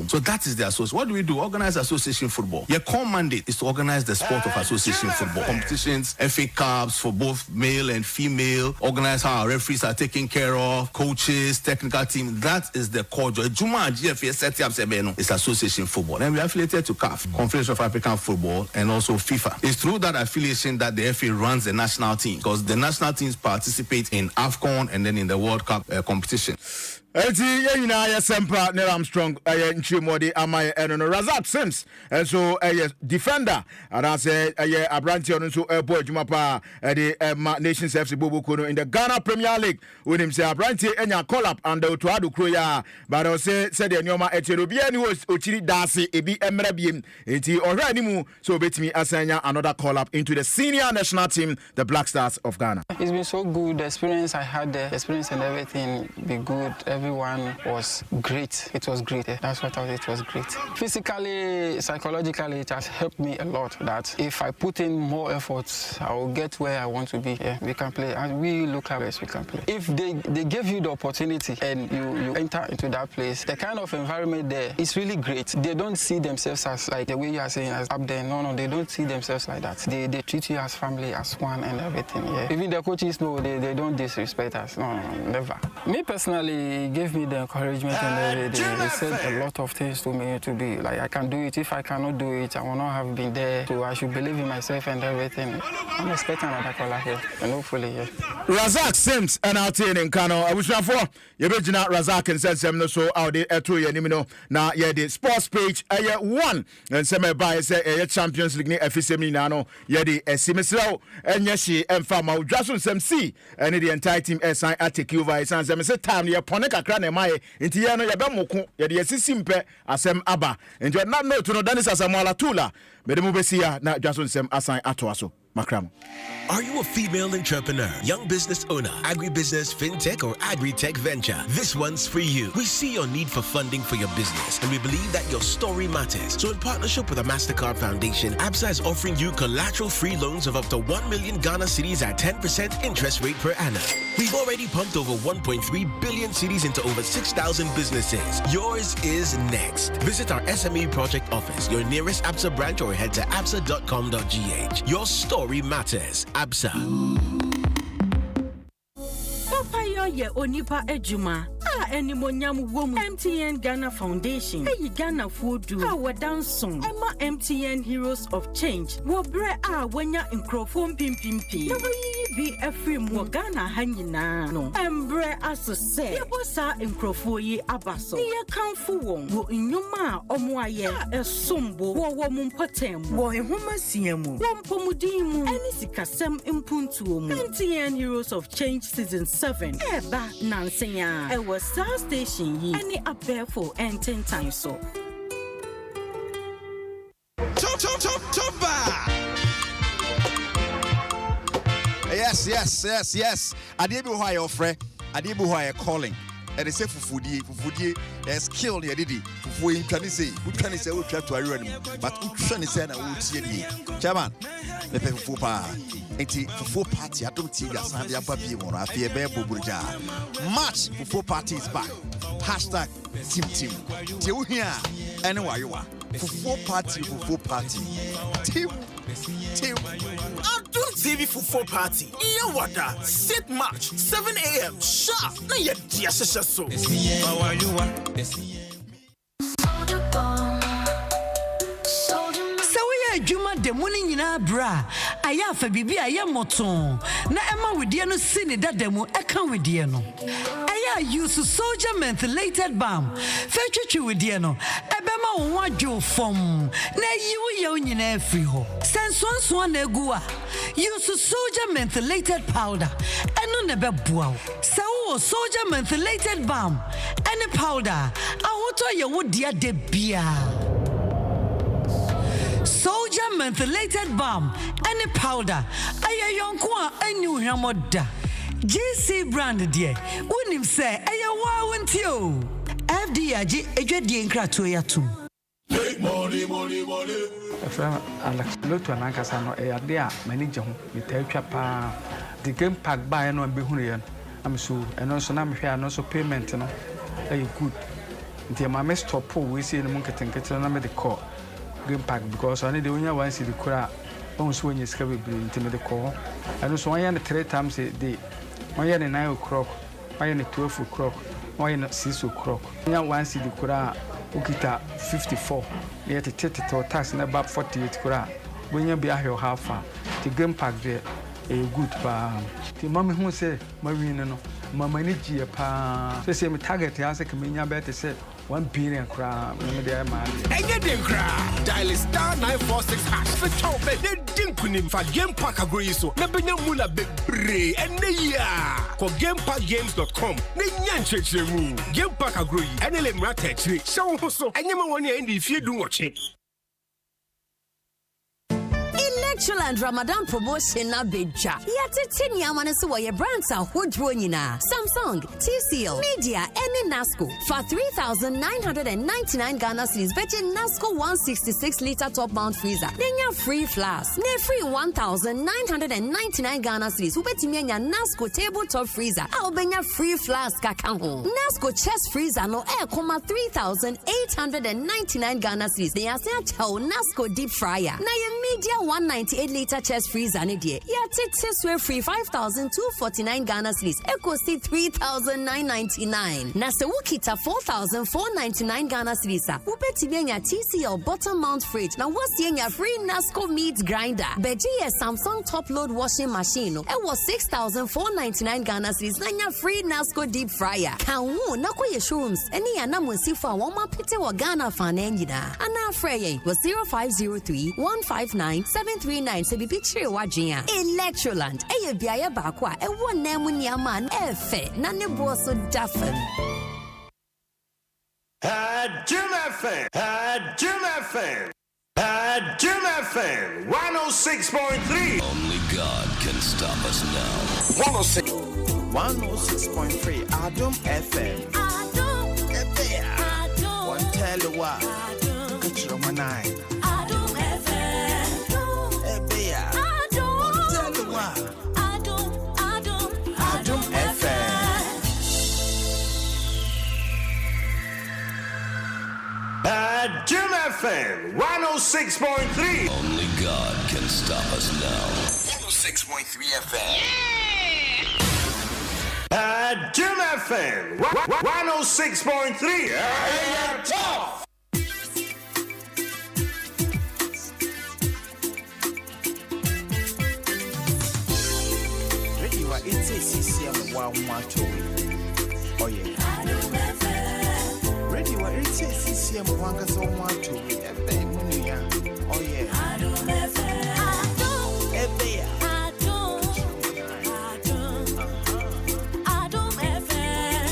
So that is the association. What do we do? Organize association football. Your core mandate is to organize the sport of association football. Competitions, FA Cups for both male and female. Organize how our referees are taken care of, coaches, technical team. That is the core job. Juma GFA set up is association football. And we are affiliated to CAF, Confederation of African Football, and also FIFA. It's through that affiliation that the FA runs the national team because the national teams participate in AFCON and then in the World Cup competition. Eti yeyina ya sempa Neil Armstrong nchimodi amay eno Razak Sims and so defender and I say abranti ono so boy jumapa the Nations FC Bobo Kono in the Ghana Premier League when him say abranti enya call up and to adu kroya but I say the nyoma etero bia ni ochiri dase ebi emra biem enti ohra animu so betimi asanya another call up into the senior national team, the Black Stars of Ghana. It's been so good. The experience I had, the experience and everything be good. everyone was great. It was great. That's what I thought. It was great. Physically, psychologically, it has helped me a lot. That if I put in more effort, I will get where I want to be. Yeah, we can play. And we look at us, we can play. If they give you the opportunity and you enter into that place, the kind of environment there is really great. They don't see themselves as like the way you are saying as up there. No, they don't see themselves like that. They treat you as family, as one and everything. Yeah. Even the coaches know they don't disrespect us. No, never. Me personally, it gave me the encouragement and they said a lot of things to me to be like, I can do it. If I cannot do it, I will not have been there. So I should believe in myself and everything. I'm expecting another call here and hopefully, yeah. Razak Sims and out here in Kano. I wish you for your original Razak Nsem no so out there at 2 years. Now, yeah, the sports page, one and some by say a Champions League FCM Nano, yeah, the Simisro and Yashi and Fama Dwaso Nsem and the entire team assign at take you by Sans and set time near Poneka Crane Mai into Yano Yabamuku, yeah, the Simpe Asem Abba, and you're not know to know Dennis Asamola Tula, Medemubesia, not Dwaso Nsem assign Atoaso. Makram. Are you a female entrepreneur, young business owner, agribusiness, fintech, or agri-tech venture? This one's for you. We see your need for funding for your business, and we believe that your story matters. So in partnership with the MasterCard Foundation, ABSA is offering you collateral-free loans of up to 1 million Ghana cedis at 10% interest rate per annum. We've already pumped over 1.3 billion cedis into over 6,000 businesses. Yours is next. Visit our SME project office, your nearest ABSA branch, or head to absa.com.gh. Your story matters. ABSA. Papa ye onipa ejuma. Enimonyam wom MTN Ghana Foundation. Eyi Ghana fodu. Wadanson. Emma MTN Heroes of Change. Wobre wanya inkrofo pimpimpi. Na wayi bi efrim wo Ghana hanyina no. Embre asose. Yebosa inkrofo yi abaso. Niye kanfo won. Wo inyuma omo aye esombo. Wo mumpotem. Wo ehoma siamu. Wo mpomudin mu. Eni sikasem impuntu mu. MTN Heroes of Change Season 7. Eba nansenya. Ewa Star Station yi. Any up there for 10 times so. Yes. Adebi ho aye ofre. Adebi ho aye calling. And they say fufudie skill ya didi fufu intwani say wo twa to awura nim but utwa ni say na wo tie die chairman me pe fufu pa enti fufu party Adom TV asan dia papi mo na afie be boburja match fufu party is back #team tie wo hia ene wayewa fufu party team Adom TV Football Party. Yeah, wada. Set match 7 a.m. sharp. Na ye dia sesha so. How are you? Juma de muni nyina bra aya fa bibi aya moton na ema wedie no sini dademu eka wedie no aya use soldier mentholated balm fa twetwe wedie no ebema wo adwo fom na yiwo ye nyina afri ho sensonso na egu a use soldier mentholated powder eno ne beboa se wo soldier mentholated balm ene powder ahoto ye wo dia de bia Soldier mentholated balm, any powder, aya yonkwa enu hwamoda. JC brand dear, unim say aya wa wentio. FDAG edwedie nkrato ya tum. Money. Efra Alex Lotu anankasa no ade a manager ho metawtwa pa the game pack buy no be hunu ye am so eno so na mehwe ano so payment no good. Nti ma me stop we see no nketenkete na me de call game pack because I need the only one see the kura on so when you scab into the call. I know so I 3 times a day. 9 o'clock, 12 o'clock, 6 o'clock. One see the kura ukita 54. Yet a tax in about 48 kura. When you be a half far, the game pack there a good bar. The mommy who say Marina no, Mamma Niji pa. They say me target has a communion better say 1 billion crown. Dial star 946 hash for top and dinkunim for game pack agree so. Nabenya mula bebre and for gamepackgames.com. Nenyan chechemu. Game pack agree. Enele mrate chiri. So enyama woni endi if you do watch it. Electroland Ramadan promotion na beja. Yate niamane so your brands are hodro nyina. Samsung, TCL, Media, and Nasco for 3,999 Ghana cedis. Virgin Nasco 166-liter top mount freezer. Then your free flask. Ne free 1,999 Ghana cedis. Ubetimi nya Nasco tabletop freezer. I'll be your free flask account. Nasco chest freezer no air 3,899 Ghana cedis. They are saying Nasco deep fryer. Na your Media 198-liter chest freezer ne die. Ya tete free 5,249 Ghana cedis. Eco see 3,999. Na se wukita 4,499 Ghana cedis. Ubetimi nya TCL bottom mount fridge. Na what's your free Nasco meat grinder. Beji Samsung top load washing machine. It was 6,499 Ghana cedis. Na nya free Nasco deep fryer. Kanwu na kwa ye showrooms. Eni ya na monsifa wama pite wa Ghana fan enjina. Ana freye was 0503 159 739. Se bibi chire wajia. Electroland. Eye biaya bakwa. Ewo nemu niyaman. Efe. Na ne boso dafen. Adom FM. Adom FM. Adom FM 106.3. Only God can stop us now. 106.3 Adom FM. Adom FM. Adom. One tell you what. Control my nine. Adom FM. Ebea. Adom. One tell you what. Adom FM. Adom FM 106.3. Only God can stop us now. 106.3 FM. Adom FM 106.3. Tough. Ready what it says CCM 112. Oh yeah. Ready what it says CCM 112. Oh yeah. Ebea. Adom FM.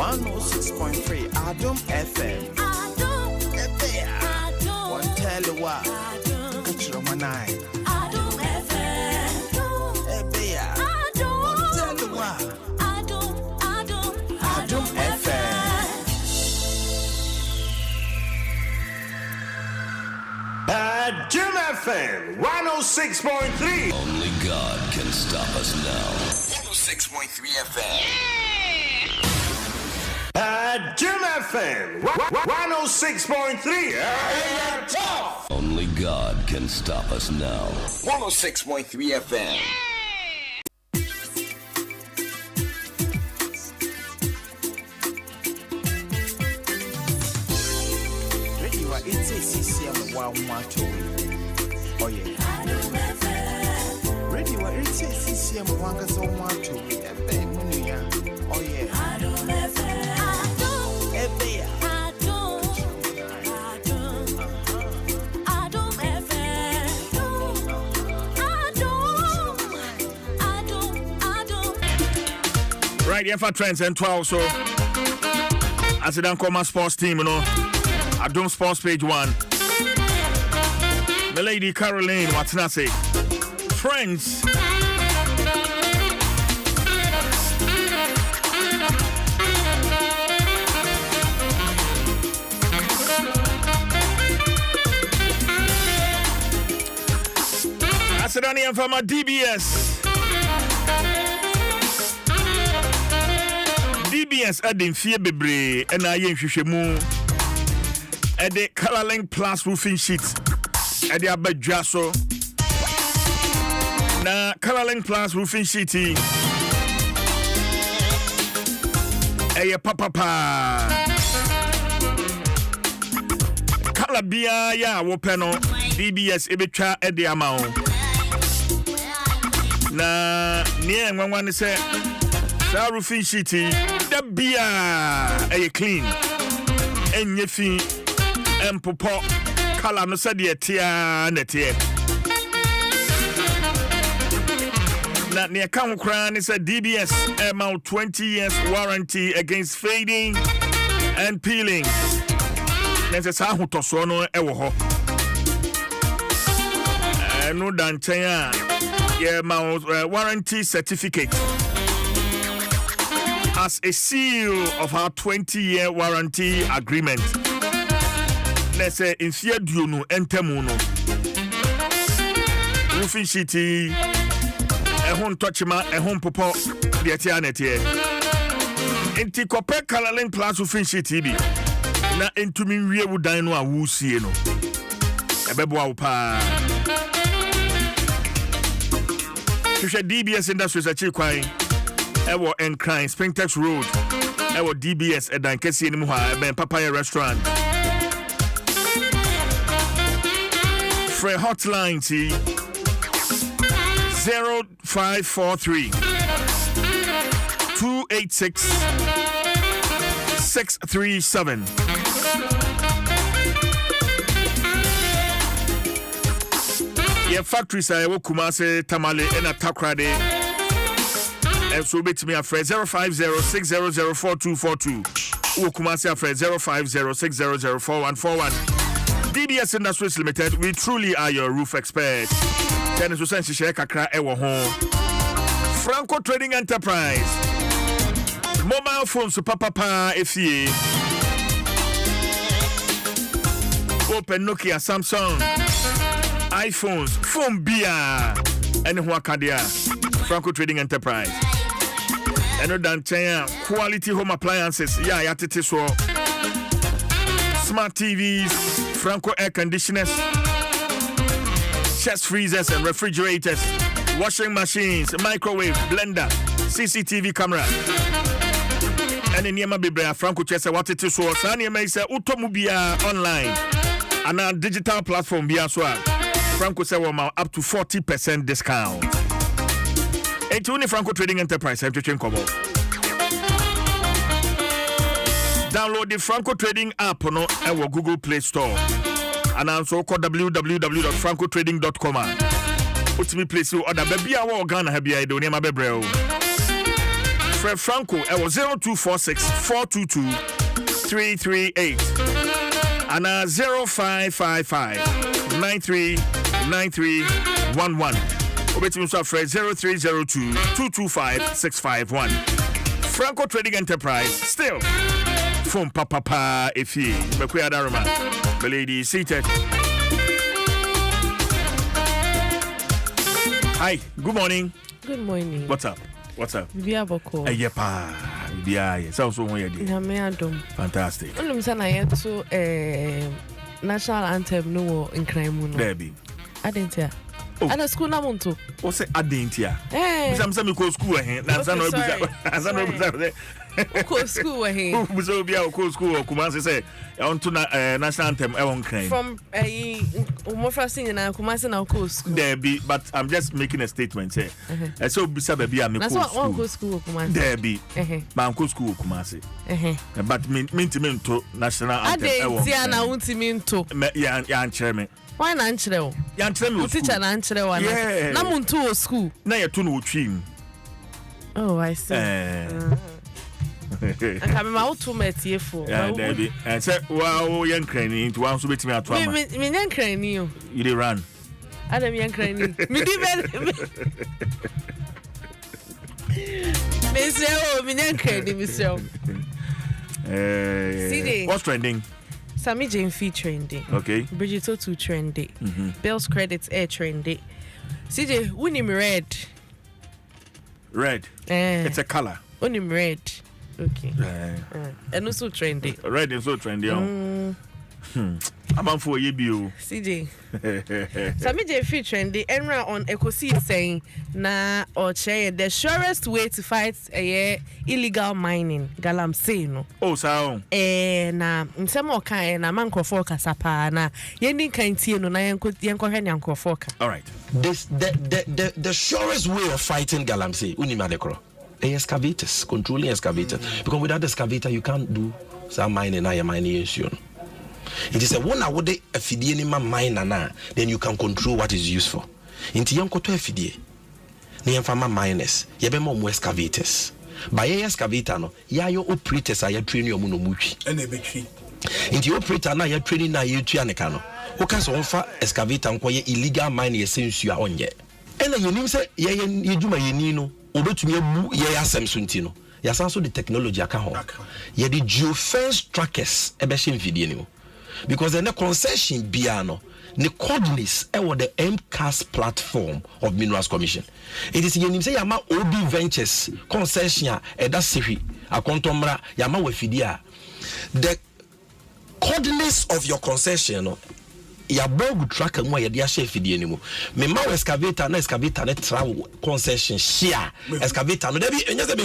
106.3 Adom FM. One tell you what. Control my nine. Adom FM. Ebea. One tell you what. Adom FM. Adom FM 106.3. Only God can stop us now. 106.3 FM. Adom FM 106.3. Tough. Only God can stop us now. 106.3 FM. Ready what it says CCM 112. Oh yeah. Ready what it says CCM 112. Oh yeah. Ebea. Right, yeah, for trends and 12. So, as it come my sports team, you know, Adom Sports page 1. The lady Caroline, what's not say? Friends. Asidani from a DBS. DBS adding fear bebre and I am Shishemu at the Colorlink Plus roofing sheet at the Dwaso na Colorlink Plus roofing sheet. Hey, papa. Color Bia ya wopeno DBS ebecha at the amount. Na near one say. Sa roofing sheet the beer clean enye fi empopo Kala no said ye tia netie. Na near Kang Kran is a DBS amount 20 years warranty against fading and peeling. There's a Sahu Tosono Ewoho. No dan chaya yeah mount warranty certificate as a seal of our 20-year warranty agreement. Let's say in fear duno entemuno roofing sheety a home touchma a home popo the atianetie enti kope kalaling plus roofing sheety bi na entumi wie wudan no a wusie no ebebo awpa Tusha DBS Industries at Chikwai, Ewo Encline, Springtex Road, Ewo DBS at Dankesi in Muha, Ben Papaya Restaurant. Free hotline T 0543 286 637. Your factories are Kumase, Tamale, and Takrade. And so bet me a friend 050-600-4242. Kumase a friend 050-600-4141. DBS Industries Limited, we truly are your roof experts. Tennis was sent to share Kakra Ewo Home. Franco Trading Enterprise. Mobile phones to Papa FCA. Open Nokia, Samsung. iPhones, phone beer, and Huakadia, Franco Trading Enterprise. And dan China, quality home appliances, yeah, yatete so. Smart TVs, Franco air conditioners, chest freezers and refrigerators, washing machines, microwave, blender, CCTV camera. And in Yama Bibra, Franco Chesa, what it is so. Sani may say, Utomubia online, and a digital platform, Bia Swag. Franco said up to 40% discount. It's only Franco Trading Enterprise. Download the Franco Trading app on our Google Play Store. And also call www.francotrading.com. Put me place you order baby our Ghana happy I don't name Bebreo. Fred Franco, I was 0246 422 338 and 0555 9311. Obeti Musa Fred 0302 225 651. Franco Trading Enterprise, still from Papa Efi. Mekuya Daruma. The lady seated. Hi, good morning. Good morning. What's up? What's up? Bibia Boko. Yepa. Bibia. Sounds so weird. Adom. Fantastic. To national anthem no in crime. Baby. I didn't hear. And a school namunto. What's it? I didn't hear. Some go school ahead. Go school ahead. Who will be our school or Kumasi say on to national anthem. I won't claim from a Mofra in a Kumasi now school. There be, but I'm just making a statement. Say, so beside baby, I'm that's what one school Kumasi. There be, my uncle school Kumasi. But mean to national anthem. I didn't see an to. Yeah, chairman. Why not Anchel? Yantrem, teacher and Anchel. Yeah, Namuntu school. Now you're too trim. Oh, I see. I come out to met here for. Debbie, and said, wow, young cranny into one submit me at 12. Me young cranny. You did run. Adam young cranny. Me give Miss Yo, me young cranny, Miss Yo. What's trending? Sammy Jane Fee trending. Okay. Bridget 2 trending. Bill's credits air trending. CJ, unim red. Red. It's a color. Unim red. Okay. And also trending. Red is so trendy. I'm on for you. CJ. Sammy Jane Fee trending. Enra on Ecosi saying na or chair the surest way to fight illegal mining. Galam say no. Oh, so. Na nsemo kan na mankrofo kasapa na yendi kan tie no na yenko hwe nyankrofo ka. All right. The surest way of fighting galamsey unima dekro. Excavators, controlling excavators. Because without the excavator you can't do some mining na your mining issue. It is a one I would a fidie in my mind, then you can control what is used for. Into young koto a fidie. Near farmer miners, yabemo excavators. By excavator, no, ya your operators are training your monomuchi. And a betri. Into your operator now, you're training now, you trianacano. Who can offer excavator and quiet illegal mining since you are on yet. And then you say, you do my yenino, or to me, ya Samsuntino. Yes, also the technology account. Yeah, the geofence trackers, a machine video. Because then the concession piano. The coordinates or the MCAS platform of Minerals Commission. It is yen say yama OB Ventures concession that's siri a contomra yama wefidia. The coordinates of your concession ya bog track and why ya share fidi anymore. Me ma excavator na excavator na travel concession share excavator no there be enye be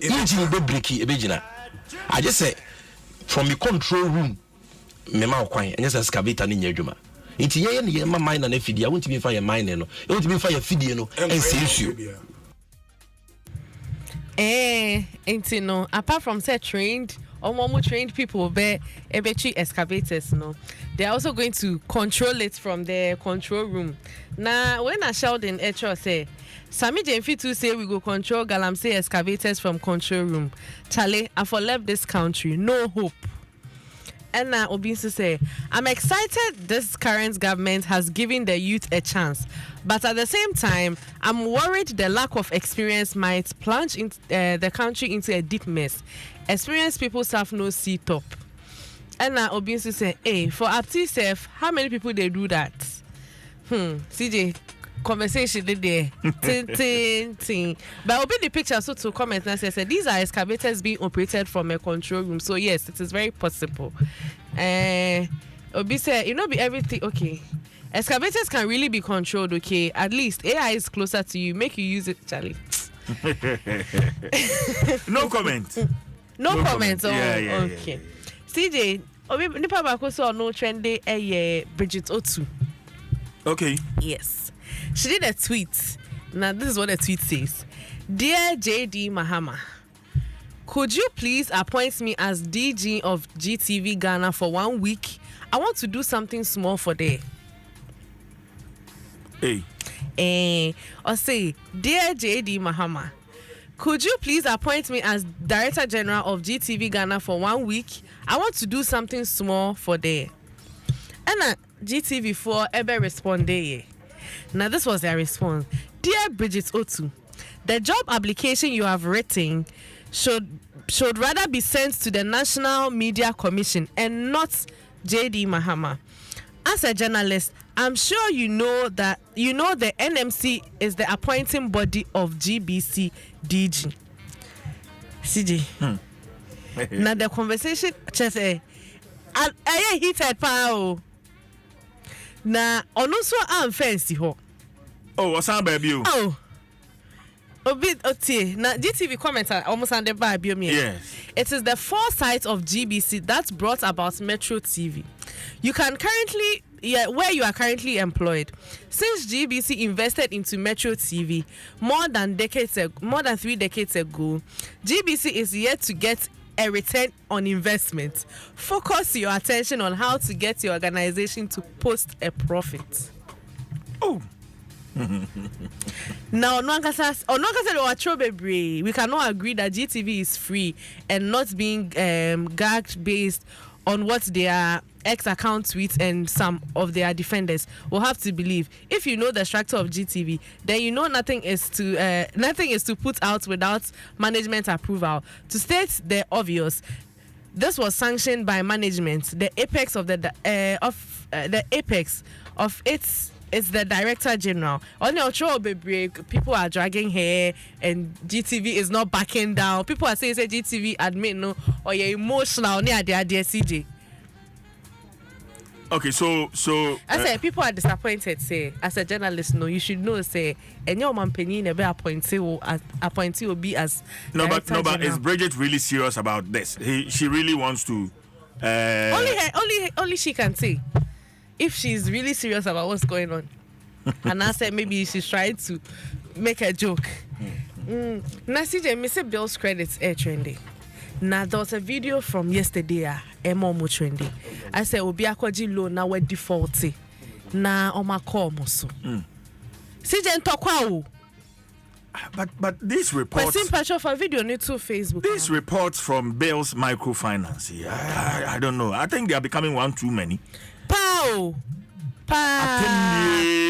engine be breaki ebegina. I just say from the control room me ma kwan enye excavator ni nyadwuma. Inti ye ma mine na fidie, I want to be fire mine no. I want to be fire fidie no and say you. Inti no, apart from say trained or more trained people be ebechi excavators no. They are also going to control it from the control room. Now when I shout in Echo say Sami Jenfitu say we go control Galamsey excavators from control room. Charlie, I for left this country, no hope. And now Obinsu say, I'm excited this current government has given the youth a chance, but at the same time, I'm worried the lack of experience might plunge the country into a deep mess. Experienced people have no seat top. And now Obinsu say, hey, for Apti self, how many people they do that? CJ, conversation there. Ting. But I'll be the picture so to comment and say these are excavators being operated from a control room. So yes, it is very possible. Obi say, be everything okay. Excavators can really be controlled, okay. At least AI is closer to you. Make you use it, Charlie. No comment. No comment. Yeah. Okay. CJ, Obi nipa bako so no trendy Bridget Otu. Okay. Yes. She did a tweet. Now, this is what the tweet says. Dear JD Mahama, could you please appoint me as DG of GTV Ghana for 1 week? I want to do something small for there. Or say, Dear JD Mahama, could you please appoint me as Director General of GTV Ghana for 1 week? I want to do something small for there. And GTV4 ever responded. Now, this was their response. Dear Bridget Otu, the job application you have written should rather be sent to the National Media Commission and not JD Mahama. As a journalist, I'm sure you know the NMC is the appointing body of GBC DG. CJ. Now the conversation just I heated power. Na ono so am fancy ho. Oh, osan baby o. Oh. Obi otie na GTV commenter almost on the baby me. Yes. It is the foresight of GBC that brought about Metro TV. You can currently where you are currently employed. Since GBC invested into Metro TV more than 3 decades ago, GBC is yet to get a return on investment. Focus your attention on how to get your organization to post a profit. Oh. Now, we cannot agree that GTV is free and not being gagged based on what their X account tweets and some of their defenders will have to believe. If you know the structure of GTV, then you know nothing is to put out without management approval. To state the obvious, this was sanctioned by management. The apex of it's the Director General. On your show, people are dragging hair and GTV is not backing down. People are saying GTV admit no or you're emotional near their CJ. Okay, so I say people are disappointed. Say as a journalist, no, you should know. Say and your man Penny never appointee will be as no, but is Bridget really serious about this? She really wants to. Only she can say if she's really serious about what's going on. And I said maybe she's trying to make a joke. Now CJ, me say Bill's credits trendy. Now there was a video from yesterday. Emo mo trendy. I said obi akwaji loan na we defaulty. Na oma call mo so. CJ ntokwa o. But these reports. Person picture for video need to Facebook. These reports from Bales Microfinance. I don't know. I think they are becoming one too many. Pow.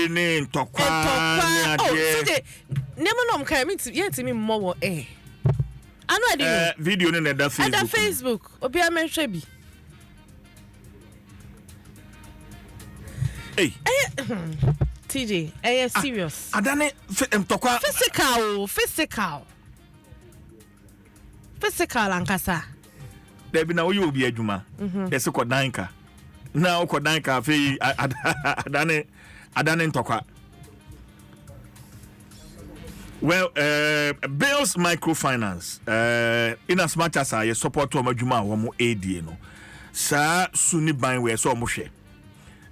Ntokwa. CJ. Nemo no mka me yet me more eh. Anu adi video no na da Facebook. Ada Facebook. Obi amenhwe bi. Hey. TJ, serious. Adane ntokwa physical ankasa. There be na wo obi adwuma. Yes ko danka. Na ko danka fe adane ntokwa. Well, Bales Microfinance, in as much as I support to Majuma, one more AD, no, Sir Sunni Bine, where so much.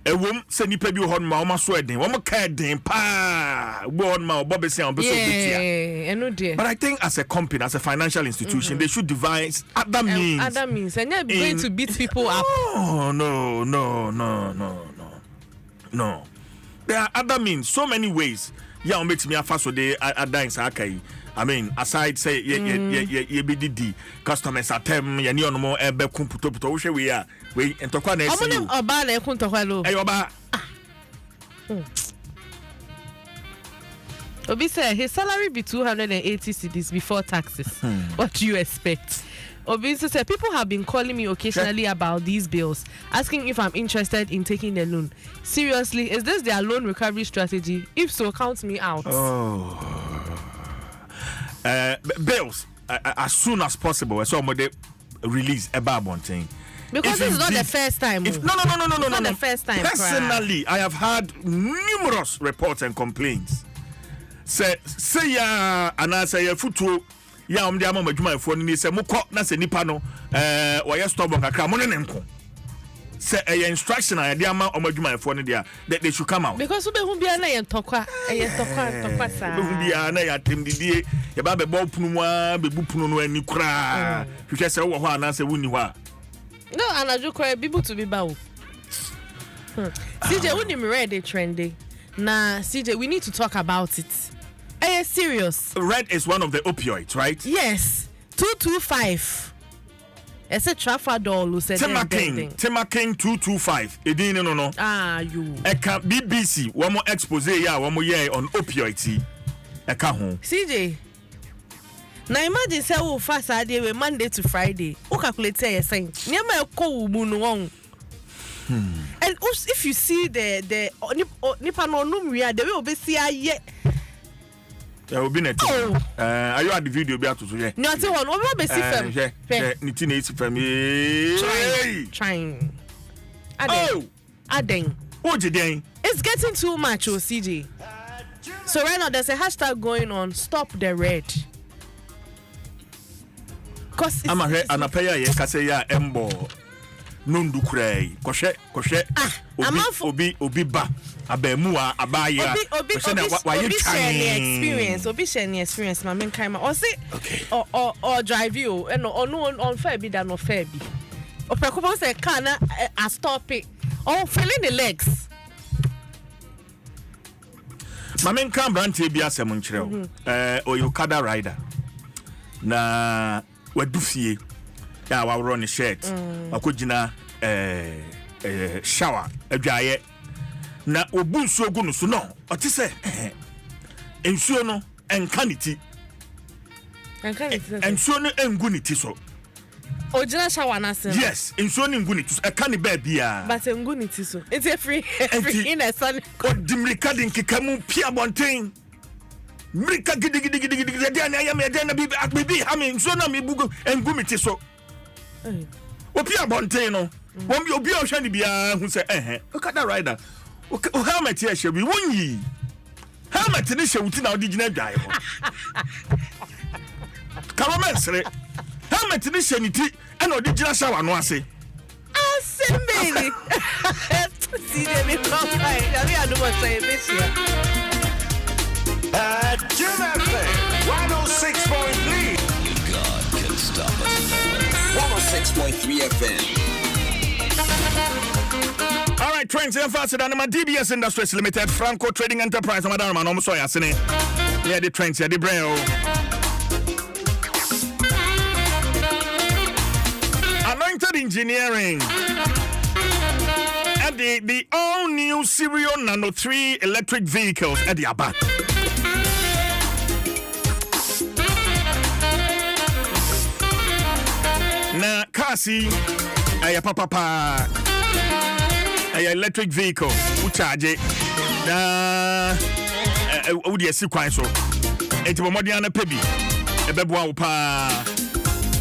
A woman send you pay you on my sweating, one more card, pa, born my Bobby Sam, but I think as a company, as a financial institution, they should devise other means. Other means, and you're going to beat people up. No. There are other means, so many ways. Yeah, makes me a fast so they are dying. I mean, aside say, ye be customers at them, ya no more ebe kumputo, we are. We and to kwane. Oba na ekunto kwalo. Oba. Obi say his salary be 280 cedis before taxes. What do you expect? Obi said people have been calling me occasionally about these bills, asking if I'm interested in taking the loan. Seriously, is this their loan recovery strategy? If so, count me out. Bills as soon as possible. So they release a bad thing. Because this is not the first time. No. Not the first time. Personally, I have had numerous reports and complaints. Say ya anasa ya futu. Ya omde ama madwuma efo ni se mukọ na se nipa no why stubborn kakra mo ne nko say instruction ya de ama omadwuma efo ni dia they should come out because we hu bia na ye ntokwa sa we hu bia na ya temdidie ya ba be bo punu mu a be bu punu no ani kura hwehwe se wo ho ana se wuni ho a no anaju kura bibu to be ba o CJ woni me ready trendy na CJ we need to talk about it. Are you serious? Red is one of the opioids, right? Yes. 225. It's a Traffadol who said Timaking 225. No. Ah, you. Eka BBC, one more expose one more year on opioids. Eka home. CJ. Now imagine say we fast a day Monday to Friday. Who calculate say saying? Nyama ko mu no. And if you see the nipa no num we are the way obesi aye. Yeah, we been at. Are you at the video? Be out to say. No, I say one. What be see fam? Nitin is fam. Trying. Adeng. What you doing? It's getting too much, CJ. So right now there's a hashtag going on. Stop the red. Cause I'm a anapaya ye kase ya embo. Nundu kurai. Koshe. Obi ba. Abemua abaya. Obi share the experience. My main kind or say or drive you and on fair be than no fair be. Or preoccupation say can I stop it. Oh, feeling the legs. My main can brand be as a munchero. Or you kada rider. Na wadufie. Ya wa run shirt. Akujina shower. Adwaye. Na obu nsuo gu no so no oti se nsuo no enkaniti nsuo no enguniti so ojina shower na se yes nsuo no enguniti so ekani ba bia but enguniti so it's free in a sun odimrika din kekamu pia bonten mrika gidi dia na ayam ya na bibi ha me nsuo na me bugo engumiti so opia bonten no won obi o hwa ni bia hu se okada rider o helmet here she be wonyi helmet ni she wuti na odi gina dwae ho kawo mesre helmet ni she ni ti e na odi gina shower no ase baby see them in top right I don't want to say this year Adom 106.3 God can stop us now. 106.3 FM. All right, trends and faster than my DBS Industries Limited, Franco Trading Enterprise, Madam, and almost so yasine. Yeah, the trends, yeah, the braille. Anointed Engineering. And the all new Serial Nano 3 electric vehicles at the back. Na kasi ay papa ay electric vehicle u charge na u dey si kwan so enti bomodian na pebi ebeboa wo pa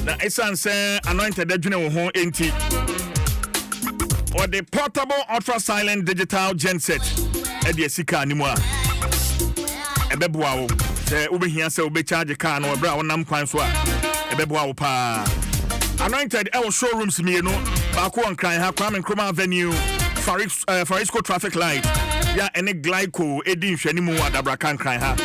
na essence anointed adwene wo ho enti or the portable ultra silent digital genset e dey sika animu a ebeboa wo se u be hia se u be charge car no bra wonam kwan so a ebeboa wo pa Anointed our showrooms me no baako on Kran ha Kwame Nkrumah Avenue Farisco traffic light ya ene glyco edi nhwani mu adabra kan Kran ha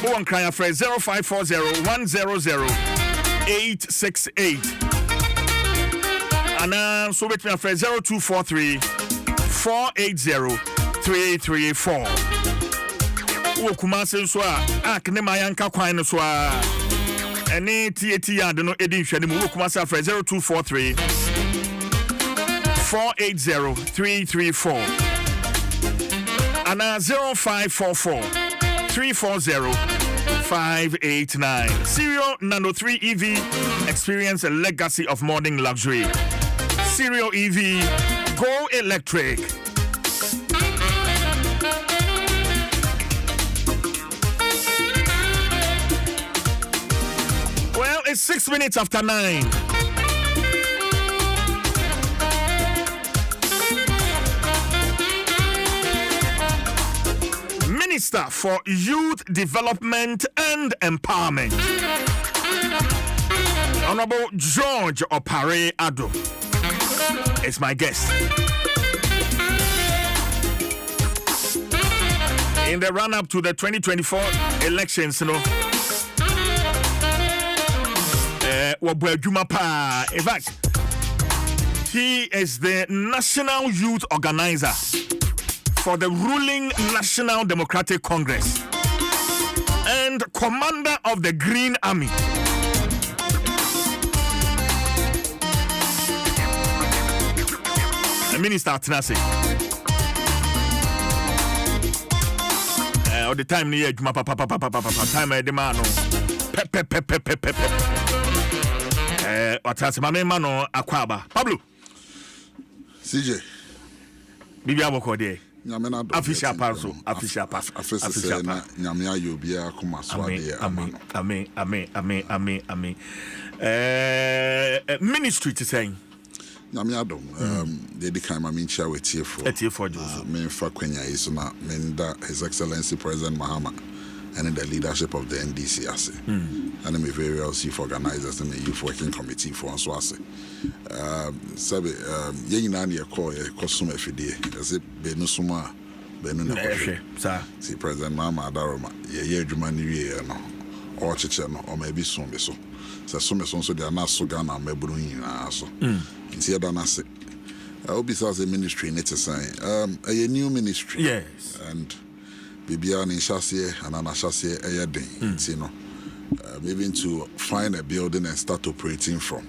o on Kran afre 0540100868 ana so bet me afre 0243480334 o kuma sen so a akne mayanka kwan no so a any TAT and no edition mu kuma sa 0243 480334 and 0544 340 589 Serial Nano 3 EV experience a legacy of modern luxury. Serial EV go electric. It's 6 minutes after 9. Minister for Youth Development and Empowerment, Honorable George Opare Adom, is my guest. In the run-up to the 2024 elections, you know, in fact, he is the National Youth Organizer for the ruling National Democratic Congress and Commander of the Green Army. Minister Atenase. All the time near time the man. What's my man Akwaba Pablo CJ Bibia Bokode official pass Nyamia Yobia kuma swade amen ministry to saying Nyamia Adom they decline my mincha with TF4 me fa kwenya is na menda His Excellency President Mahama and in the leadership of the NDC and I'm a various youth organizers and the youth working committee for us. Sabe, Yenani a call a costume FD as it Benusuma Benuna. See President Mama Daroma, ye Jumani or Chichen or maybe soon so. So some so they are not so Ghana Mebruin also. It's here done as it. I'll be as a ministry, it's a sign. A new ministry. Yes. And Bibian in Chassis and Anna Chassis a day, you know, maybe to find a building and start operating from.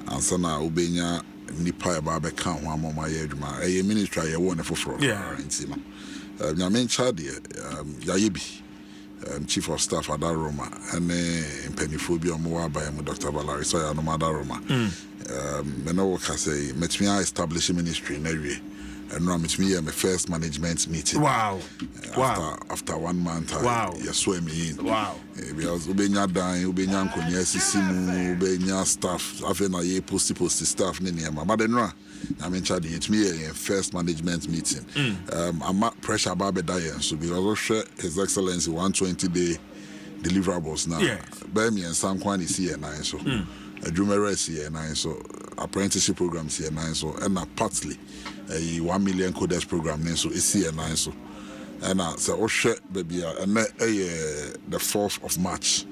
And so now, Ubenya Nipa Barber count one more my edgema, a ministry, a wonderful fraud. Yeah, you know, Yamin Chadi, Yayibi, Chief of Staff at Roma, and Pennyphobia Moa by Dr. Valerie Soya no Madaroma. Menowo say, met me establish a ministry in area. And now it's me my first management meeting. Wow. After 1 month, wow. You swear me in. Wow. Because Ubenya dying, Ubenya Konya Simu, Ubenya staff, after na posty staff, Niniama. But then, I'm in charge. It's me a first management meeting. I'm not pressure about the diet, so because of His Excellency 120-day deliverables now. Yes. By me and San Juan is here now, so. A drummer is here now, so apprenticeship programs here now, so and partly a 1 million coders program so it's here now, so and so baby and the 4th of March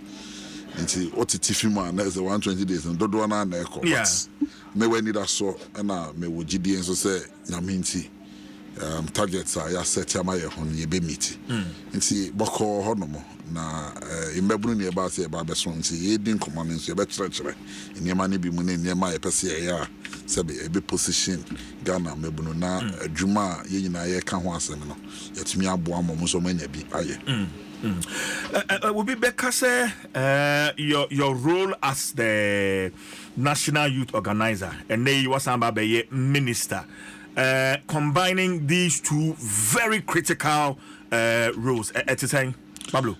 Nti otitifi man na say 120 days and dodo na na ekọ. Me we need aso na me wo gidie nso say nyame nti targets are ya set ya my ho ye be meet. Nti boko ho no mo na imbebunu ne ba say ba beso nti ye din command nso ye be kyerɛkyerɛ. Niema ne bi mu ne niema ye pese ya sebe e be position Ghana mebunu na adwuma ye nyina ye ka ho asem no. Yetumi aboa mo so manya bi aye. Will be because your role as the national youth organizer and then you was a minister, combining these two very critical roles at the time, Pablo.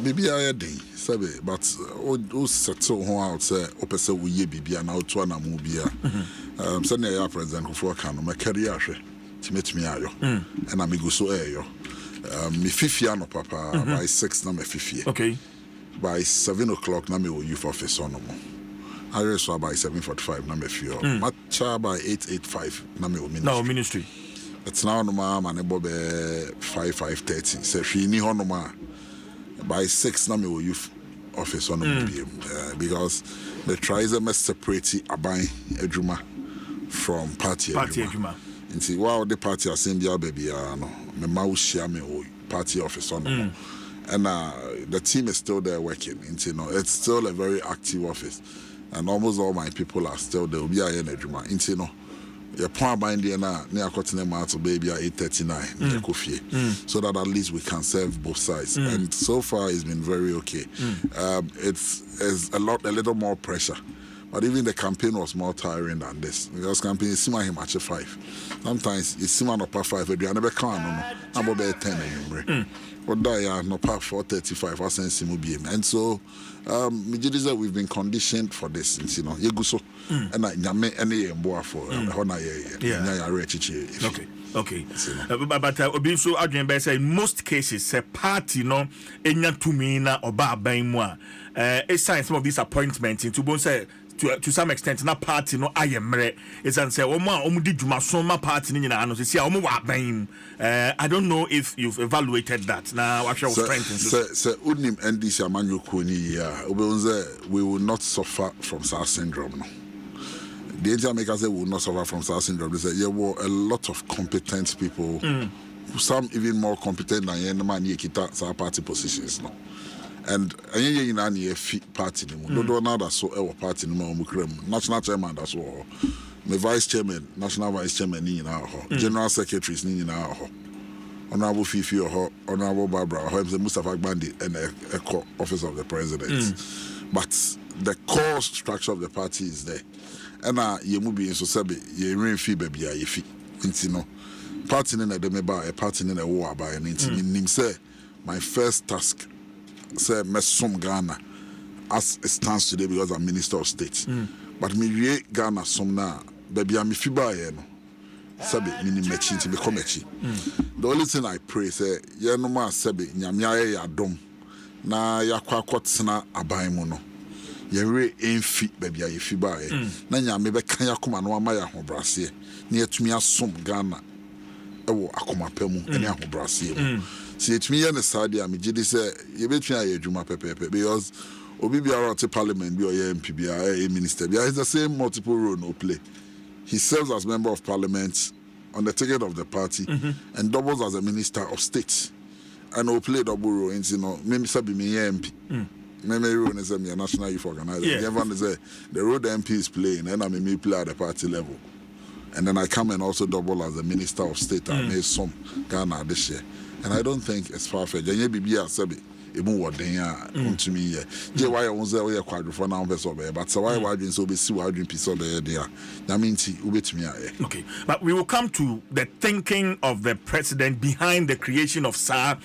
Maybe I day, sabe, but all settle ho out say opese we ye bibia na oto na mu bia. Send ya president Kufuor Kanu my career hwe timetimi ayo. And amigo so ayo. Me fifia no papa by 6 na me fifia. Okay. By 7 o'clock na me wo youth office on mo. I reso by 7:45 na me fio. Matcha by 8:85 na me wo ministry. No ministry. It's now no ma na bo be 5:30. So she ni ho no ma by 6 na me wo youth office on mo because the tries them separate aban adwuma from party adwuma. Nti wow the party assembly baby no me ma share me party office on and the team is still there working. Nti no it's still a very active office and almost all my people are still there be a adwuma. Nti no your point bind there na akotene ma to baby at 8:39 so that at least we can serve both sides and so far it's been very okay. It's a little more pressure. But even the campaign was more tiring than this. Because campaign is him at 5. Sometimes it's him at 5. You never can no. I'm about 10 anymore. But that no part 4:35. I sense him be. And so, we've been conditioned for this. You know, you go so. And I nyame any mboa for. Okay. But obi so adwen be say in most cases a party no enya tumi na oba aban mu a sign some of these appointments into bon say to some extent na party no ayemre is and say omo di dwuma so ma party ni nyina no say omo wa aban. I don't know if you've evaluated that. Now what your strength say unim NDC amanyo koni ya obonze we will not suffer from SARS syndrome no. The Indian makers will not suffer from SARS syndrome. They say there were a lot of competent people, some even more competent than any man yekita SARS party positions no. And any in any party no do now that so our party no national chairman that's all. My vice chairman, national vice chairman ni na ho, general secretaries ni na ho. Honorable Fifi ho, honorable Barbara ho, Mustafa Gbandi and Eco office of the president. But the core structure of the party is there. And you move in so sabi ye rain fee baby ye fee. No party in the meba a party in a war by an intimate say my first task say Messom Ghana as it stands today because I'm Minister of State. But me re Ghana some na baby I'm fiba ye no sabi mini mechi to become mechi. The only thing I pray say ye no ma sabi nyamia ye adom na yakwa kwatsena aban mu no. Yere enfi baby aye fiba e na nyame be kan yakoma no ama ya hobrase na yetumi asom Ghana ewo akoma pamu ene ahobrase mu si yetumi ye ne sade am gidi se ye betumi aye adwuma pepepe because obi biara to parliament bi o ye MP bi a minister bi is the same multiple role no play. He serves as member of parliament on the ticket of the party and doubles as a minister of state and will play double role in me sabi me MP Memory role is a national youth organizer. Everyone is the role the MP is playing, and I me play at the party level. And then I come and also double as the Minister of State. I made some Ghana this year. And I don't think it's far-fetched. And you sabi even what they are to me. Why I was there quadruple now, but so why I didn't so be see why piece of the idea. That means me. Okay, but we will come to the thinking of the president behind the creation of SAR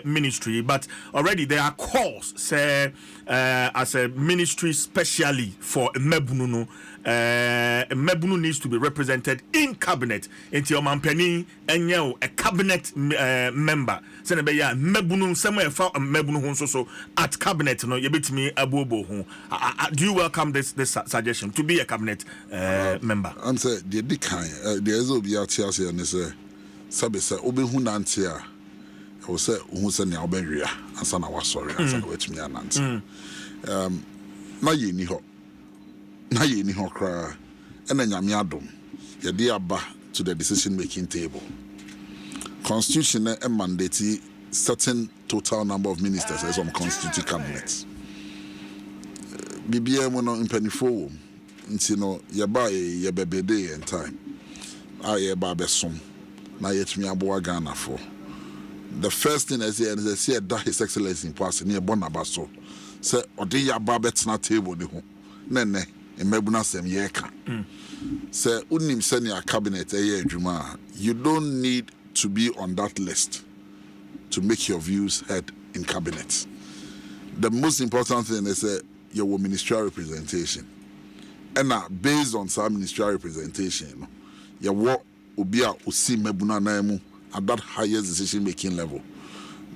ministry. But already there are calls, say, as a ministry specially for Mebunu. Mebunu needs to be represented in cabinet. Into your mampeni and a cabinet member. Senebeya Mebunu somewhere for Mebunu so at cabinet. No, you bet me abobo. Do you welcome this suggestion to be a cabinet member? I'm saying the kind there is obi atiase and say sabe say obi hu nantia I say who say na obedria ansa na wasori ansa na wetumi anante na ye ni ho kra ena nyame adom ye dey aba to the decision making table. Constitution mandate certain total number of ministers as on constituted cabinets. BBM no impenifo nti no ye ba ye bebede in time. Aye ba besom na yetumi aboa Ghana for. The first thing is they say that His Excellency in person near Bonabaso. Say ode ya ba betna table ni ho. Nene emebuna sem yeka. Say unim senior cabinet eye adwuma. You don't need to be on that list to make your views heard in cabinet. The most important thing is your ministerial representation. And based on some ministerial representation, your work will be usi mebuna naemu at that highest decision making level.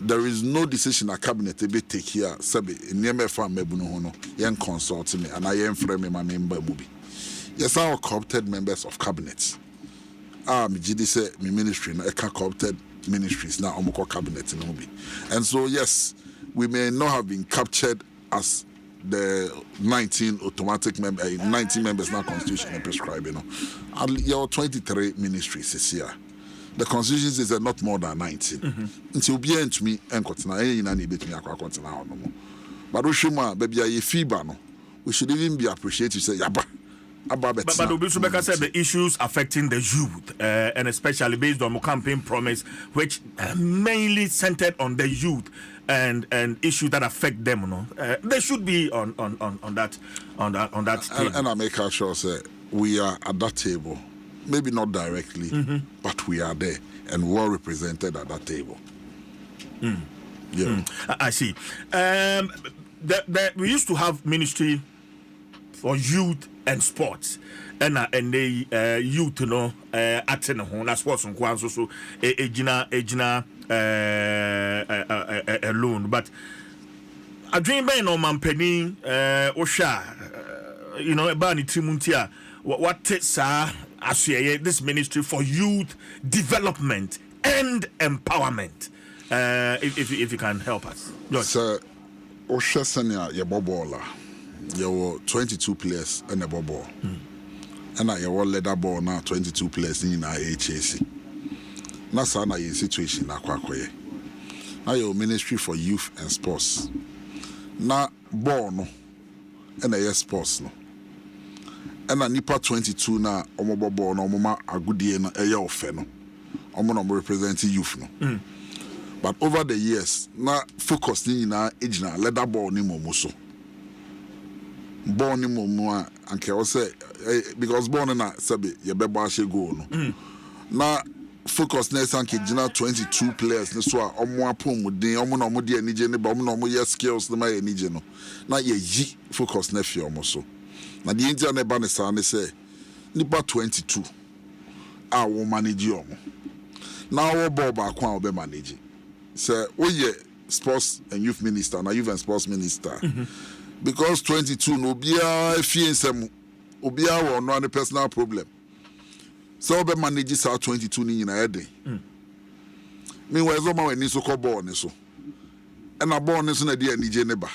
There is no decision a cabinet be take here. Sabi nyeme fa mebuno hono yen consult me and I am frame my member mubi. Yes, our corrupted members of cabinet. Me gidi say me ministry na eka corrupted ministries na omoko cabinet no be. And so yes, we may not have been captured as the 19 automatic 19 members now constitution and prescribe, you know. And your 23 ministries is here. The constitution is not more than 19. Until be to me and continue any bit me no more. But we should baby a fever no. We should even be appreciated say yaba. But Obisubeka said the issues affecting the youth, and especially based on the campaign promise, which mainly centered on the youth and issues that affect them. No, they should be on that table. And I make sure say we are at that table, maybe not directly, but we are there and well represented at that table. Yeah, I see. We used to have ministry for youth and sports, and they youth, you know, acting on sports and kwanso so ejina alone. But I dream by no man penny osha, you know, about timuntia. What sir? This ministry for youth development and empowerment. If you can help us, sir. Osha senior yebobola. There were 22 players in the ball. And I were leather ball now 22 players in our HAC. Now, sana in situation na kwakwe. Now your ministry for youth and sports. Now ball no, and a sports no. And a nipa 22 na omo ball no omo agudie na eye ofe no. Omo no represent youth no. But over the years, na focus ni na ejina leather ball ni momuso. Born in Momoa and can say because born in a sabi your baby go no. Now focus next and Kijina 22 players ne so omo apom den omo no mo de anije ne ba omo no mo ye skills ne ma ye anije no. Na ye yi focus na fi omo so. Na the India ne ba ne sa ne say nipa 22 a wo manage omo. Na wo ball ba kwa wo be manage. Say we ye sports and youth minister na youth and sports minister. Because 22 no be a fee nsem obia wo no any personal problem. So be manage sa 22 ni na ede. Meanwhile so ma we ni so ko ball ni so. E na ball ni so na dey anije ne ba.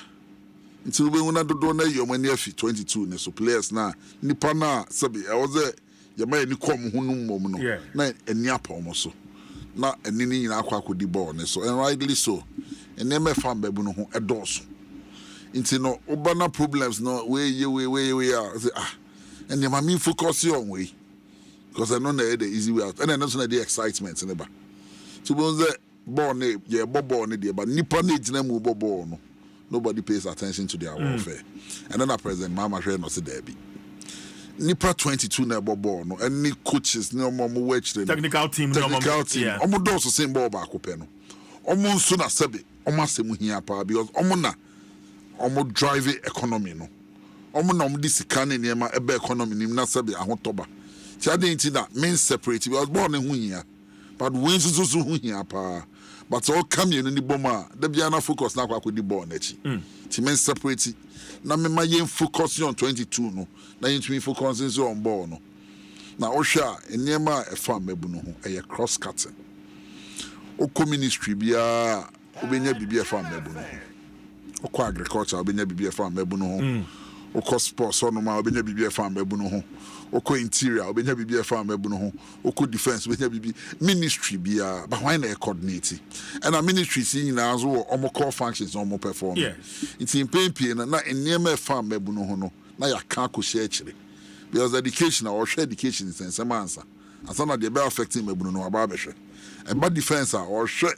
Nti we una dodo na yo mani afi 22 ni so players na nipa na sabi e was ye ma ni kom hunum mom no. Na eni apa omo so. Na eni ni nyina akwa akodi ball ni so. And rightly so. Ene me fan babu no ho edoso. Into no urban problems no way are say and the main focus on way because I know the easy way out and then also the excitement in the back. So when the born yeah ball there but nipa need na move ball no nobody pays attention to their welfare. And then at present mama share no say there be nipa 22 na ball no any coaches no more watch the technical team omo do so same ball back open no omo so na sabe omo asemu hia pa because omo na omo drive economy no omo na omo disika ne niema ebe economy nim na sabe ahotoba ti adenti da men separate because born hu hia but when so hu hia pa but all come in ni boma da bia na focus na akwa di ball na chi ti men separate na me ma yen focus on 22 no na yen to focus on ball no na ohwa niema e fa mabu no ho e cross cutting oko ministry bia obenya bibia fa mebu no oko agriculture obenya bibia fa mebu no ho oko sports no ma obenya bibia fa mebu no ho oko interior obenya bibia fa mebu no ho oko defense obenya bibi ministry bia but why na coordinate and a ministry see na so omo core functions omo perform it's in pain na enema fa mebu no ho no na ya kan ko share chire because education or share education is some answer asana dey be affecting mebu no aba behwe e ba defense or share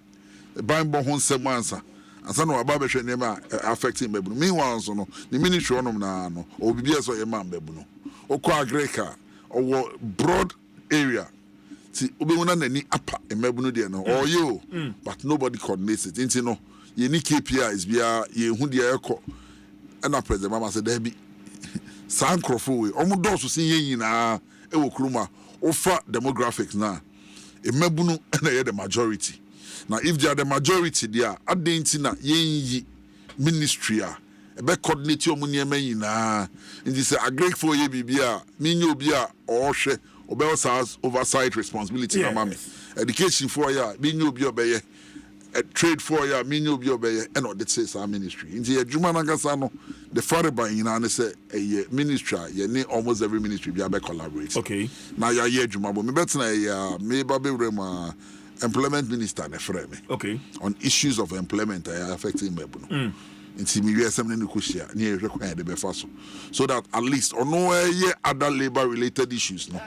Bible ho nsem answer asana aba behwe nema affecting mebu no meanwhile so no the ministry onom na no obibia so ye man mebu no oko agrika or broad area see obewuna nani apa mebu no dey no or you but nobody coordinates it into no ye ni KPIs bia ye hu dey ekọ na president mama say there be sankrofo we omo doso sin ye nyina e wo kruma ofa demographics na mebu no na ye the majority. Now, if they are the majority, they are adentina ye ministry be coordinate your money na. In this agree for ye bibia, minyo bia or she obe oversight responsibility na mami. Education for ya, minyo bia obeye. Trade for ya, minyo bia obeye. And what it says our ministry. In the Juma Nagasano, the father by in say a ministry, ye ne almost every ministry bia be collaborate. Okay. Now ya ye Juma, but me better ya me babe rema. Employment minister na frame on issues of employment affecting mebu nti mi wiase me no kushia na ye require the befaso so that at least ono ye other labor related issues no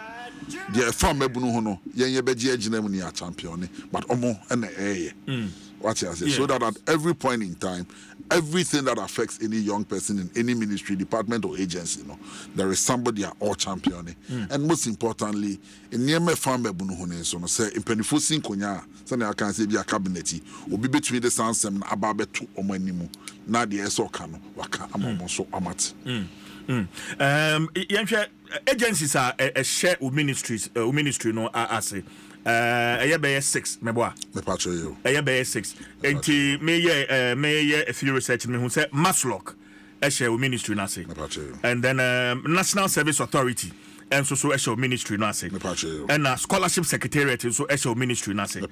the farm mebu no ho no ye beje agina mu ni a champion but omo na what you say so that at every point in time everything that affects any young person in any ministry department or agency there is somebody are all championing and most importantly in near farm mebu no ho ne so no say impenifo sinkonya say na kan say bi a cabinet obi between the sansem na aba beto omo animu na de eso ka no waka amomo so amat yenhwe agencies are a share of ministries ministry no ase be 6 meboa me patcho you be 6 enti me a few research me who say Maslock a share of ministry na say and then National Service Authority and so a show ministry na say and scholarship secretariat so a show ministry na say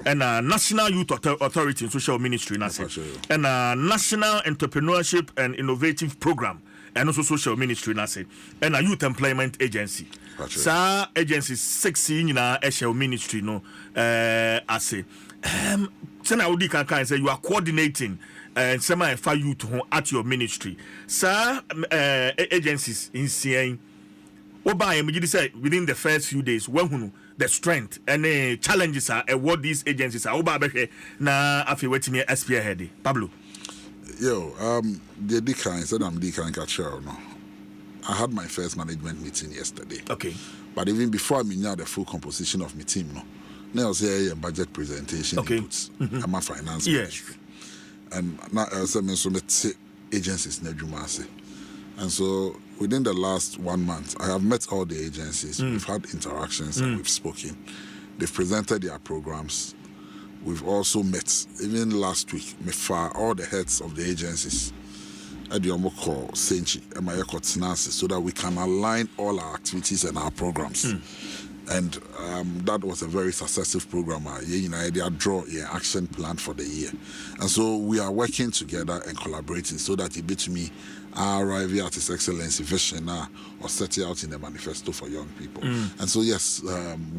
and National Youth Authority so show ministry na say and National Entrepreneurship and Innovative Program and also social ministry na say and a youth employment agency sa agency 6 in a shell ministry no say sena odi kan say you are coordinating and some for youth at your ministry sa agencies in CN oba am you say within the first few days when the strength and challenges are what these agencies are oba be na afi wetimi SPA head Pablo. Yo, the decline said I'm decline catcher. No, I had my first management meeting yesterday. Okay, but even before I knew the full composition of my team, now I was here a budget presentation. Okay, I'm a finance ministry, and now I was agencies Nejumase, and so within the last 1 month, I have met all the agencies. We've had interactions and we've spoken. They've presented their programs. We've also met, even last week, all the heads of the agencies at the Omoko Senchi and Mayako Tsinasi so that we can align all our activities and our programs. And that was a very successful program. They draw an action plan for the year. And so we are working together and collaborating so that it beats me arrive at His Excellency vision or set it out in the manifesto for young people. And so yes,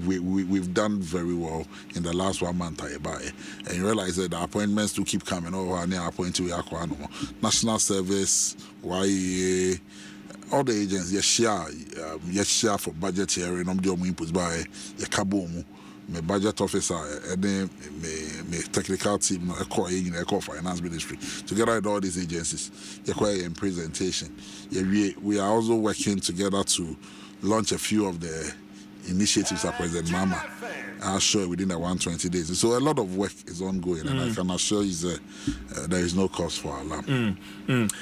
we've done very well in the last 1 month. And you realize that the appointments to keep coming over and appointing National Service, YEA, all the agents, yes, share for budget hearing. I'm doing inputs by Yakabomu, my budget officer, and then my technical team, a finance ministry, together with all these agencies, in presentation. We are also working together to launch a few of the initiatives that President Mama assure within the 120 days. So a lot of work is ongoing, and I can assure you there is no cause for alarm.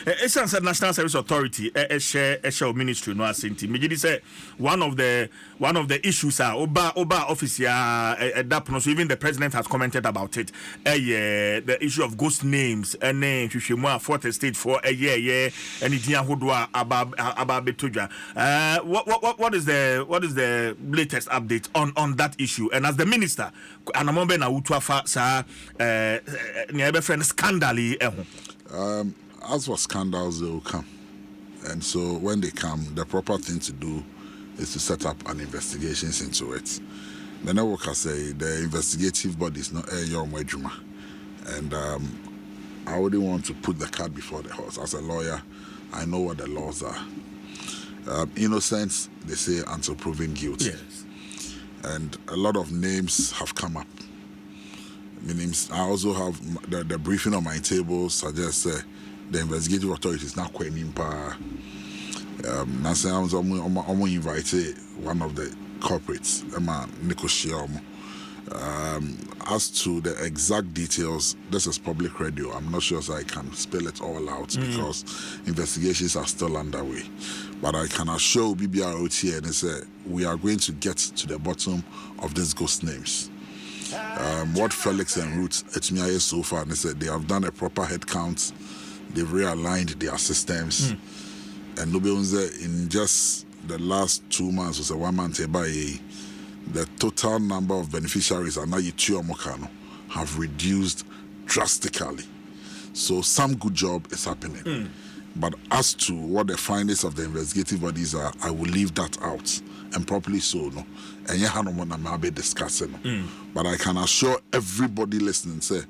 It's a National Service Authority, a share ministry. No, I think maybe say one of the issues are Oba office. That even the president has commented about it. The issue of ghost names and names. You should more fourth estate for a year. And it Hodwa Ababituja. What is the latest update on that issue? And as the minister, anamombe na utwafa sa niebe friend scandal. As for scandals, they will come. And so when they come, the proper thing to do is to set up an investigation into it. The network has say the investigative body is not your Mwejuma. And I wouldn't want to put the cart before the horse. As a lawyer, I know what the laws are. Innocence, they say, until proven guilty. Yes. And a lot of names have come up. I also have the briefing on my table suggests the investigative authorities not quite nimpa. I'm invited one of the corporates, as to the exact details, this is public radio. I'm not sure if I can spell it all out because investigations are still underway. But I can assure BBROT and say we are going to get to the bottom of these ghost names. What Felix and Ruth Etmiaye so far, they said they have done a proper head count, they've realigned their systems, and in just the last 2 months was a 1 month by the total number of beneficiaries have reduced drastically. So some good job is happening. But as to what the findings of the investigative bodies are, I will leave that out, and properly so. No, and you be discussing. But I can assure everybody listening, say,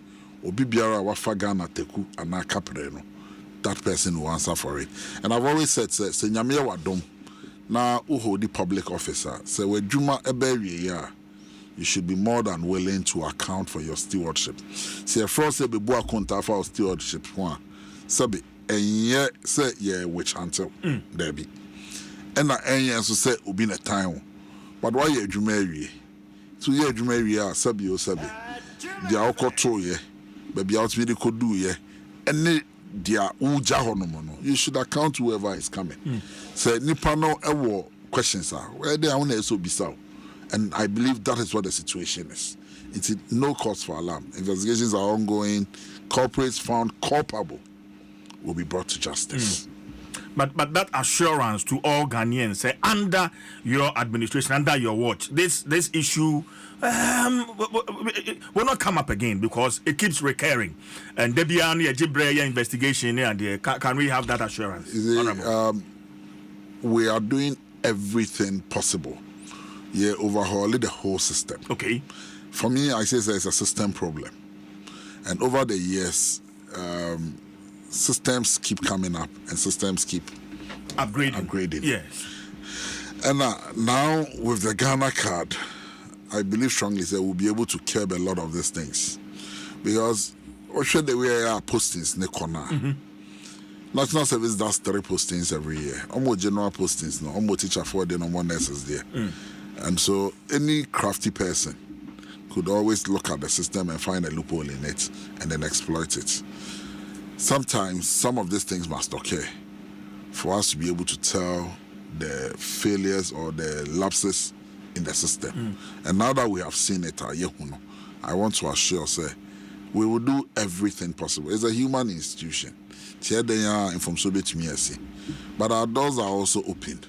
Obi biara wafa Ghana teku ana kapre no, that person will answer for it. And I've always said, say nyame wadom na uho the public officer, say we juma eberi ya. You should be more than willing to account for your stewardship. Say for say be bua konta for stewardship one. Sabi enye say ye witch hunter there be. And enye so say obi na time. But why ye juma ewie? 2 year juma ewie sabi o sabi. Dia okoto ye. Baby out we could do ye. And dia uja hono no. You should account whoever is coming. Say nipa no ewo questions are. Where they are so bisau. And I believe that is what the situation is. It's no cause for alarm. Investigations are ongoing. Corporates found culpable will be brought to justice. But that assurance to all Ghanaians, say under your administration, under your watch, this issue will not come up again because it keeps recurring. And Debiani Jibreya investigation, and can we have that assurance? We are doing everything possible. Yeah, overhauling the whole system. Okay. For me, I say there's a system problem. And over the years, systems keep coming up and systems keep upgrading. Yes. And now with the Ghana card, I believe strongly that we'll be able to curb a lot of these things. Because what should they wear postings in the corner? National Service does 3 postings every year. Almost general postings, no, almost teacher for the no more nurses there. And so any crafty person could always look at the system and find a loophole in it and then exploit it. Sometimes some of these things must occur for us to be able to tell the failures or the lapses in the system. And now that we have seen it, I want to assure us we will do everything possible. It's a human institution. But our doors are also opened.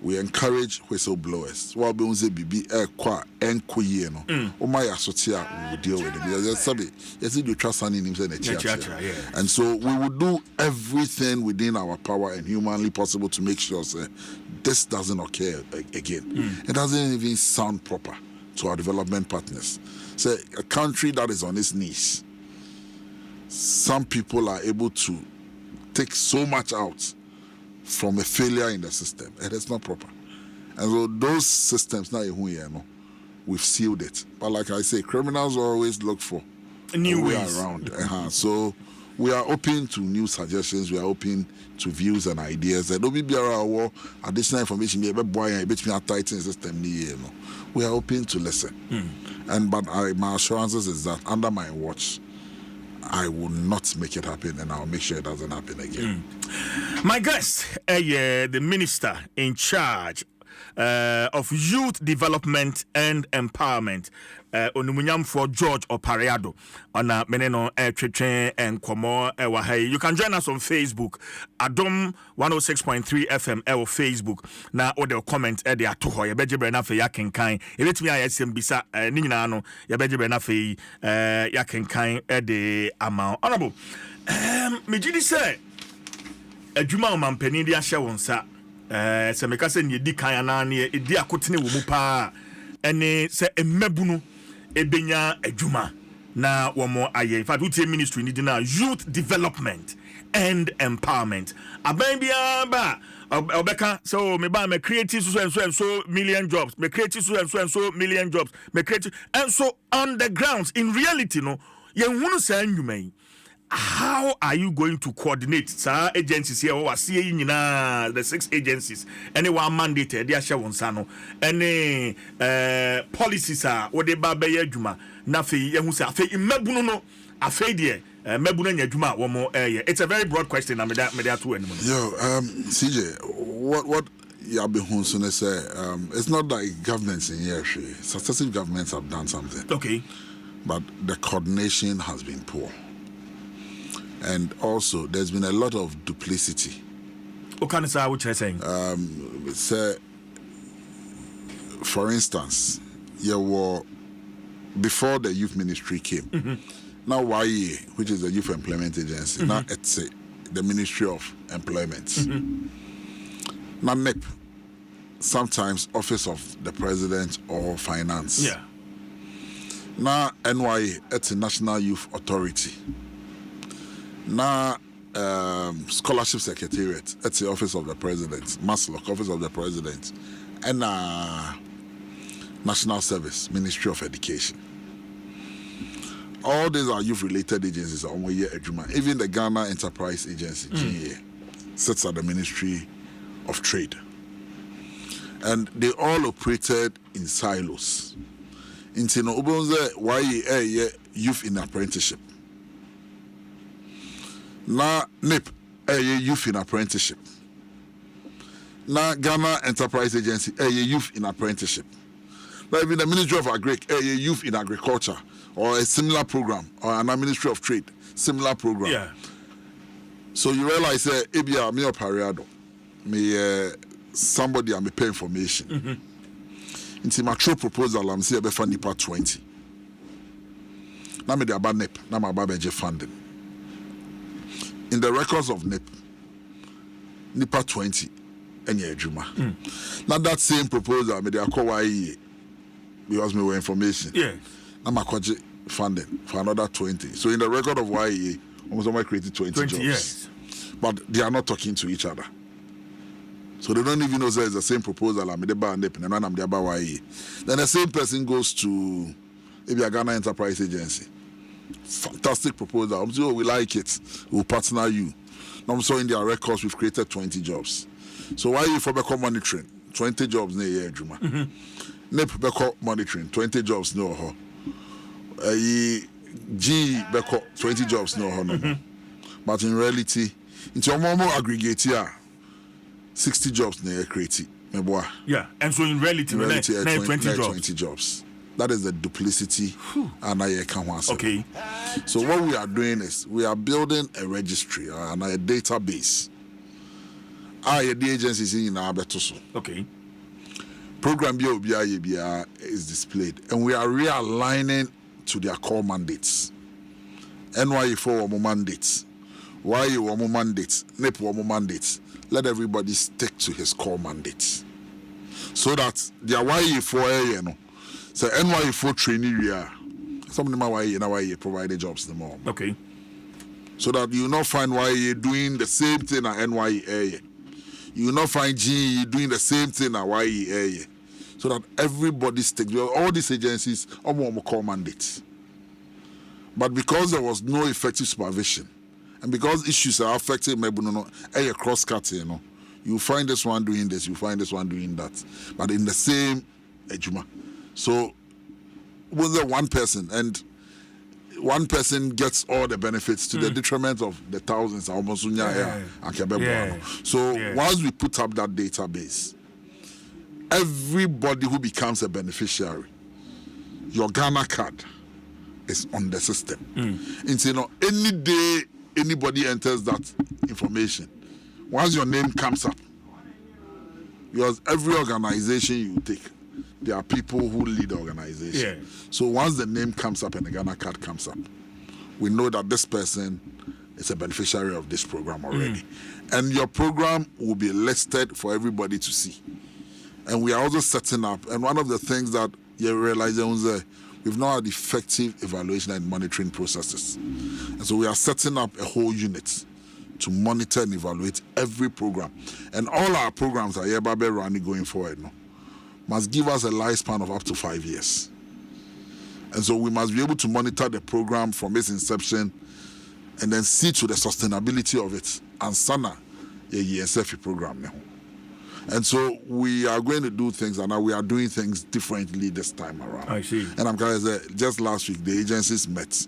We encourage whistleblowers. What we say bibi enkoye no. My associate will deal with it. Yes, you trust in him and so we will do everything within our power and humanly possible to make sure this doesn't occur again. It doesn't even sound proper to our development partners. So a country that is on its knees, some people are able to take so much out from a failure in the system, and it's not proper. And so those systems now, we've sealed it. But like I say, criminals always look for new ways around. So we are open to new suggestions. We are open to views and ideas. There will be additional information. We are open to listen. But my assurances is that under my watch, I will not make it happen, and I'll make sure it doesn't happen again. My guest, the minister in charge of Youth Development and Empowerment. Onumunyam for George Opareado on a meneno twetwe enkomo wahai. You can join us on Facebook, Adom 106.3 FM Facebook. Na ode comment e de ato ho ye bejebre na fe yakenkan. E betumi ayesem bisa ni nyina no ye bejebre na fe yakenkan e de ama. Honorable me gidi say adwuma o mampani de ahye wonsa se meka se ne di kan ana ne e di akotene wo mu pa ene se emabunu ebenya adwuma na womo aye. In fact, utie ministry ni na Youth Development and Empowerment. Aban bia ba obeka so me ba me creative so million jobs, me creative so million jobs, me creative and so on the grounds in reality no ye hunu sa anwuma. How are you going to coordinate sir agencies here or see nyina the 6 agencies anyone mandated they share wonsa no any policies are what they ba be adwuma na fe ye hu say afi mabunu no afi de mabunu nya adwuma wo mo it's a very broad question na me that to anymore. Yo CJ, what you have been hunsun say it's not like governments in here successive governments have done something, okay, but the coordination has been poor. And also, there's been a lot of duplicity. What kind of say what you're saying? Say, for instance, you were before the youth ministry came. Now YE, which is the Youth Employment Agency, now it's the Ministry of Employment. Now NEP, sometimes Office of the President or Finance. Yeah. Now NYE, it's a National Youth Authority. Now, Scholarship Secretariat, that's the Office of the President, MASLOC, Office of the President, and National Service, Ministry of Education. All these are youth-related agencies. Even the Ghana Enterprise Agency, GEA, sits at the Ministry of Trade. And they all operated in silos. In Tino Ubonze, YEA, Youth in Apprenticeship. Na NIP, youth in apprenticeship. Na Ghana Enterprise Agency, youth in apprenticeship. Now even the Ministry of Agric, youth in agriculture, or a similar program, or an Ministry of Trade, similar program. Yeah. So you realize, Ebia me Opareado, me somebody I'm pay information. Into my true proposal, I'm saying about NIPA 20. Now me the about NIP, now my babeje funding. In the records of NIPA 20, any adwuma. Now that same proposal, me they call YE because me were information. Yeah. Now my funding for another 20. So in the record of YE, almost somebody created 20 jobs. Yes. But they are not talking to each other. So they don't even know that it's the same proposal. I'm the NIP and I'm the YE. Then the same person goes to maybe a Ghana Enterprise Agency. Fantastic proposal. I'm sure we like it. We'll partner you. Now I'm sorry in their records we've created 20 jobs. So why you for Beko monitoring? 20 jobs near year Juma. NIP Beko monitoring, 20 jobs no ho. G Beko 20 jobs no ho no. But in reality, into a more aggregate here, 60 jobs near creative. Yeah, and so in reality 20 jobs. That is the duplicity and I can't answer. Okay. So what we are doing is we are building a registry and a database. The agencies in our betoso. Okay. Program BIA is displayed and we are realigning to their core mandates. NYE4 WOMO mandates, YE WOMO mandates, NIP WOMO mandates. Let everybody stick to his core mandates. So that their YE4 no. So NYE4 training area, some of them are YE provided jobs the more. Okay. So that you will not find YE doing the same thing at NYE. You will not find GE doing the same thing at YE. So that everybody sticks. All these agencies are more core mandates. But because there was no effective supervision, and because issues are affecting a cross-cutting, you find this one doing this, you find this one doing that. But in the same ejuma. So, was there one person, and one person gets all the benefits to the detriment of the thousands. So, once we put up that database, everybody who becomes a beneficiary, your Ghana card is on the system. And any day anybody enters that information, once your name comes up, because every organization you take, there are people who lead the organization. Yeah. So once the name comes up and the Ghana card comes up, we know that this person is a beneficiary of this program already. And your program will be listed for everybody to see. And we are also setting up, and one of the things that you realize is we've now had effective evaluation and monitoring processes. And so we are setting up a whole unit to monitor and evaluate every program. And all our programs are hereby running going forward now must give us a lifespan of up to 5 years. And so we must be able to monitor the program from its inception and then see to the sustainability of it. And Sana, a ESF program now. And so we are going to do things, and now we are doing things differently this time around. I see. And I'm going to say, just last week, the agencies met,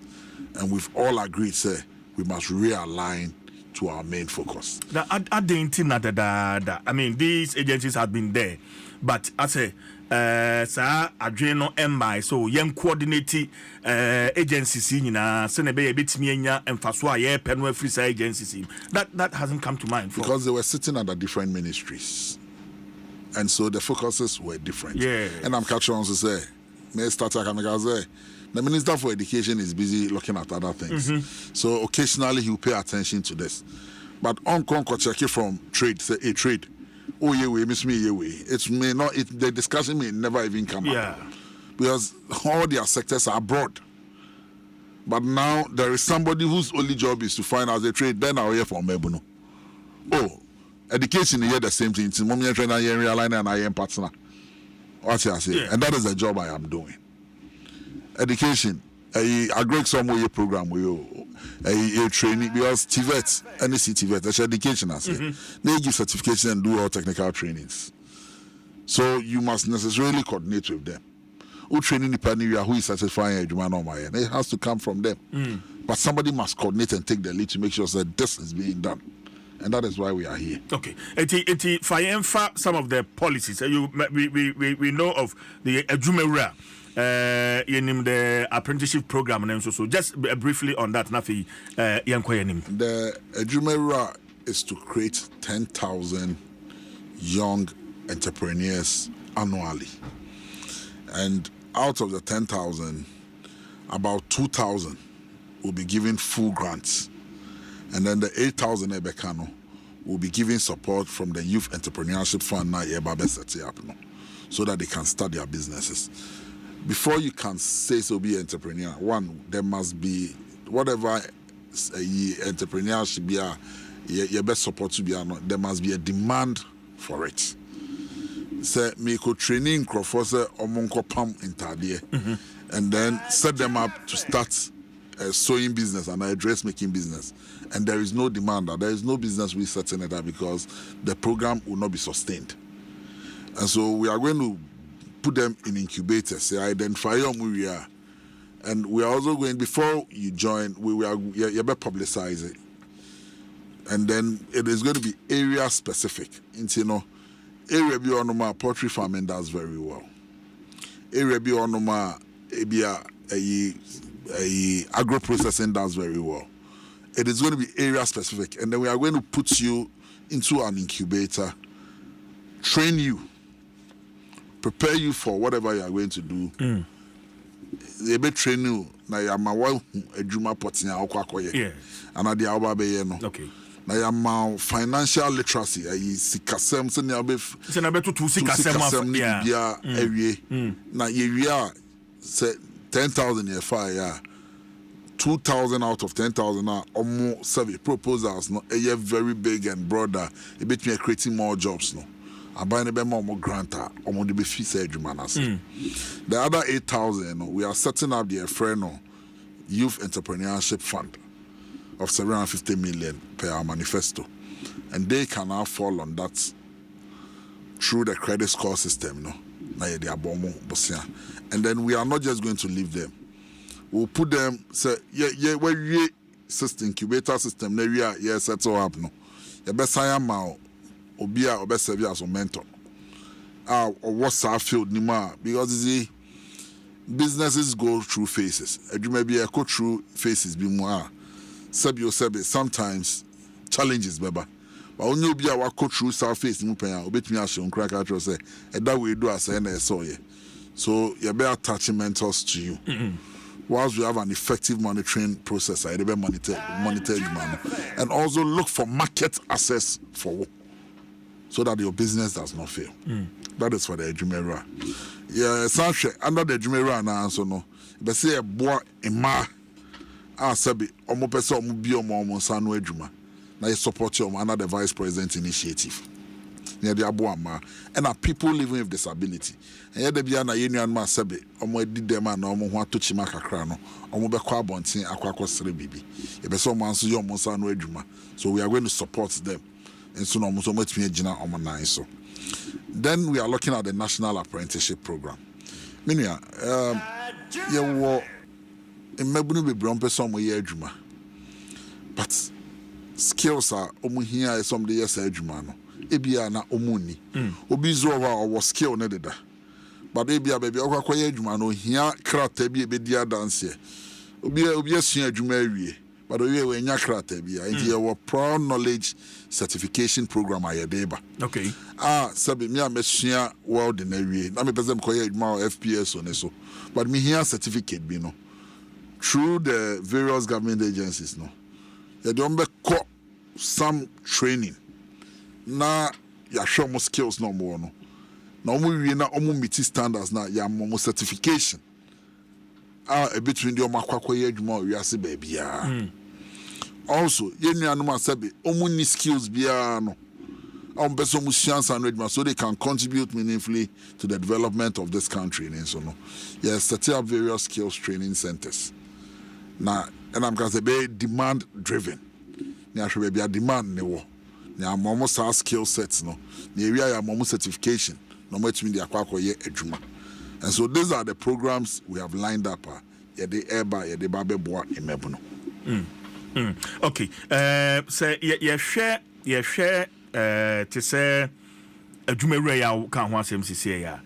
and we've all agreed, say, we must realign to our main focus. I mean, these agencies have been there, but I say, sir, Adreno MI, so young coordinating agencies, Senebe, Bitmiania, and Faswa, Penwell Free agencies. That hasn't come to mind. Because they were sitting under different ministries. And so the focuses were different. Yeah. And I'm catching on to say, the Minister for Education is busy looking at other things. So occasionally he will pay attention to this. But on check from trade, say a trade. Oh yeah, we miss me yeah way. It may not. The discussion may never even come up because all their sectors are broad. But now there is somebody whose only job is to find out the trade. Then I'll hear from Mebuno. Oh, education is the same thing. Mommy train I am realigning and I am partner. What I say, and that is the job I am doing. Education, I grade some way program a training because TVET, NEC TVET, that's education. I say they give certification and do all technical trainings. So you must necessarily coordinate with them. Who training the partner who is satisfying Eduman on my end? It has to come from them. But somebody must coordinate and take the lead to make sure that this is being done. And that is why we are here. Okay. Some of the policies. We know of the Ejumera. In the apprenticeship program and so just briefly on that Nafi the Ejumera is to create 10,000 young entrepreneurs annually, and out of the 10,000 about 2,000 will be given full grants, and then the 8,000 Ebekano will be giving support from the Youth Entrepreneurship Fund so that they can start their businesses. Before you can say so be entrepreneur, one, there must be whatever entrepreneur should be your best support to be there must be a demand for it. Say me ko training crofose omonko pam intadie and then set them up to start a sewing business and a dressmaking business. And there is no demand, there is no business we setting it up because the program will not be sustained. And so we are going to put them in incubators, identify who we are. And we are also going, before you join, you better publicize it. And then it is going to be area specific. Area be on poultry farming does very well. Area be on agro processing does very well. It is going to be area specific. And then we are going to put you into an incubator, train you, prepare you for whatever you are going to do. They be train you. Na ya ma wa adwuma potia akwakoye. And ade awa be ye no. Okay. Na ya ma financial literacy ayi sikasem se na be se na be to sikasem ni bia awie. Na ye wi say 10,000 ye fa ya 2,000 out of 10,000 are almost service proposals no a very big and broader. It bet me creating more jobs no. More granta, the other 8,000, we are setting up the Freno Youth Entrepreneurship Fund of 750 million per our manifesto. And they can now fall on that through the credit score system. And then we are not just going to leave them. We'll put them, say, where system, incubator system, settle up. No, the best I am now. Obia or best serve as a mentor, or what's our field nima because the businesses go through phases. You may be a go through phases be more. Sometimes challenges beba. But when you be a go through surface mu pen a obetumi ahye on crack out say that we do as na so ye. So you be attaching mentors to you. Whilst we have an effective monitoring process, I be monitor demand and also look for market access for so that your business does not fail. That is for the Jumera. Yeah, essentially under the Jumera now so no. But say a boy ima sabi omo pese omo bi omo sanu adwuma. Na you support you under the vice president initiative. Near the Abuama and people living with disability. And yet, the Biana Union Masabe, or did them and almost to Chimaka Crano, or Mobile Bontin, Aquacos Bibi. If a someone so your Monsan Reguma, so we are going to support them. And soon almost much me Gina on so. Then we are looking at the National Apprenticeship Program. Minia, you were in Mebunu be Brompe somewhere Juma. But skills are Omuhia is somebody else Jumano. Ebia na omuni obi zo wa skill ne deda but ebia baby okwakoye adwuma no hia krata bi ebedia dance obi asua adwuma awie but owie we nya krata bia nti your pro knowledge certification program ayedeba okay sabi me amesua world na awie na me pese me koye adwuma FPS on so but me hia certificate bi no through the various government agencies no they don be some training na ya show mo skills no more no na omo wie na omo meet standards na ya mo certification between the omo akwakoye adwuma wi ase ba bia also ye nuanom asabe omo ni skills bia no omo beso mo chance and adwuma so they can contribute meaningfully to the development of this country and so no yes set up various skills training centers na and I'm going to be demand driven na should be a demand ne wo na almost our skill sets no the area ya almost certification no much mean the akwakoye adwuma and so these are the programs we have lined up ya the eba ya the babeboa emebuno okay say you share to say adwuma ya kan ho asem sisi ya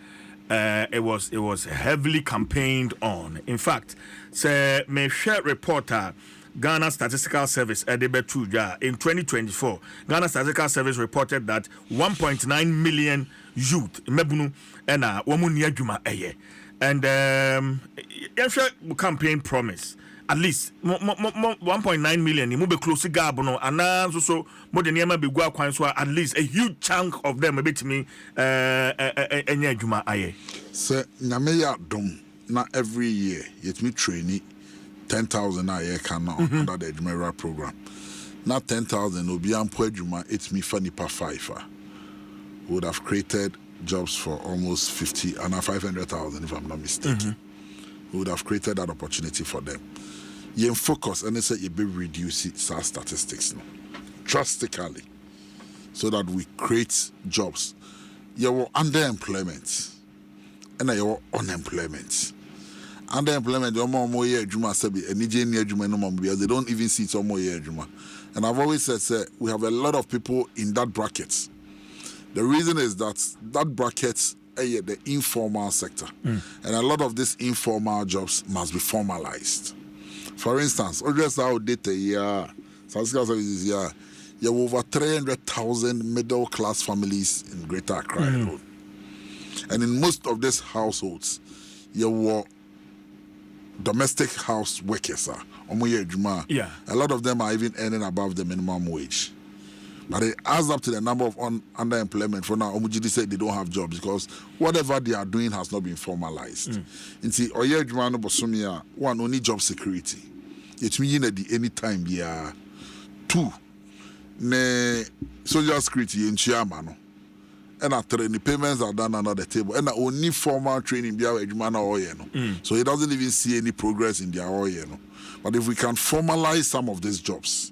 it was heavily campaigned on. In fact say me share reporter Ghana Statistical Service in 2024, Ghana Statistical Service reported that 1.9 million youth mebunu ena womuni adwuma eye and campaign promise at least 1.9 million mu be close gap no ana so mo de niam be gu akwan so at least a huge chunk of them betimi enya adwuma aye so nyame ya dom na every year yet me trainee 10,000 a year can now under the Jumera program. Not 10,000 will be ampo Juma, it's me funny per 5. Would have created jobs for almost 50 and 500,000 if I'm not mistaken. We would have created that opportunity for them. You focus and they say you be reduce SARS statistics now, drastically, so that we create jobs. You were underemployment and you were unemployment. Underemployment, they don't even see some more year. And I've always said, we have a lot of people in that bracket. The reason is that bracket is the informal sector. And a lot of these informal jobs must be formalized. For instance, just our data here, statistical services here, you have over 300,000 middle class families in Greater Accra Road. And in most of these households, you were domestic house workers a lot of them are even earning above the minimum wage, but it adds up to the number of underemployment. For now Omujidi said they don't have jobs because whatever they are doing has not been formalized. Nti oye adwuma no bosomia one only job security it mean at the anytime yeah two ne social security in chairman no and after the payments are done under the table and only formal training be so he doesn't even see any progress in their oil. But if we can formalize some of these jobs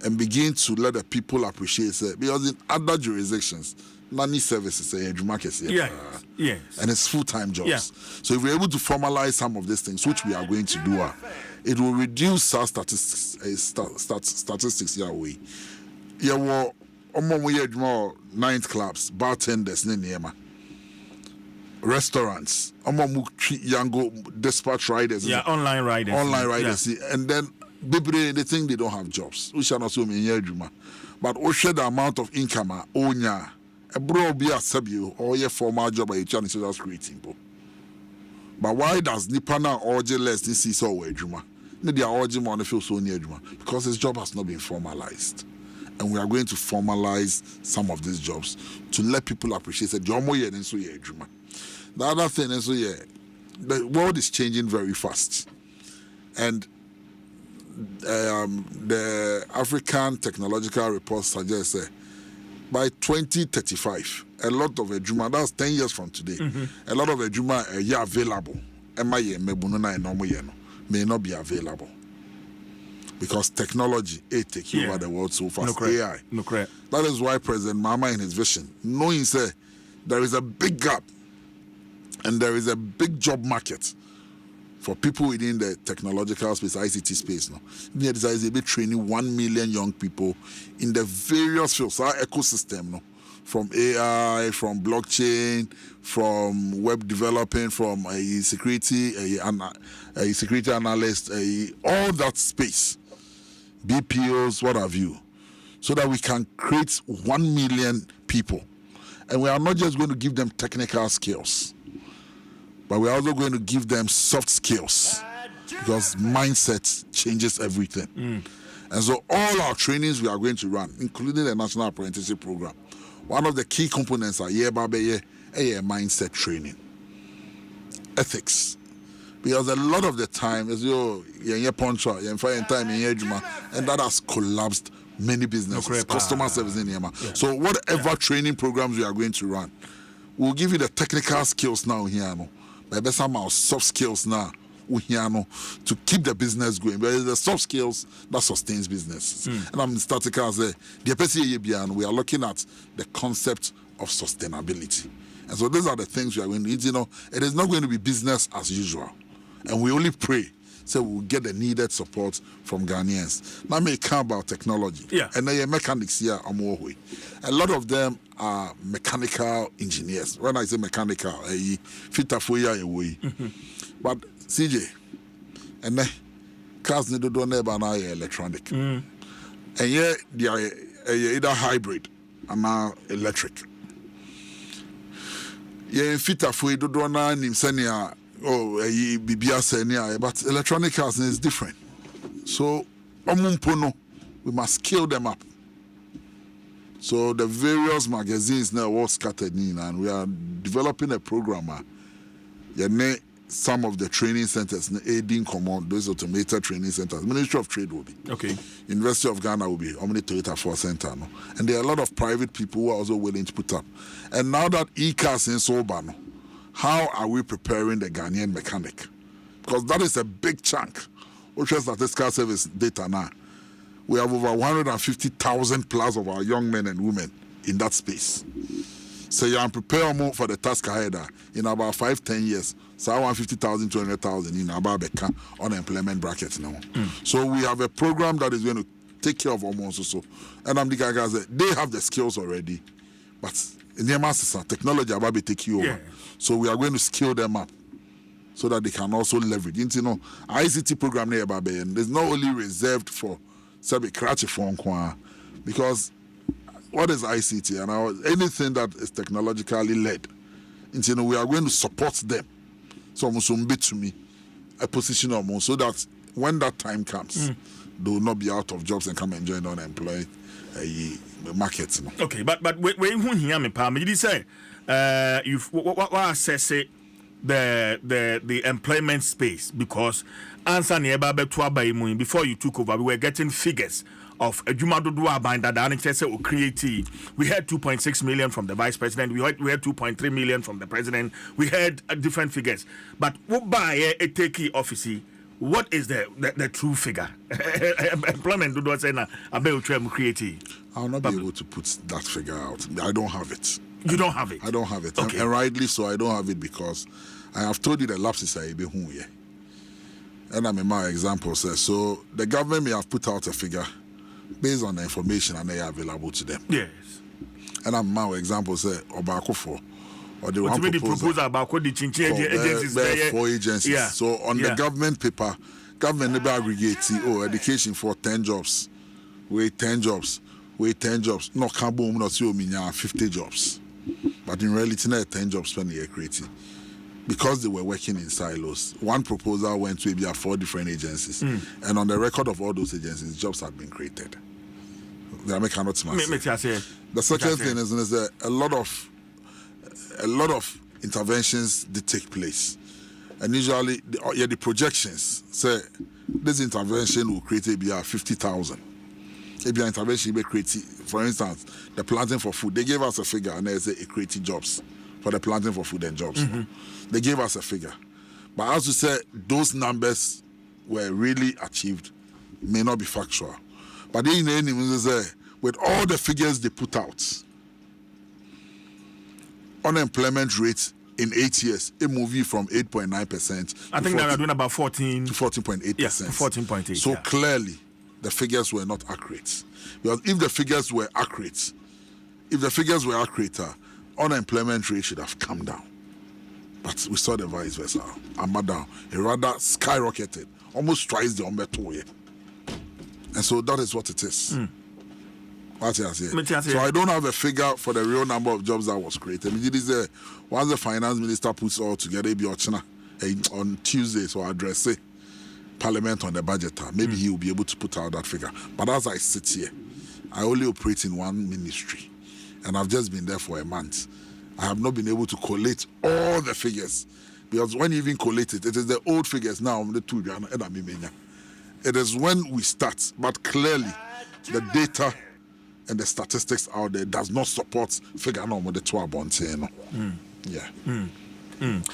and begin to let the people appreciate it, because in other jurisdictions nanny services yes and it's full-time jobs. So if we're able to formalize some of these things, which we are going to do, it will reduce our statistics night clubs, bartenders, restaurants, Yango dispatch riders. Yeah, online riders. Yeah. And then they think they don't have jobs. We shall not assume in Yejuma. But we share the amount of income, onya, a bro be a sub or your formal job by Chinese social creating. But why does Nipana order less this is so Juma? Maybe I order money feel so near Juma because his job has not been formalized. And we are going to formalize some of these jobs to let people appreciate that Juma. The other thing is, the world is changing very fast. And the African Technological Report suggests by 2035, a lot of Ejuma, that's 10 years from today, a lot of Ejuma are available. May not be available. Because technology take over the world so fast. AI. That is why President Mahama in his vision, knowing there is a big gap and there is a big job market for people within the technological space, ICT space. He decides to be training 1 million young people in the various fields, our ecosystem, from AI, from blockchain, from web developing, from a security analyst, all that space, BPOs, what have you, so that we can create 1 million people. And we are not just going to give them technical skills, but we're also going to give them soft skills, because mindset changes everything. And so all our trainings we are going to run, including the National Apprenticeship Program, one of the key components are mindset training, ethics. Because a lot of the time, and that has collapsed many businesses, customer service in Yema. Yeah. So whatever training programs we are going to run, we'll give you the technical skills now here, but some soft skills now to keep the business going. But it's the soft skills that sustains business. And I'm starting to say, we are looking at the concept of sustainability. And so these are the things we are going to do. It is not going to be business as usual. And we only pray so we'll get the needed support from Ghanaians. Now may come about technology. Yeah. And then mechanics here are more way. A lot of them are mechanical engineers. When I say mechanical, fit a way. But CJ, and then cars need to do electronic. And yeah, they are either hybrid and now electric. Yeah, fit a way to do nimsenia. But electronic cars is different. So, we must scale them up. So, the various magazines now are scattered in, and we are developing a program. Some of the training centers, aiding command, those automated training centers, Ministry of Trade will be. Okay. University of Ghana will be Omni Toyota Force Center. And there are a lot of private people who are also willing to put up. And now that e-cars in Sobano, how are we preparing the Ghanaian mechanic? Because that is a big chunk. Which is statistical service data now. We have over 150,000 plus of our young men and women in that space. So you are prepared more for the task ahead in about 5-10 years. So 150,000, 200,000 in about the unemployment bracket now. So we have a program that is going to take care of almost also. And I'm the guy that they have the skills already, but in the master technology about to take you over. Yeah. So we are going to scale them up so that they can also leverage. ICT program is not only reserved for because what is ICT? And anything that is technologically led, we are going to support them. So to me, a position almost so that when that time comes, they will not be out of jobs and come and join unemployed markets. Okay, but when you hear me, Pam, you say what assess the employment space, because answer before you took over, we were getting figures of Jumadodo binder that creative. We had 2.6 million from the vice president. We had 2.3 million from the president. We had different figures. But what by a take office? What is the true figure? Employment do not say na about creative. I'll not be able to put that figure out. I don't have it. You don't have it? I don't have it. Okay. And rightly so, I don't have it because I have told you the lapses are here. And I'm in my example says so the government may have put out a figure based on the information and they are available to them. Yes. and I'm now example say Obakofo or the one proposal about the agencies 4 agencies. Yeah. So on the government paper, government never aggregate education for 10 jobs. Wait 10 jobs. No cabo not see 50 jobs. But in reality, not 10 jobs when they are creating. Because they were working in silos. One proposal went to maybe 4 different agencies. And on the record of all those agencies, jobs have been created. The second thing is that a lot of interventions did take place. And usually, the projections say this intervention will create maybe 50,000. Maybe an intervention will create, for instance, the planting for food. They gave us a figure and they say it created jobs for the planting for food and jobs. They gave us a figure. But as you said, those numbers were really achieved, may not be factual. But then in the end, with all the figures they put out, unemployment rate in 8 years, it moved from 8.9%. I think they are doing about 14 to 14.8%. Yeah, 14.8. So clearly, the figures were not accurate. Because if the figures were accurate, unemployment rate should have come down. But we saw the vice versa. Down. It rather skyrocketed, almost twice the Umbeto. And so that is what it is. So I don't have a figure for the real number of jobs that was created. Once the finance minister puts all together, on Tuesday, so address Parliament on the budget, maybe he will be able to put out that figure. But as I sit here, I only operate in one ministry, and I've just been there for a month. I have not been able to collate all the figures, because when you even collate it, it is the old figures now. It is when we start, but clearly the data and the statistics out there does not support figure number the 12 bonds. Yeah. Adom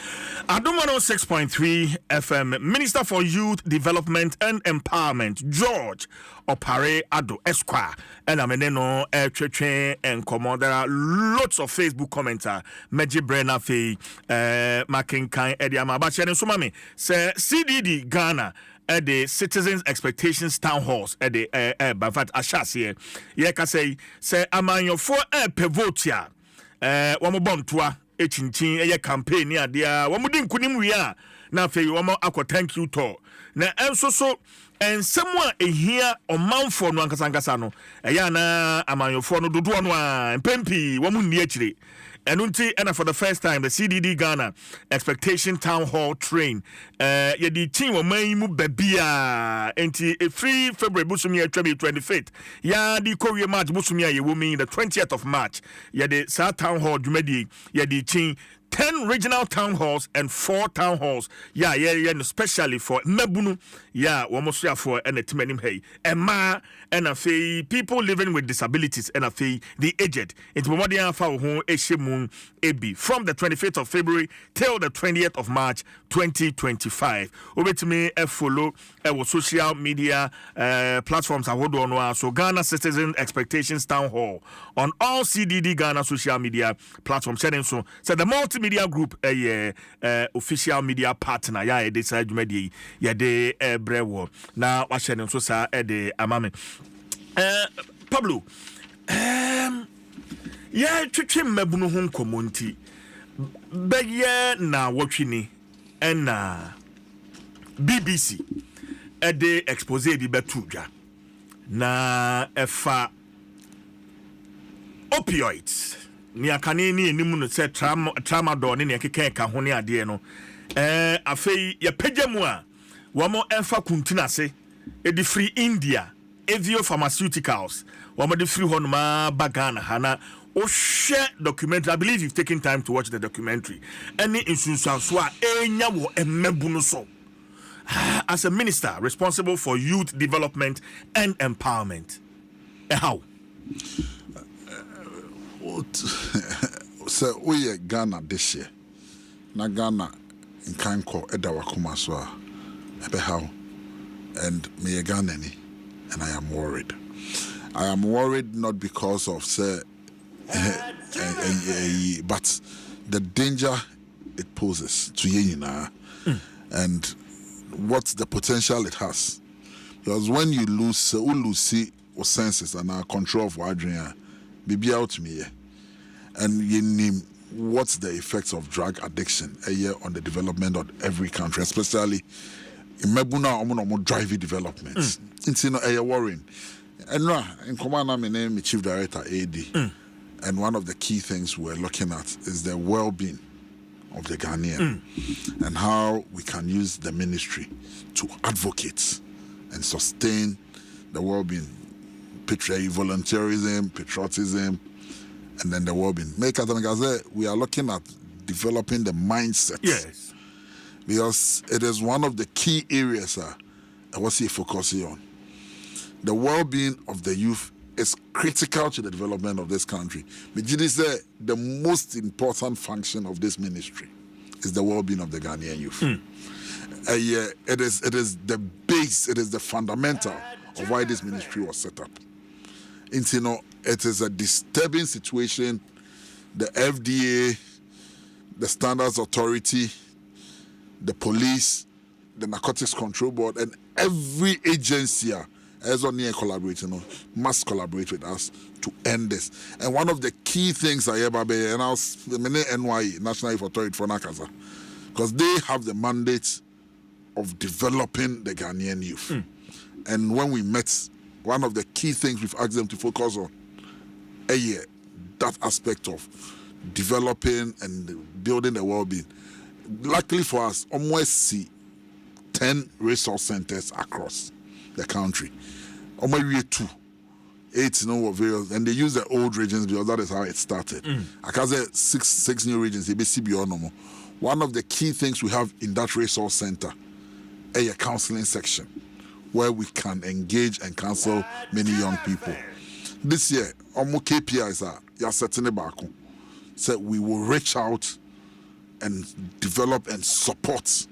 106.3 FM, Minister for Youth Development and Empowerment, George Opare Ado Esquire. And I'm in and comment. There are lots of Facebook commenter. Meji Brenna Fee, Makinkai, Eddie Amabachi, and Sumami. Say CDD Ghana. At the Citizens Expectations Town Halls at the Bafat Ashasi. Yeka say amanyo for pevotia. Wamobontua, a campaign near dia, Wamudin Kunimria. Now, for you, Wamo thank you to. Now, and so, and someone here on Mount for Nwankasangasano. Ayana amanyo for no Duduanwa and Pempi, Wamundi. And for the first time, the CDD Ghana Expectation Town Hall train. The team of Maimu Babia and free February Busumia 25th. Ya the Korea March Busumia, you will mean the 20th of March. Ya the South Town Hall, Jumedi, ya the team. 10 regional town halls and 4 town halls. Yeah, especially for Mebunu. Yeah, Wamosia for and a Timenim Hey. Emma and a fee people living with disabilities and a fee the aged. It's Momodia Fahu Eshimun Ebi from the 25th of February till the 20th of March 2025. Over to me, follow our social media platforms. I hold on. So Ghana Citizen Expectations Town Hall on all CDD Ghana social media platforms. So the multimedia group official media partner ya de sa dwumadi ya de brewo na wa hye nso sa de amame Pablo ya twetwe mabunu ho nkomonti beye na wotwini na BBC de expose bi betudwa na efa opioids ni akane ni enimu no se tramadol ni ekeke ka ho ne ade no afei ya pagyamu a womo enfa kuntina se edi free India Avio Pharmaceuticals womo de free honoma bagana hana o share documentary. I believe you've taken time to watch the documentary. Any insunsanso a enya wo emmebu no so as a minister responsible for youth development and empowerment, how so we Ghana this year. Na Ghana in Kanko Edawakuma so ebe how and me Ghana ni, and I am worried. I am worried not because of say but the danger it poses to Yenina and what's the potential it has. Because when you lose senses and our control of Adrian, be out to me. And you name what's the effects of drug addiction a year on the development of every country, especially in Mebuna driving developments. It's a worrying. And in command, I'm name Chief Director AD. And one of the key things we're looking at is the well-being of the Ghanaian and how we can use the ministry to advocate and sustain the well-being, volunteerism, patriotism, and then the well-being. We are looking at developing the mindset. Yes. Because it is one of the key areas I was here focusing on. The well-being of the youth is critical to the development of this country. Mijidi said the most important function of this ministry is the well-being of the Ghanaian youth. It is the base, it is the fundamental of why this ministry was set up. It is a disturbing situation. The FDA, the Standards Authority, the police, the Narcotics Control Board, and every agency as on near collaborating, must collaborate with us to end this. And one of the key things I ever be announced the NY National Youth Authority for Nakaza, because they have the mandate of developing the Ghanaian youth. And when we met, one of the key things we've asked them to focus on that aspect of developing and building the well-being. Luckily for us, almost see 10 resource centers across the country. Almost 2, 8 various, and they use the old regions because that is how it started. I can say 6 new regions. One of the key things we have in that resource center, a counseling section where we can engage and counsel many young people. This year, almost KPIs are setting it back. So we will reach out and develop and support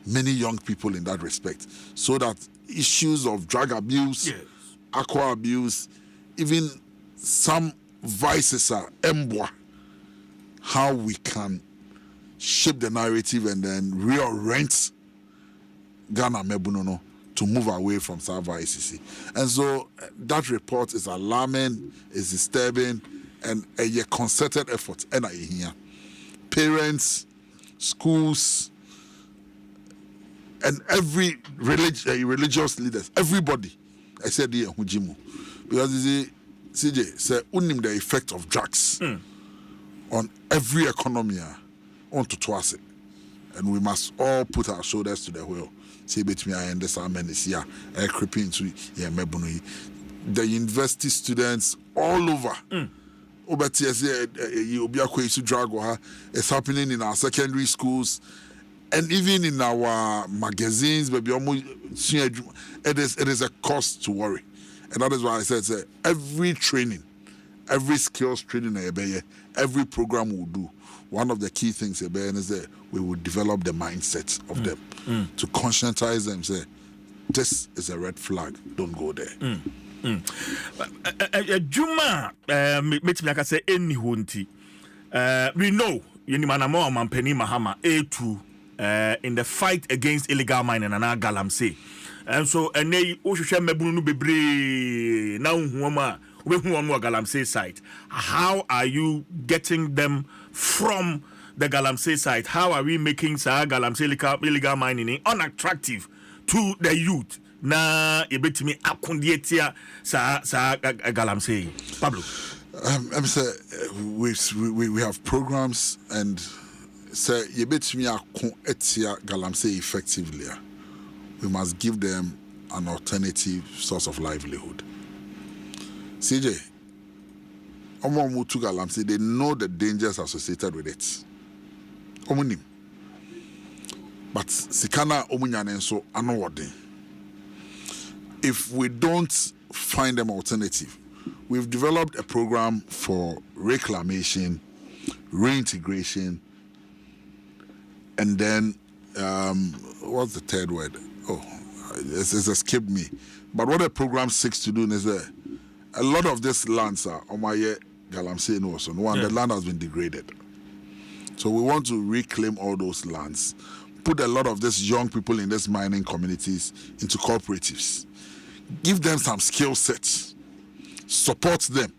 many young people in that respect, so that issues of drug abuse, alcohol abuse, even some vices are embwa, how we can shape the narrative and then reorient Ghana Mebunono to move away from Sava ICC. And so that report is alarming, is disturbing, and a concerted effort. And I hear parents, schools, and every religious leaders, everybody, I said here, because you see, CJ said, unim the effect of drugs on every economy, on to Twase, and we must all put our shoulders to the wheel. See, between I and this amen is here, creeping into the university students all over. It's happening in our secondary schools. And even in our magazines, it is a cause to worry. And that is why I said every training, every skills training, every program we'll do, one of the key things is that we will develop the mindset of them to conscientize them, say, this is a red flag, don't go there. Juma, I say any hunti. We know, Yenimanamo Mampeni Mahama, A2. In the fight against illegal mining and Galamsey. And so, and they Osha Mebunu Bebre now Huama Galamsey site. How are you getting them from the Galamsey site? How are we making Galamsey illegal mining unattractive to the youth? Na ebetimi akondietia sa Galamsey. Pablo. I'm saying we have programs and say you bet me etia Galamsey effectively. We must give them an alternative source of livelihood. CJ, Omo to Galamsey, they know the dangers associated with it. Omunim. But Sikana Omunyan so anowade. If we don't find them alternative, we've developed a program for reclamation, reintegration, and then what's the third word? Oh, it's escaped me. But what the program seeks to do is that a lot of these lands are on my Galamsey no so one. The land has been degraded. So we want to reclaim all those lands, put a lot of these young people in these mining communities into cooperatives, give them some skill sets, support them,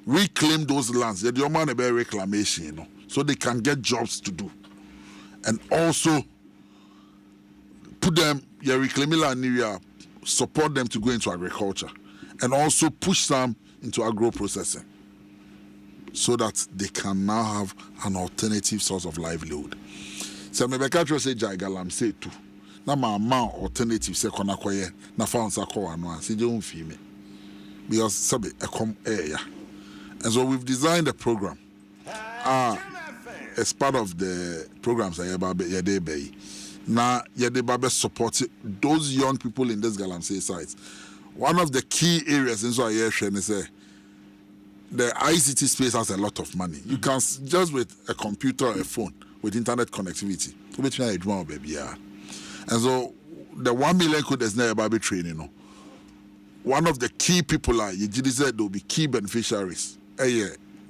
reclaim those lands. They don't want about reclamation, you know, so they can get jobs to do, and also put them reclaiming land area, support them to go into agriculture, and also push them into agro processing, so that they can now have an alternative source of livelihood. So me beka say Jaigalam say too. Na ma alternative say kona koye na found sa ko anu say je unfi me. Because sabe e come ya. And so we've designed a program as part of the programs that Yede Bay. Now Yede Babe support those young people in this Galamsey sites. One of the key areas in so is the ICT space has a lot of money. You can just with a computer or a phone with internet connectivity. And so the 1 million code is never Babe training. One of the key people are said will be key beneficiaries.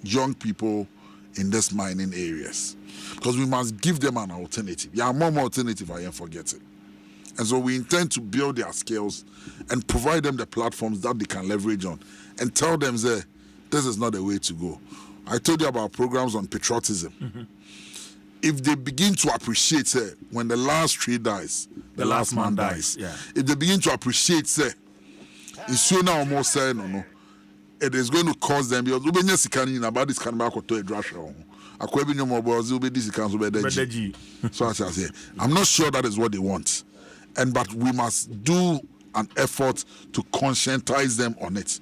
Young people in this mining areas, because we must give them an alternative. More alternative, I am forgetting. And so we intend to build their skills and provide them the platforms that they can leverage on, and tell them that this is not the way to go. I told you about programs on patriotism. Mm-hmm. If they begin to appreciate, when the last tree dies, the last man dies. Yeah. If they begin to appreciate, it's sooner or more no. It is going to cause them, because about this kind of so I say, I'm not sure that is what they want, but we must do an effort to conscientize them on it,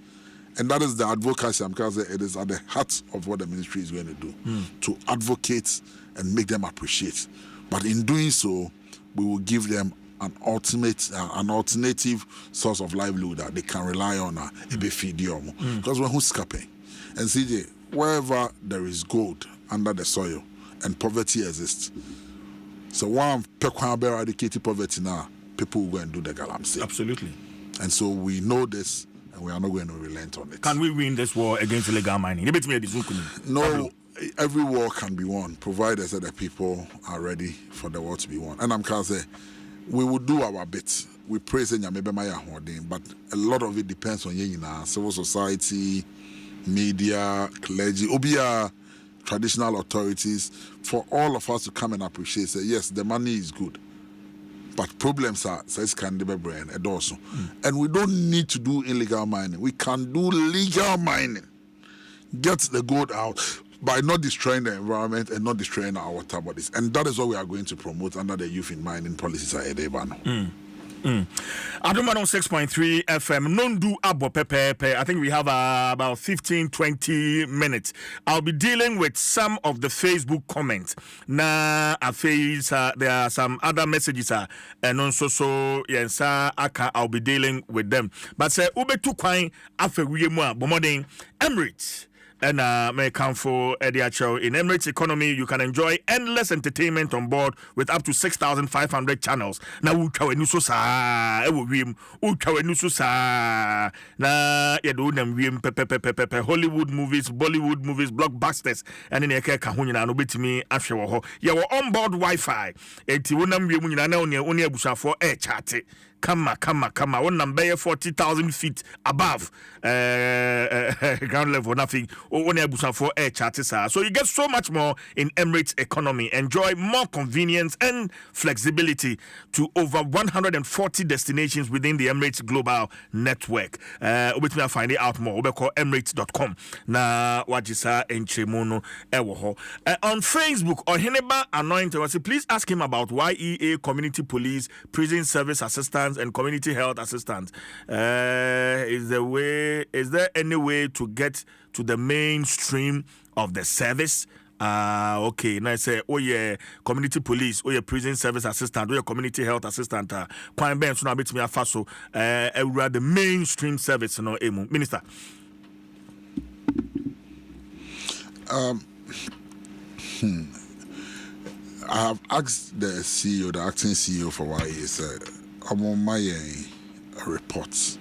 and that is the advocacy. Because it is at the heart of what the ministry is going to do, to advocate and make them appreciate. But in doing so, we will give them an alternative source of livelihood that they can rely on. Because when who's scaping and CJ, wherever there is gold under the soil and poverty exists, so one people eradicate poverty now, people will go and do the Galamsey. Absolutely. And so we know this, and we are not going to relent on it. Can we win this war against illegal mining? No. Every war can be won, provided that the people are ready for the war to be won. And I'm going to say, we will do our bit. We praise but a lot of it depends on civil society, media, clergy, obia, traditional authorities, for all of us to come and appreciate. Say, yes, the money is good, but problems are brain and also. And we don't need to do illegal mining. We can do legal mining. Get the gold out by not destroying the environment and not destroying our water bodies. And that is what we are going to promote under the youth in mining policies at Edebano. Adom 106.3 FM. Non-do abo pepe. I think we have about 15-20 minutes. I'll be dealing with some of the Facebook comments. There are some other messages. And also, yes, I'll be dealing with them. But say, ube tu kwine afe wiemwa bomoding Emirates. And may come for Ediacho. In Emirates economy, you can enjoy endless entertainment on board with up to 6,500 channels. Now, Hollywood movies, Bollywood movies, blockbusters, and in a kahuna no bit me after your onboard Wi-Fi. For air chat. Come. One number 40,000 feet above ground level, nothing. For air charters. So you get so much more in Emirates economy. Enjoy more convenience and flexibility to over 140 destinations within the Emirates global network. With me, find it out more. We call Emirates.com. Na wajisa enchemono ewoho. On Facebook, Oheneba Anointed was please ask him about YEA community police, prison service assistance, and community health assistance. Is there any way to get to the mainstream of the service? Okay, now I say, oh yeah, community police, oh yeah, prison service assistant, oh yeah, community health assistant. Quite ben so na bit me afaso. The mainstream service, no, Minister. I have asked the CEO, the acting CEO for YEA, I'm on my report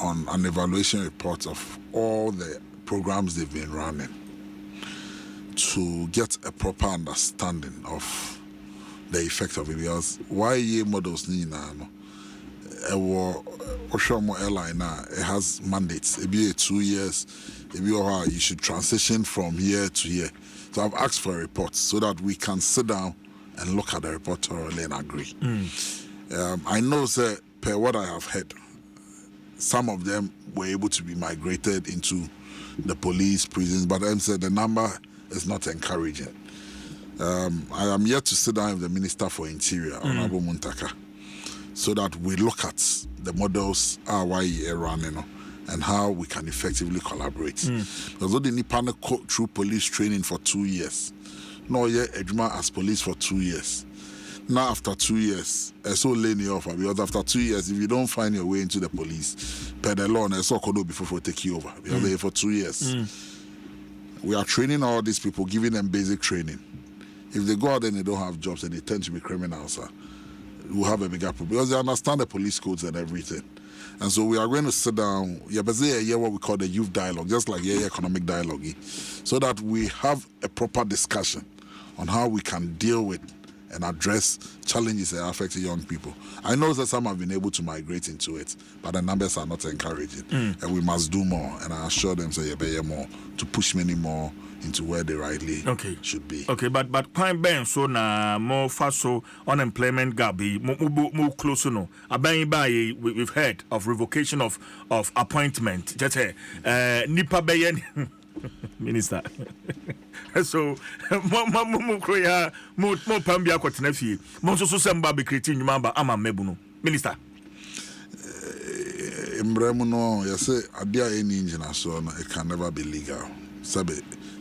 on an evaluation report of all the programs they've been running to get a proper understanding of the effect of it. Because YEA models Oshomo airline now, it has mandates. It be 2 years. It be how you should transition from here to here. So I've asked for a report so that we can sit down and look at the report thoroughly and agree. I know that per what I have heard, some of them were able to be migrated into the police, prisons, but I'm saying the number is not encouraging. I am yet to sit down with the Minister for Interior, Honorable Muntaka, so that we look at the models running and how we can effectively collaborate. Because the Nipan go through police training for 2 years. No, yeah, Ejuma as police for 2 years. Now after 2 years, it's so laying off because after 2 years, if you don't find your way into the police, per the law, it's all could before take you over. Because they're here for 2 years. We are training all these people, giving them basic training. If they go out and they don't have jobs and they tend to be criminals, we'll have a bigger problem because they understand the police codes and everything. And so we are going to sit down, what we call the youth dialogue, just like economic dialogue, so that we have a proper discussion on how we can deal with and address challenges that affect young people. I know that some have been able to migrate into it, but the numbers are not encouraging. And we must do more. And I assure them, more to push many more into where they rightly should be. Okay, but Pine Ben so na more fast so unemployment gap be more close no. Aban we've heard of revocation of appointment. Just nipa beyen Minister. So mo kroya mo pambia kwatena fie. Mo so semba be create nyuma ba ama mebu no. Minister. Mbremu no yase adia any engine so no it can never be legal. Sabe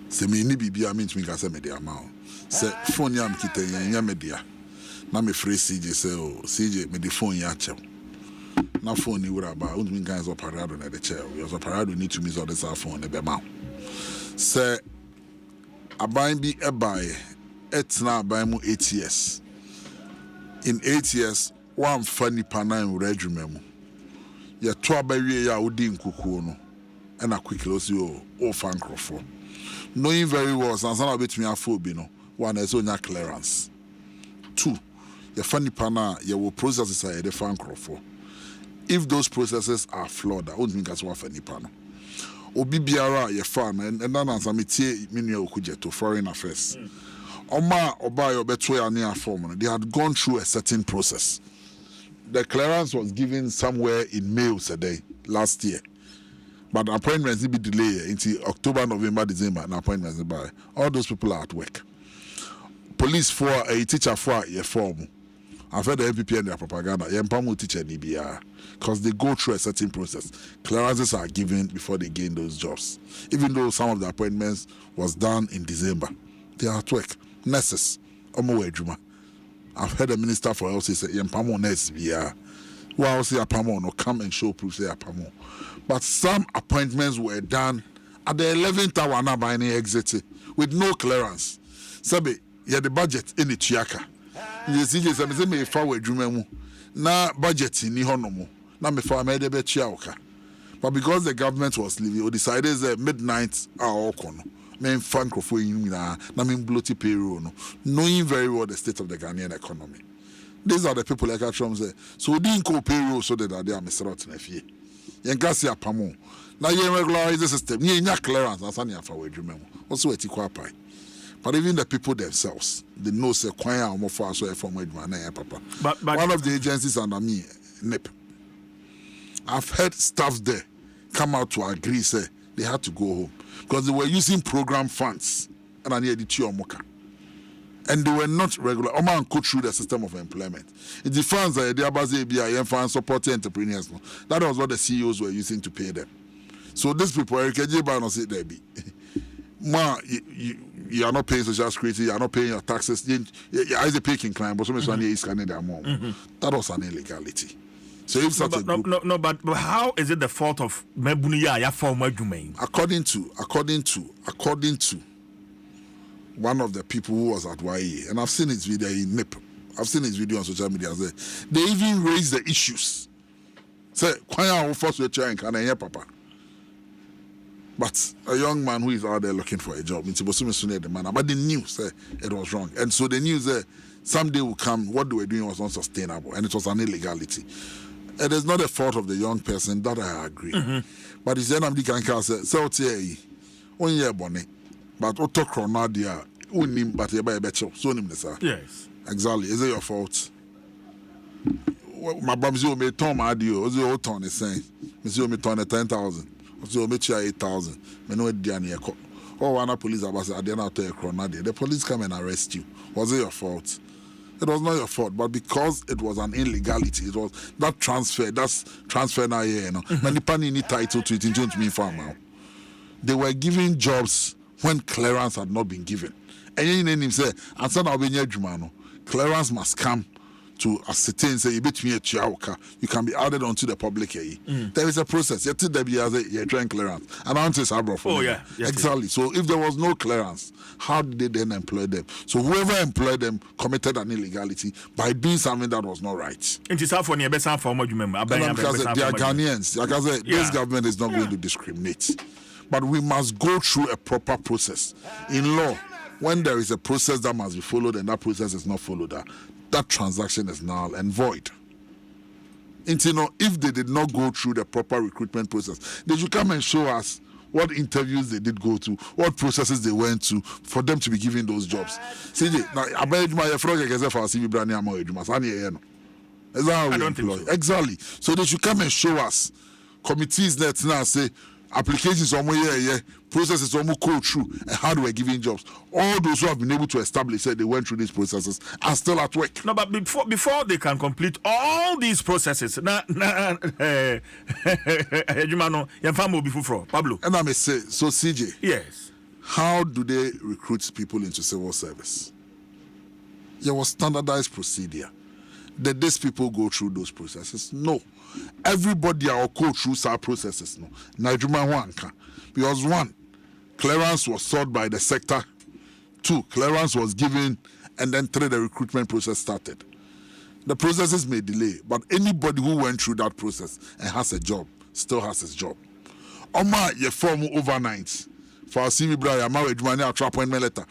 se me ni bibia me ntumi ka se me dia ma o se phone ya mkita yen me dia na me free CJ se o CJ me the phone ya chew na phone ni wura ba ntumi kan so parado na de chew we so parado need to miss all this phone e be ma se aban bi e buy etna aban mu 8 years in 8 years one funny pana in regiment mu ye to abawie ya odi nkukuo no and a quick close o fan crofo knowing very well sansan bit me afo no one is on clearance 2 your funny pana your processes are the fan crofo if those processes are flawed I won't think as one funny pana obi biara your fan and then answer me tie menu okuje to foreign affairs oma oba your beto ya near form they had gone through a certain process. The clearance was given somewhere in May today last year. But appointments will be delayed until October, November, December. And appointments by all those people are at work. Police for a teacher for a form. I've heard the MPP and their propaganda. Yempamu teacher NBR because they go through a certain process. Clearances are given before they gain those jobs. Even though some of the appointments was done in December, they are at work. Nurses, Juma. I've heard the Minister for Health say Yempamu nurse BR. Well, say Apamo no come and show proof say Apamo. But some appointments were done at the 11th hour now by any exit with no clearance. Sabe, the budget in the Chiaka. You see, say me forward Jumemu. Na budget in Nihonomo. Na me for made a Chiaoka. But because the government was leaving, we decided that midnight hour kono. Men franco for you na mean bloaty payroll no. Knowing very well the state of the Ghanaian economy. These are the people like Trump say. So we didn't go payroll so that they are Mr. Rotinefie. Yankasi apamo. Now you regularize the system. You need clearance. That's any for we remember. Also eti kwapai. But even the people themselves, they know say kwanya omo for so from we man papa. But one of the agencies under me, NIP. I've heard staff there come out to agree say they had to go home because they were using program funds and I need the Chiomoka. And they were not regular. Oman go through the system of employment. It defines that they are BIM fund supporting entrepreneurs. That was what the CEOs were using to pay them. So these people, you are not paying social security, you are not paying your taxes. You are either paying client, but somebody is scanning their mom. That was an illegality. So if such a group, no, but how is it the fault of Mebuniya former Jumain? According to one of the people who was at YE, and I've seen his video in NIP. I've seen his video on social media. They even raised the issues. Say, why are forced to try and can I hear Papa? But a young man who is out there looking for a job, but the news said it was wrong. And so the news said someday will come, what they were doing was not sustainable, and it was an illegality. It is not a fault of the young person, that I agree. But it's an American car said, so on year bonnet, but auto chronadia, unim, but you buy a better, so name, sir. Yes. Exactly. Is it your fault? My babs, may Tom Adio, was your ton is saying, Monsieur me ton 10,000, was your mecha 8,000, me no Diani. Oh, one police are at the end of the chronadia. The police come and arrest you. Was it your fault? It was not your fault, but because it was an illegality, it was that transfer. That's transfer now, Many people need title to it in me farm. They were giving jobs when clearance had not been given. And you name him say, and son of Jumano, clearance must come to ascertain say you between you can be added onto the public. There is a process. You there be as a train clearance. And I say exactly. So if there was no clearance, how did they then employ them? So whoever employed them committed an illegality by doing something that was not right. It is for the best for you remember. They are Ghanaians. Like I said, this government is not going to discriminate. But we must go through a proper process. In law, when there is a process that must be followed and that process is not followed, that transaction is null and void. And if they did not go through the proper recruitment process, they should come and show us what interviews they did go to, what processes they went to for them to be given those jobs. CJ, now I bet my frog against for CV brand is that how we employ? So. Exactly. So they should come and show us committees that now say applications almost processes almost go through and how they were giving jobs. All those who have been able to establish that they went through these processes are still at work. No, but before they can complete all these processes, Pablo. And I may say, so CJ. Yes. How do they recruit people into civil service? There was standardized procedure. Did these people go through those processes? No. Everybody will go through some processes. No. Najuma Wanka. Because 1, clearance was sought by the sector. 2, clearance was given. And then 3, the recruitment process started. The processes may delay, but anybody who went through that process and has a job still has his job. Oma ye form overnight. For our CV brother, our appointment letter.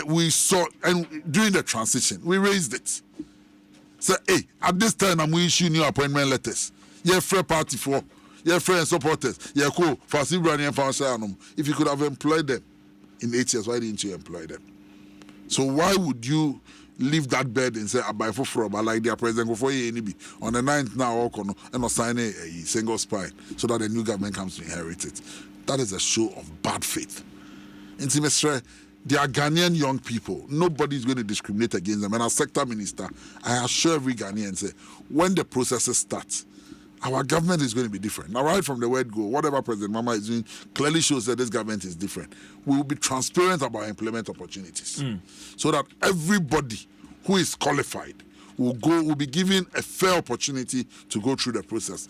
We saw, and during the transition, we raised it. Say, hey, at this time, I'm issuing new appointment letters. You're free party for, you're free and supporters. You're cool. For CV brother and for if you could have employed them in 8 years, why didn't you employ them? So why would you leave that bed and say, I buy for fraud, but like their president go for you on the 9th now, and not sign a single spine so that the new government comes to inherit it? That is a show of bad faith. Intimacy, they are Ghanaian young people. Nobody is going to discriminate against them. And as sector minister, I assure every Ghanaian, say, when the processes start, our government is going to be different. Now, right from the word go, whatever President Mama is doing clearly shows that this government is different. We will be transparent about employment opportunities so that everybody who is qualified will be given a fair opportunity to go through the process.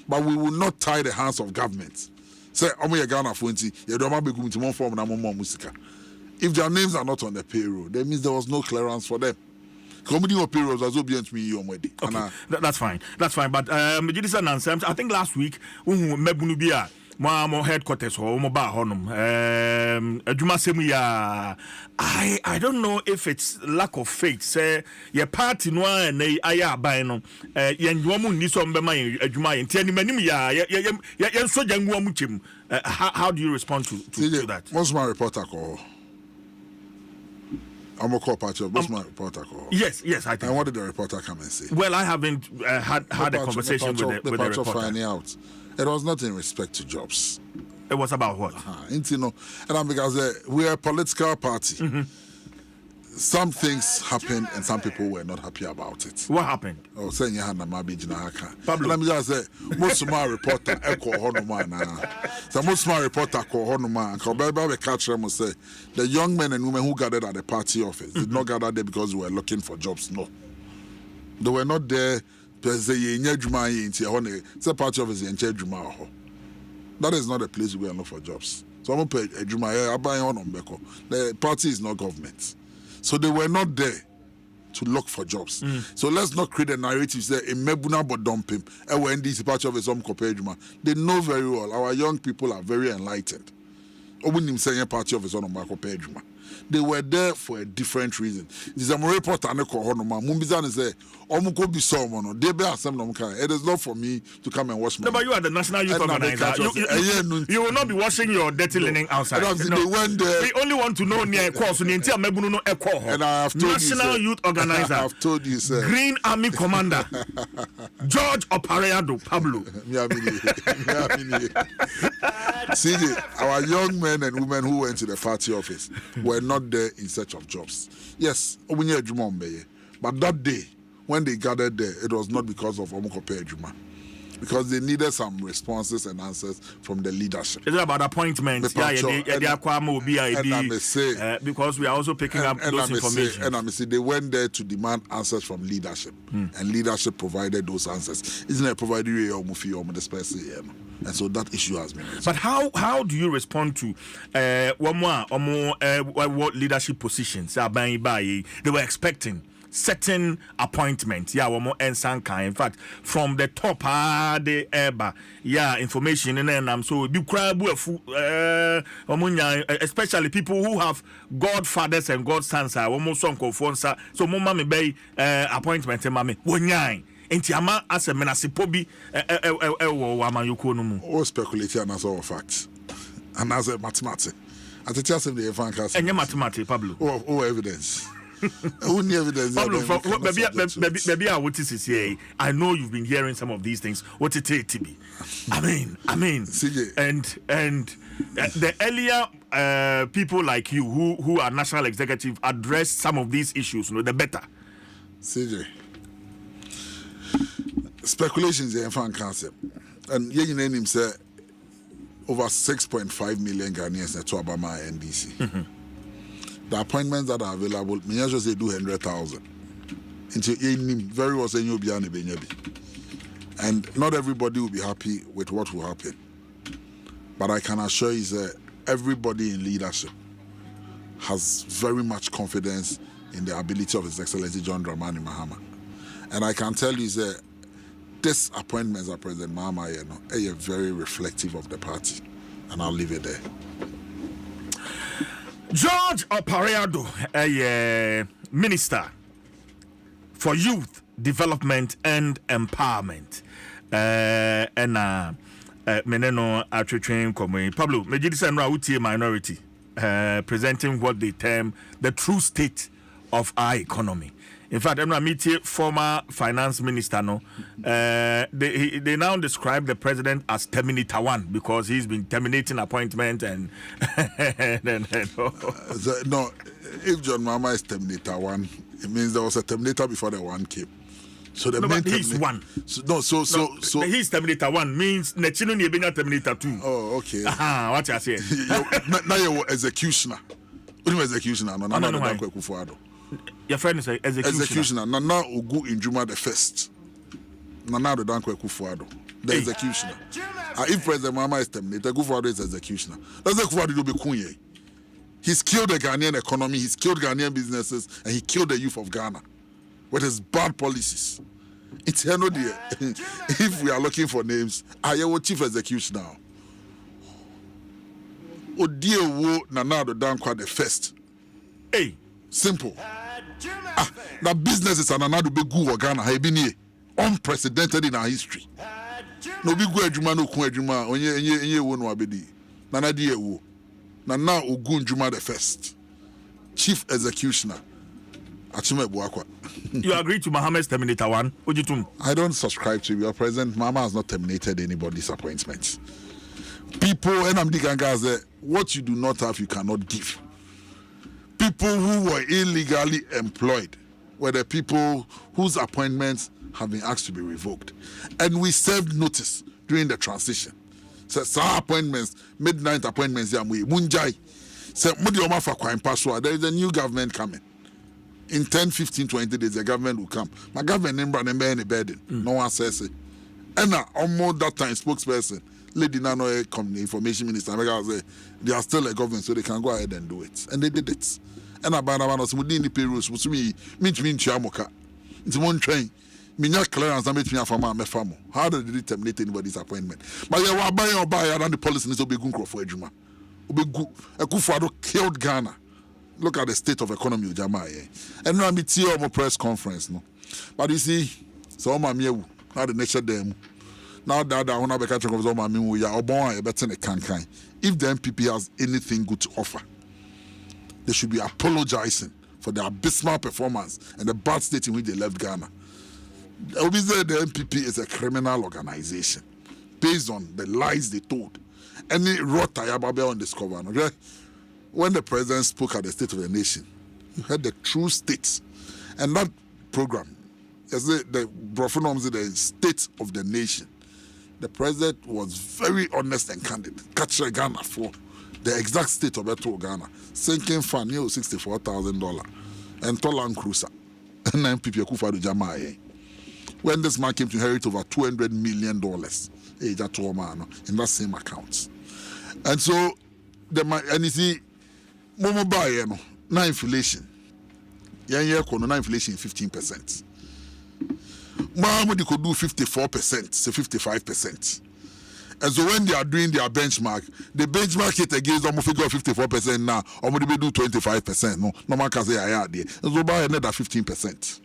But we will not tie the hands of government. Say, if their names are not on the payroll, that means there was no clearance for them. Comedy payroll was obedient to me. Okay, that's fine. That's fine. But Dwaso Nsem, I think last week, more headquarters or mobile honum. I don't know if it's lack of faith. Say your party no and I buy no. Yen woman ni so mbema adwuma yen tiani manim ya yen so jangu amuchim. How do you respond to that? What's my reporter call? I'm a call party. What's my reporter call? Yes, I think. And what did the reporter come and say? Well, I haven't had a conversation with the reporter. Finding out. It was not in respect to jobs. It was about what? And because we are a political party. Some things happened and some people were not happy about it. What happened? Oh, saying Pablo. Let me just say, most of my reporter echo Honoma. So most of my reporter call Honoma and Kobeba catch them say the young men and women who gathered at the party office did not gather there because they were looking for jobs. No. They were not there. That is not a place we are looking for jobs. So I'm going to the party is not government. So they were not there to look for jobs. So let's not create a narrative say Mebuna but dump him. They know very well. Our young people are very enlightened. Party of his own. They were there for a different reason. This is a report and a kohonoma. Mumbizan is there. Omuko be someone. They be assembly. It is not for me to come and wash my. No, but you are the national youth organizer. You will not be washing your dirty linen outside. They went there. We only want to know near course. And I have told national youth organizer. I have told you, sir. Green Army Commander George Opareado Pablo. CJ, our young men and women who went to the party office were not there in search of jobs. Yes, but that day, when they gathered there, it was not because of Omukope Ejuma. Because they needed some responses and answers from the leadership. Is it about appointments? Because we are also picking up those information. And I say they went there to demand answers from leadership. And leadership provided those answers. Isn't it provided this person? And so that issue has been raised. But how do you respond to what leadership positions they were expecting certain appointments? Yeah, one more ensanka. In fact, from the top, the eba, information and so especially people who have godfathers and godsons. One more song of so mama me bay appointment, mami wonyai. Enti ama ase menasipo bi wamayuko no mu. O speculate and as all facts. And as a mathematics. At the chance of the evangelist. And mathematics, Pablo. Oh, evidence. Only evidence. Pablo, maybe I would say I know you've been hearing some of these things. What it is to be. I mean, CJ. and the earlier people like you who are national executive address some of these issues, the better. CJ. Speculations in fan concept. And you name him say over 6.5 million Ghanaians to Obama NDC. The appointments that are available, me just say do 100,000. Into very well saying you'll be on a and not everybody will be happy with what will happen. But I can assure you that everybody in leadership has very much confidence in the ability of His Excellency John Dramani Mahama. And I can tell you that this appointment as President Mahama is very reflective of the party. And I'll leave it there. George Opareado, a minister for youth development and empowerment. Meneno Atretrain Comey. Pablo, Mejidisa Rauti minority, presenting what they term the true state of our economy. In fact, I'm meeting former finance minister. They now describe the president as Terminator 1 because he's been terminating appointment and no. If John Mahama is Terminator 1, it means there was a Terminator before the one came. So the main he's one. So he's Terminator 1 means Nechino Niebina Terminator 2. Oh, okay. What you say? Now you're executioner. What do you executioner? No. Your friend is executioner. Nana Ugu in Juma the first. Nana the Dankwe Kufuado. The executioner. If President Mahama is terminated, Kufuado is executioner. That's the Kufuado do be kunye. He's killed the Ghanaian economy, he's killed Ghanaian businesses, and he killed the youth of Ghana with his bad policies. It's no dear. If we are looking for names, I am chief executioner. Odio wo Nana the Dankwa the first. Hey. Simple. The business is an another big good Ghana. Have been unprecedented in our history. No big good Juma no kun Juma. Onye wo no abedi. Nana die wo. Nana Ogun Juma the first. Chief executioner. Achime Buakwa. You agree to Mahama's Terminator 1? Ojitum. I don't subscribe to your president. Mahama has not terminated anybody's appointments. People and I'm the what you do not have, you cannot give. People who were illegally employed were the people whose appointments have been asked to be revoked. And we served notice during the transition. So, some appointments, midnight appointments, there is a new government coming. In 10, 15, 20 days, the government will come. My government never any burden. No one says it. And almost that time, spokesperson, Lady Nano, information minister, they are still a government, so they can go ahead and do it. And they did it. And about us within the periods, which mean Chiamoka. It's one train. Minya clearance and make me a farmer, my farmer. How did they terminate anybody's appointment? But you are buying or buy around the policy is a big good for Ejuma. A good father killed Ghana. look at the state of economy of Jamaica. And now I'm a press conference, no. But you see, so my now the nature them. Now that I want to be catching of my we are born a better can. If the MPP has anything good to offer, they should be apologizing for their abysmal performance and the bad state in which they left Ghana. Obviously, the MPP is a criminal organization based on the lies they told. Any rot Ayababe on this cover. Okay? When the president spoke at the State of the Nation, you heard the true states. And that program, as the Brofonoms, the State of the Nation, the president was very honest and candid. Capture Ghana for the exact state of Ghana. Sinking fund, $64,000. And Tolan Cruiser. And MPP Akufo-Addo Jamaye. When this man came to inherit over $200 million in that same account. And so, and you see, Momo buy now inflation. Now inflation 15%. Mama they could do 54%, so 55%. And so when they are doing their benchmark, the benchmark it against almost figure 54% now, or would they do 25%? No man can say I had there. And so buy another 15%.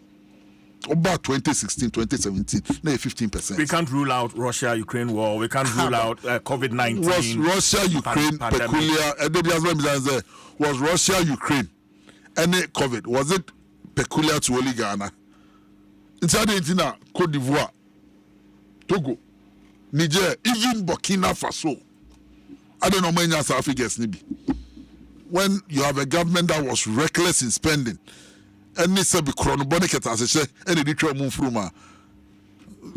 About 2016, 2017, no 15%. We can't rule out Russia-Ukraine war. We can't rule out COVID-19. Was Russia-Ukraine peculiar? Was Russia-Ukraine any COVID? Was it peculiar to only Ghana? Inside Argentina, Cote d'Ivoire, Togo, Niger, even Burkina Faso. I don't know many South Africans. When you have a government that was reckless in spending, and they said,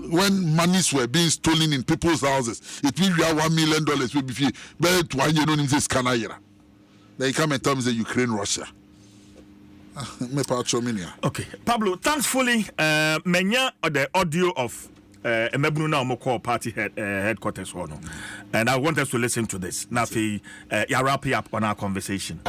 when monies were being stolen in people's houses, it means we have $1 million will be free. But why you don't say Canada? They come and tell me the Ukraine, Russia. Okay, Pablo, thankfully, menya the audio of Emebununa Omoko party headquarters one, and I want us to listen to this. Now, you wrap up on our conversation.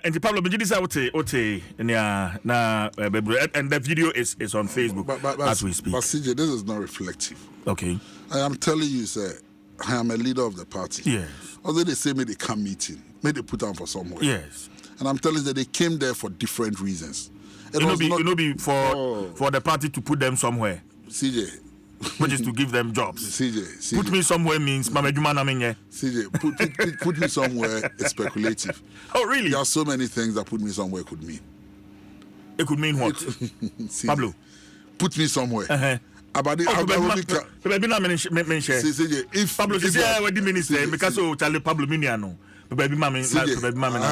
And the Pablo Bijidisa and the video is on Facebook as we speak. But CJ, this is not reflective. Okay. I am telling you, sir, I am a leader of the party. Yes. Although they say they come meeting, maybe they put on for somewhere. Yes. And I'm telling you that they came there for different reasons. It will be for the party to put them somewhere. CJ. Which is to give them jobs. CJ. Put me somewhere means CJ, put me somewhere is speculative. Oh, really? There are so many things that put me somewhere could mean. It could mean what? CJ, Pablo. Put me somewhere. About the if Pablo says what the minister because Charlie Pablo Miniano. I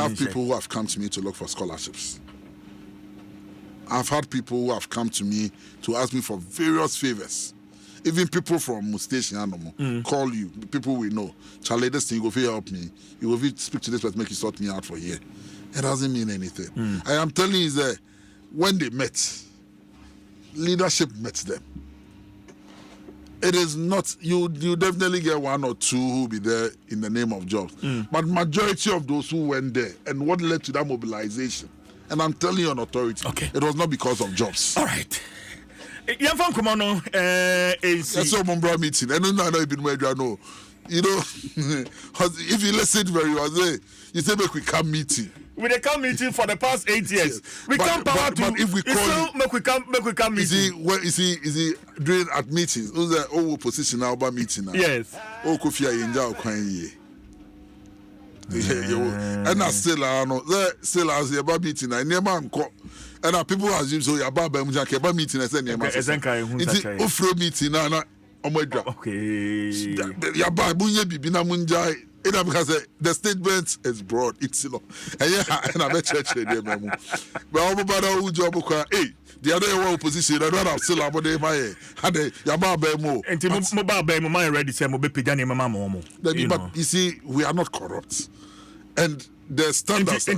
have people who have come to me to look for scholarships. I've had people who have come to me to ask me for various favors. Even people from Mustation call you, people we know. Charlie, this thing, you go help me. You go speak to this person, make you sort me out for here. It doesn't mean anything. I am telling you that when they met, leadership met them. It is not, you definitely get one or two who will be there in the name of jobs. But majority of those who went there and what led to that mobilization, and I'm telling you on authority, it was not because of jobs. All right. That's your mom meeting. And I know been where you know. You know, if you listen very well, you say make we come meeting. We they come meeting for the past 8 years. We come power to. But if we call you, make we come meeting. Is he doing at meetings? Who's the position now about meeting now? Yes. Oh, Kofi Ayinja Okwanyi. And I still I know. Still as the meeting. I never go. And people assume so. Your baba mujake meeting. I say never. It's ofro meeting na omedra. Okay. Ya ba bunye bibi na munjai because the statement is broad. It's and I bet church there, memo. But all about who job, the other opposition, I don't have still about my had a Yama Bemo. And mobile Bemo, my ready, say, Mobipigani, Mamma. But you see, we are not corrupt. And the standards. Oh,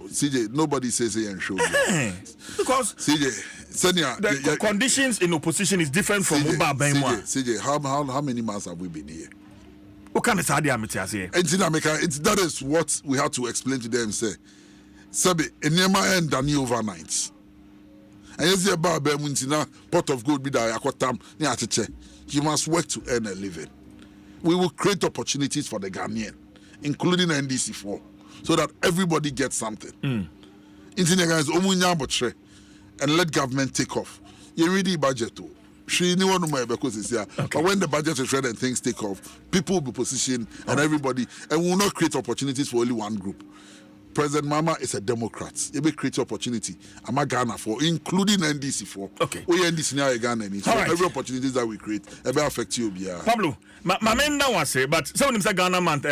CJ, nobody says he and show. Because CJ, the conditions in opposition is different from mobile Bemo. CJ, how many months have we been here? What kind of that is what we have to explain to them. Say, Sabi, Enema and Dani overnight. And yes, the bar Bemuntina, pot of gold be there. You must work to earn a living. We will create opportunities for the Ghanaian, including NDC4, so that everybody gets something. And let government take off. You read budget too. But when the budget is ready and things take off, people will be positioned and everybody, and we will not create opportunities for only one group. President Mama is a Democrat. He will create opportunity. I'm a Ghana for, including NDC4. Okay. We NDC now Ghana. So every opportunities that we create, it will affect you. Pablo, my men now was say, but someone is a Ghana month,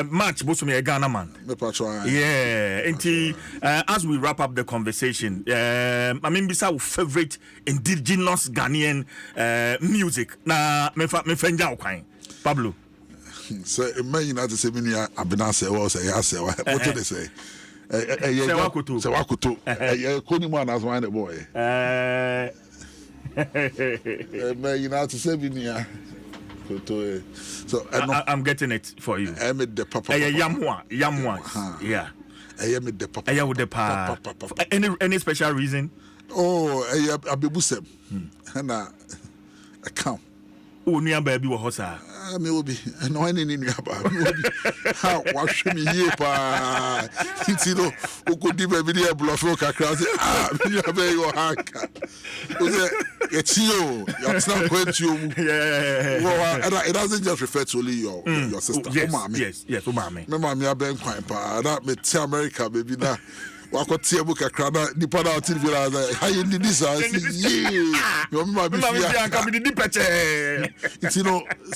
March, both of me a Ghana month. Yeah. And as we wrap up the conversation, I mean, besides our favorite indigenous Ghanaian music, na me friend Pablo. So, man, you know, the same thing I've been asked. What do they say? Sewakutu. Koniman as one boy. Man, you know, the same thing. So, I'm getting it for you. I made the papa. Yamwa. Yeah. I made the papa. Any special reason? Oh, I be busem. And I come. Unia baby wa hosa. Me will be no any in your bar. How wash me here pa. You know, who could give a video bluff or crazy. Me have your hank. It's you. It's not going to. Yeah. Well, it doesn't just refer to only your sister. Yes, umami. Me mama me ben kwai pa. That me tell America baby na. Wakotia buka krana ni pada oti vila how you did this your mama be it's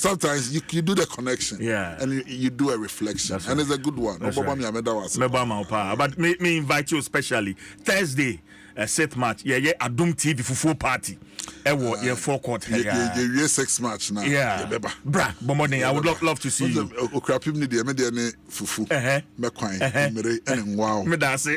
sometimes you do the connection and you do a reflection and it's a good one but me invite you especially Thursday set match Adom TV fufu party forecourt yeah 6 match now bra bomodin I would love to see you okrapim ni de me de ne fufu me kwan mere and wow me dance